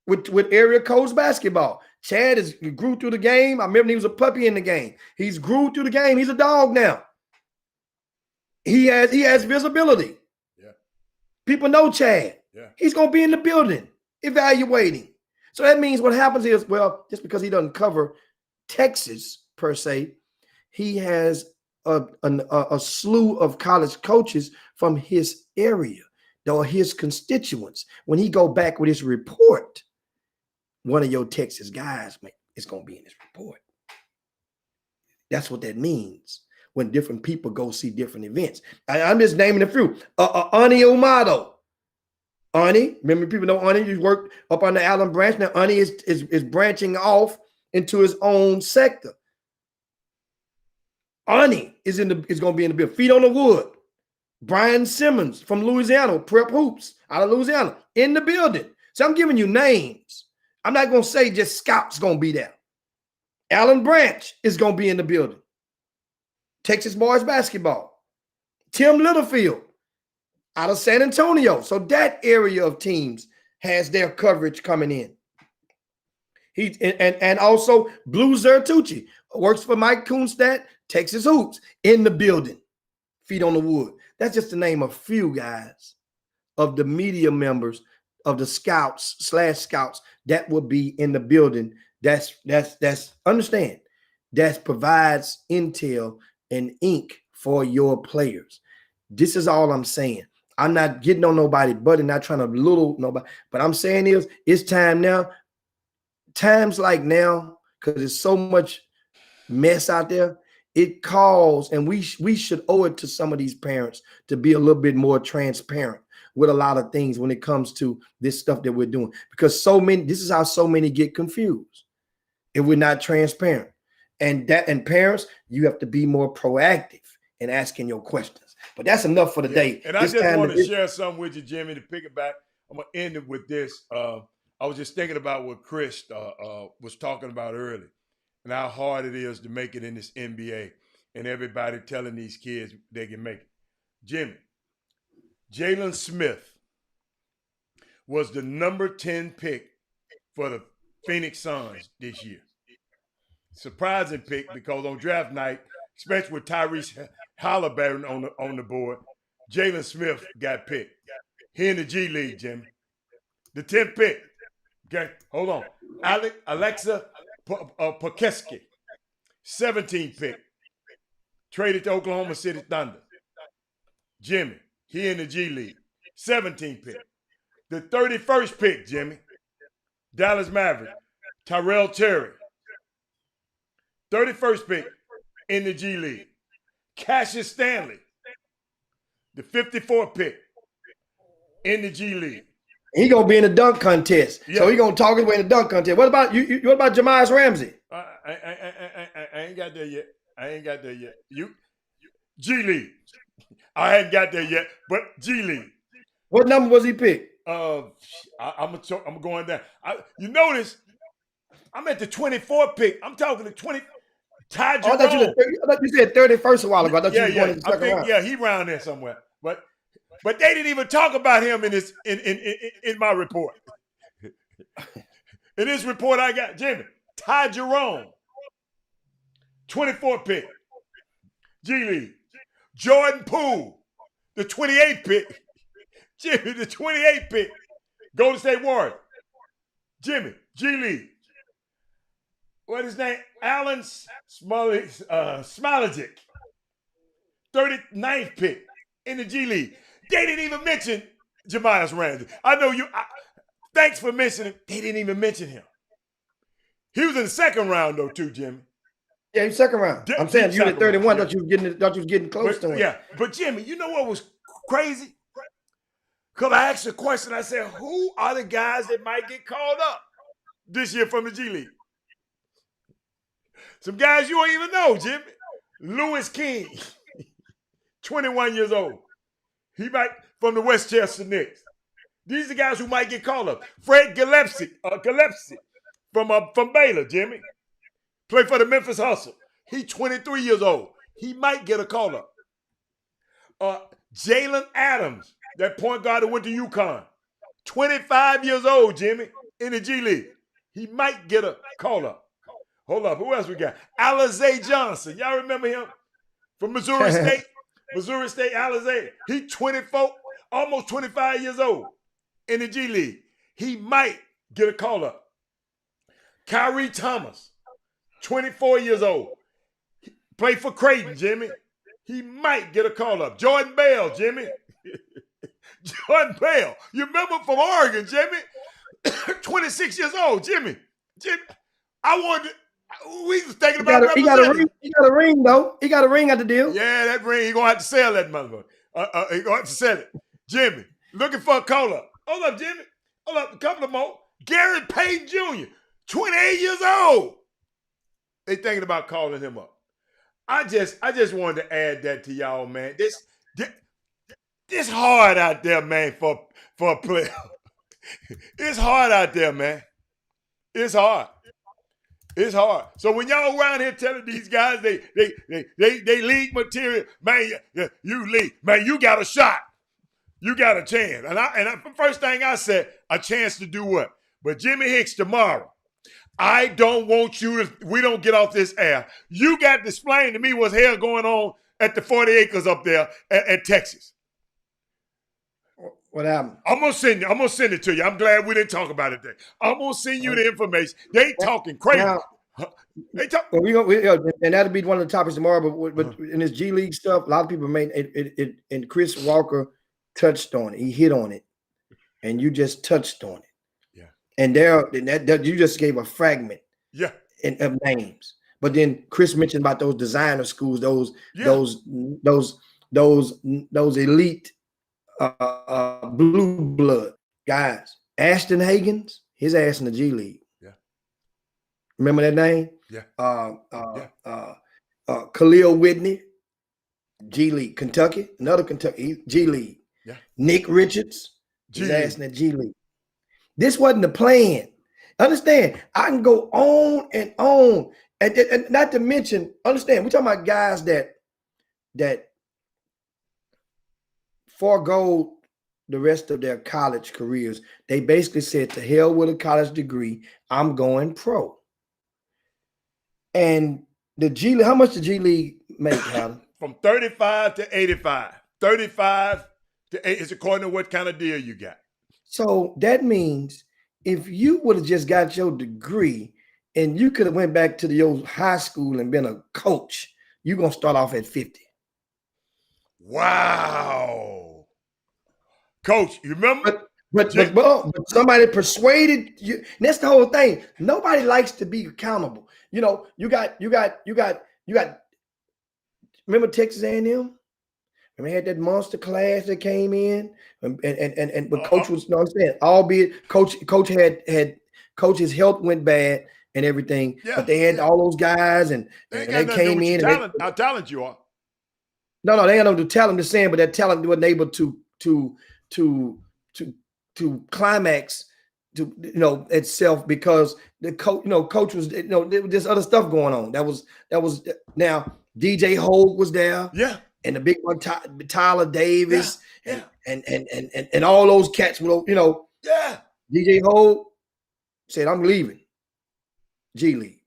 with area codes basketball. Chad grew through the game. I remember he was a puppy in the game. He's grew through the game. He's a dog now. He has visibility.
Yeah.
People know Chad.
Yeah. He's
going to be in the building evaluating. So that means what happens is, well, just because he doesn't cover Texas per se, he has a slew of college coaches from his area or his constituents. When he go back with his report, one of your Texas guys is going to be in his report. That's what that means when different people go see different events. I'm just naming a few. Ani Amato. Ani, remember people know Ani, you worked up on the Allen branch. Now Ani is branching off into his own sector. Ani is going to be in the building. Feet on the wood. Brian Simmons from Louisiana, Prep Hoops out of Louisiana, in the building. So I'm giving you names. I'm not going to say just Scout's going to be there. Allen Branch is going to be in the building. Texas boys basketball. Tim Littlefield out of San Antonio. So that area of teams has their coverage coming in. And also Blue Zertucci works for Mike Kunstadt, Texas Hoops, in the building. feet on the wood. That's just to name a few guys of the media members of the scouts that will be in the building. That's understand. That provides intel and ink for your players. This is all I'm saying. I'm not getting on nobody, but not trying to little nobody. But I'm saying is it's time now. Times like now, because there's so much mess out there, it calls, and we should owe it to some of these parents to be a little bit more transparent with a lot of things when it comes to this stuff that we're doing. Because this is how so many get confused if we're not transparent. And parents, you have to be more proactive in asking your questions. But that's enough for the day.
And I just want to share something with you, Jimmy, to pick it back. I'm going to end it with this. I was just thinking about what Chris was talking about earlier and how hard it is to make it in this NBA and everybody telling these kids they can make it. Jimmy, Jalen Smith was the number 10 pick for the Phoenix Suns this year. Surprising pick because on draft night, especially with Tyrese Halliburton on the board, Jalen Smith got picked. He in the G League, Jimmy. The 10th pick. Okay, hold on. Alexa Pokeski, 17th pick. Traded to Oklahoma City Thunder. Jimmy, he in the G League. 17th pick. The 31st pick, Jimmy. Dallas Mavericks, Tyrell Terry. 31st pick in the G League. Cassius Stanley, the 54th pick in the G League.
He gonna be in the dunk contest, so he gonna talk his way in the dunk contest. What about you? What about Jamias Ramsey?
I ain't got there yet. You G League. I hadn't got there yet, but G League.
What number was he picked?
I'm going down. You notice I'm at the 24th pick. I'm talking to 20. Ty Jerome.
I thought you said 31st a while ago. I thought you were going to the second round.
Yeah, he around there somewhere. But they didn't even talk about him in my report. In this report I got, Jimmy, Ty Jerome, 24th pick, G League. Jordan Poole, the 28th pick. Jimmy, the 28th pick. Golden State Warriors. Jimmy, G League. What is his name? Alan Smalajic, 39th pick in the G League. They didn't even mention Jamias Ramsey. I know you. Thanks for mentioning. They didn't even mention him. He was in the second round though, too, Jimmy.
Yeah, he's second round. I'm saying you at 31. Thought you was getting close to him.
Yeah, but Jimmy, you know what was crazy? Because I asked a question. I said, "Who are the guys that might get called up this year from the G League?" Some guys you don't even know, Jimmy. Lewis King, 21 years old. He might from the Westchester Knicks. These are the guys who might get called up. Fred Gillespie from Baylor, Jimmy. Play for the Memphis Hustle. He's 23 years old. He might get a call up. Jalen Adams, that point guard that went to UConn. 25 years old, Jimmy, in the G League. He might get a call up. Hold up, who else we got? Alizé Johnson. Y'all remember him? From Missouri State? Missouri State, Alizé. He 24, almost 25 years old in the G League. He might get a call up. Kyrie Thomas, 24 years old. Played for Creighton, Jimmy. He might get a call up. Jordan Bell, Jimmy. Jordan Bell. You remember from Oregon, Jimmy? 26 years old, Jimmy. I wanted we was thinking about
he got a ring, though. He got a ring at the deal.
Yeah, that ring, he gonna have to sell that motherfucker. He gonna have to sell it. Jimmy, looking for a call-up. Hold up, Jimmy. Hold up, a couple of more. Gary Payton Jr., 28 years old. They thinking about calling him up. I just wanted to add that to y'all, man. This hard out there, man, for a player. It's hard out there, man. It's hard. It's hard. So when y'all around here telling these guys they league material, man, you league, man, you got a shot. You got a chance. And the first thing I said, a chance to do what? But Jimmy Hicks tomorrow, I don't want you to, we don't get off this air. You got to explain to me what's hell going on at the 40 acres up there at Texas.
What happened?
I'm gonna send it to you. I'm glad we didn't talk about it today. I'm gonna send you the information. They talking crazy.
Now,
They talk.
well, and that'll be one of the topics tomorrow. But in this G League stuff, a lot of people made it, and Chris Walker touched on it. He hit on it, and you just touched on it.
Yeah.
And that you just gave a fragment.
Yeah.
Of names. But then Chris mentioned about those designer schools, those elite blue blood guys. Ashton Hagens, his ass in the G League.
Yeah.
Remember that name?
Yeah.
Khalil Whitney, G League. Kentucky, another Kentucky, G League.
Yeah.
Nick Richards, his
G-League.
ass in the G League. This wasn't the plan. Understand, I can go on and on. And not to mention, understand, we're talking about guys that forego the rest of their college careers. They basically said, to hell with a college degree, I'm going pro. And the G League, how much the G League make, Alan?
From 35 to 85. 35 to 8 is according to what kind of deal you got.
So that means if you would have just got your degree and you could have went back to your high school and been a coach, you're going to start off at 50.
Wow. Coach, you remember?
But somebody persuaded you. And that's the whole thing. Nobody likes to be accountable. You know, you got. Remember Texas A&M? Remember they had that monster class that came in, but coach was, you know what I'm saying, albeit coach had coach's health went bad and everything, but they had all those guys and they came in.
How talented you are.
No, they had no talent. I'm just saying, but that talent wasn't able to climax to itself because the coach was there was just other stuff going on. That was now DJ Hogue was there, and the big one Tyler Davis, and all those cats will DJ Hogue said, I'm leaving G League,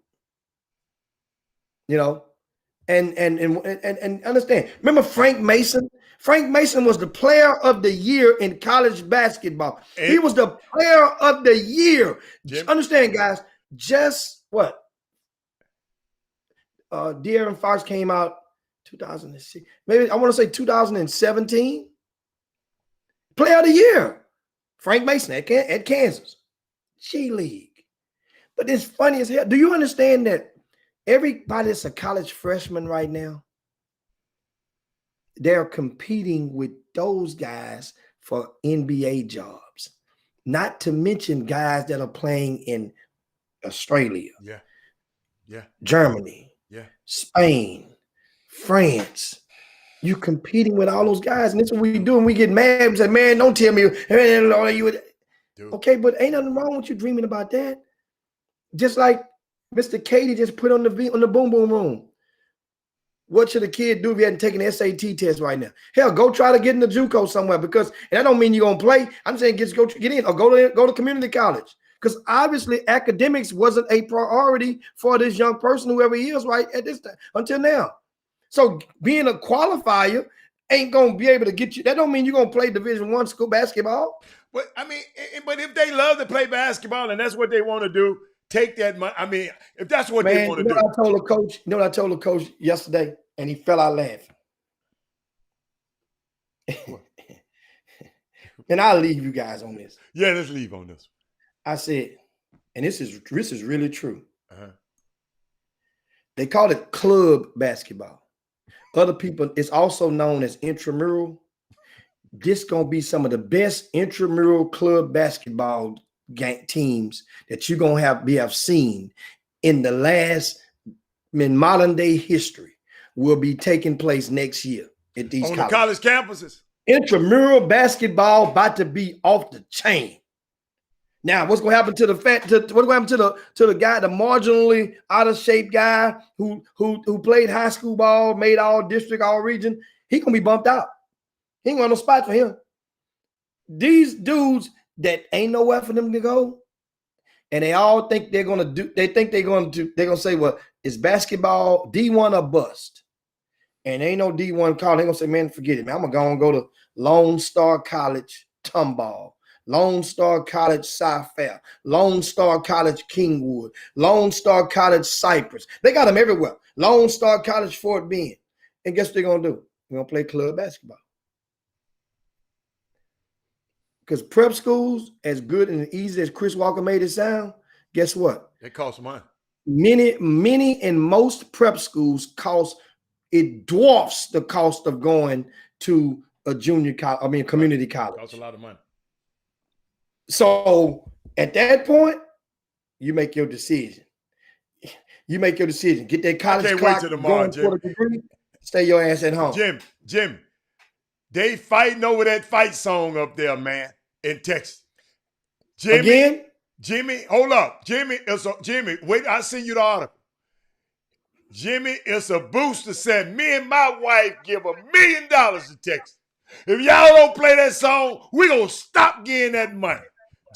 and understand. Remember Frank Mason? Frank Mason was the player of the year in college basketball. He was the player of the year. Understand, guys, just what? De'Aaron Fox came out 2006. Maybe I want to say 2017. Player of the year. Frank Mason at Kansas. G League. But it's funny as hell. Do you understand that everybody that's a college freshman right now, they're competing with those guys for NBA jobs, not to mention guys that are playing in Australia, Germany, Spain, France. You competing with all those guys, and this is what we do, and we get mad and say, man, don't tell me. Okay, but ain't nothing wrong with you dreaming about that. Just like Mr. Katie just put on the boom boom room. What should a kid do if he hadn't taken an SAT test right now? Hell, go try to get in the JUCO somewhere, because and that don't mean you're gonna play. I'm saying get in or go to community college, because obviously academics wasn't a priority for this young person, whoever he is, right at this time until now. So being a qualifier ain't gonna be able to get you. That don't mean you're gonna play Division I school basketball.
But I mean, but if they love to play basketball and that's what they want to do, take that money. I mean, if that's what they want to do.
I told the coach yesterday, and he fell out laughing. And I'll leave you guys on this.
Yeah, let's leave on this.
I said, and this is really true. They call it club basketball. Other people, it's also known as intramural. This gonna be some of the best intramural club basketball teams that you're gonna have seen in modern day history will be taking place next year at these
on the college campuses.
Intramural basketball about to be off the chain. Now, what's gonna happen to the guy, the marginally out of shape guy who played high school ball, made all district, all region? He gonna be bumped out. He ain't got no spot for him. These dudes that ain't nowhere for them to go, and they all think they're gonna say, well, it's basketball D1 or bust. and ain't no D1 college, they gonna say, man, forget it, man. I'm gonna go to Lone Star College Tomball, Lone Star College Cy-Fair, Lone Star College Kingwood, Lone Star College Cypress. They got them everywhere. Lone Star College Fort Bend. And guess what they're gonna do? They're gonna play club basketball. Because prep schools, as good and easy as Chris Walker made it sound, guess what?
It costs money.
Many and most prep schools it dwarfs the cost of going to a community college.
It costs a lot of money.
So at that point, you make your decision. You make your decision. Get that college clock going for the degree. Stay your ass at home.
Jim, they fighting over that fight song up there, man, in Texas. Jimmy, hold up. Jimmy, wait, I send you the article. Jimmy, it's a booster said, me and my wife give $1 million to Texas. If y'all don't play that song, we're going to stop getting that money.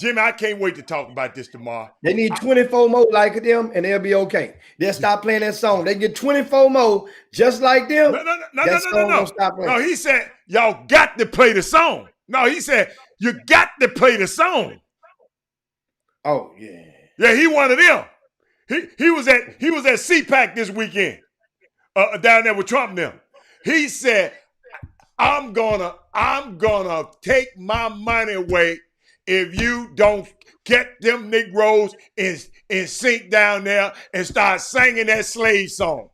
Jimmy, I can't wait to talk about this tomorrow.
They need 24 more like them, and they'll be okay. They'll stop playing that song. They get 24 more just like them.
No, he said, y'all got to play the song. No, he said, you got to play the song.
Oh, yeah.
Yeah, he one of them. He was at CPAC this weekend down there with Trump and them. He said, I'm gonna take my money away if you don't get them Negroes in sync down there and start singing that slave song.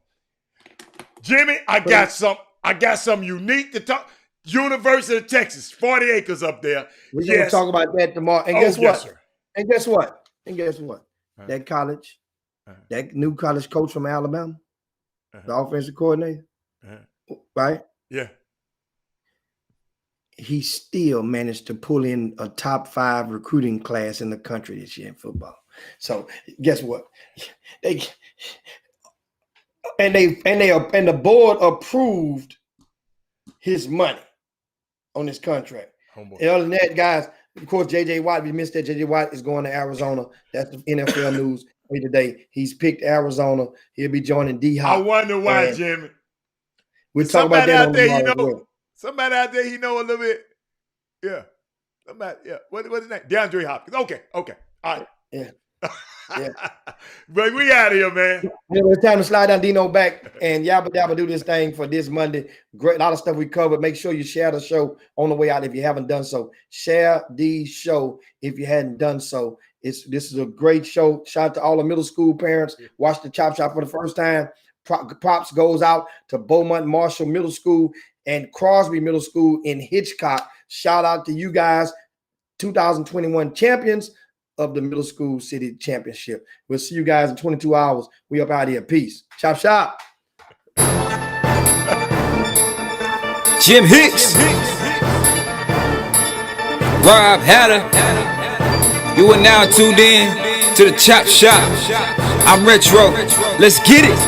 Jimmy, I got something unique to talk. University of Texas, 40 acres up there.
We're gonna talk about that tomorrow. And guess what?
Yes, sir.
And guess what? That college, that new college coach from Alabama, the offensive coordinator, right?
Yeah.
He still managed to pull in a top 5 recruiting class in the country this year in football. So guess what? The board approved his money on this contract. And other than that, guys, of course, J.J. Watt, we missed that. J.J. Watt is going to Arizona. That's the NFL news today. He's picked Arizona. He'll be joining D-Hop.
I wonder why, Jimmy.
We'll talk about that on
there, somebody out there, know a little bit. Yeah. Somebody, yeah. What is his name? DeAndre Hopkins. Okay. All right.
Yeah.
But we out of here, man.
It's time to slide down Dino back and yabba dabba do this thing for this Monday. Great, a lot of stuff we covered. Make sure you share the show on the way out if you haven't done so. Share the show if you hadn't done so. This is a great show. Shout out to all the middle school parents. Watch the Chop Shop for the first time. Props goes out to Beaumont Marshall Middle School and Crosby Middle School in Hitchcock. Shout out to you guys, 2021 champions of the Middle School City Championship. We'll see you guys in 22 hours. We up out of here. Peace. Chop shop.
Jim Hicks. Rob Hatter. You are now tuned in to the Chop Shop. I'm Retro. Let's get it.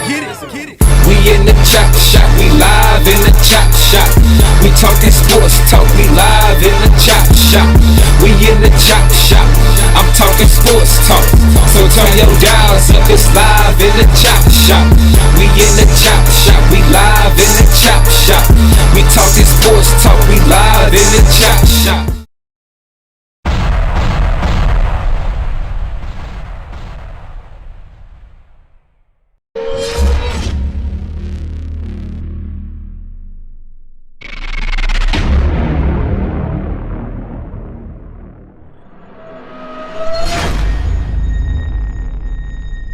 We in the Chop Shop. We live in the Chop Shop. We talking sports talk. We live in the Chop Shop. We in the Chop Shop. I'm talking sports talk. So turn your dials up. It's live in the Chop Shop. We in the Chop Shop. We live in the Chop Shop. We talking sports talk. We live in the Chop Shop.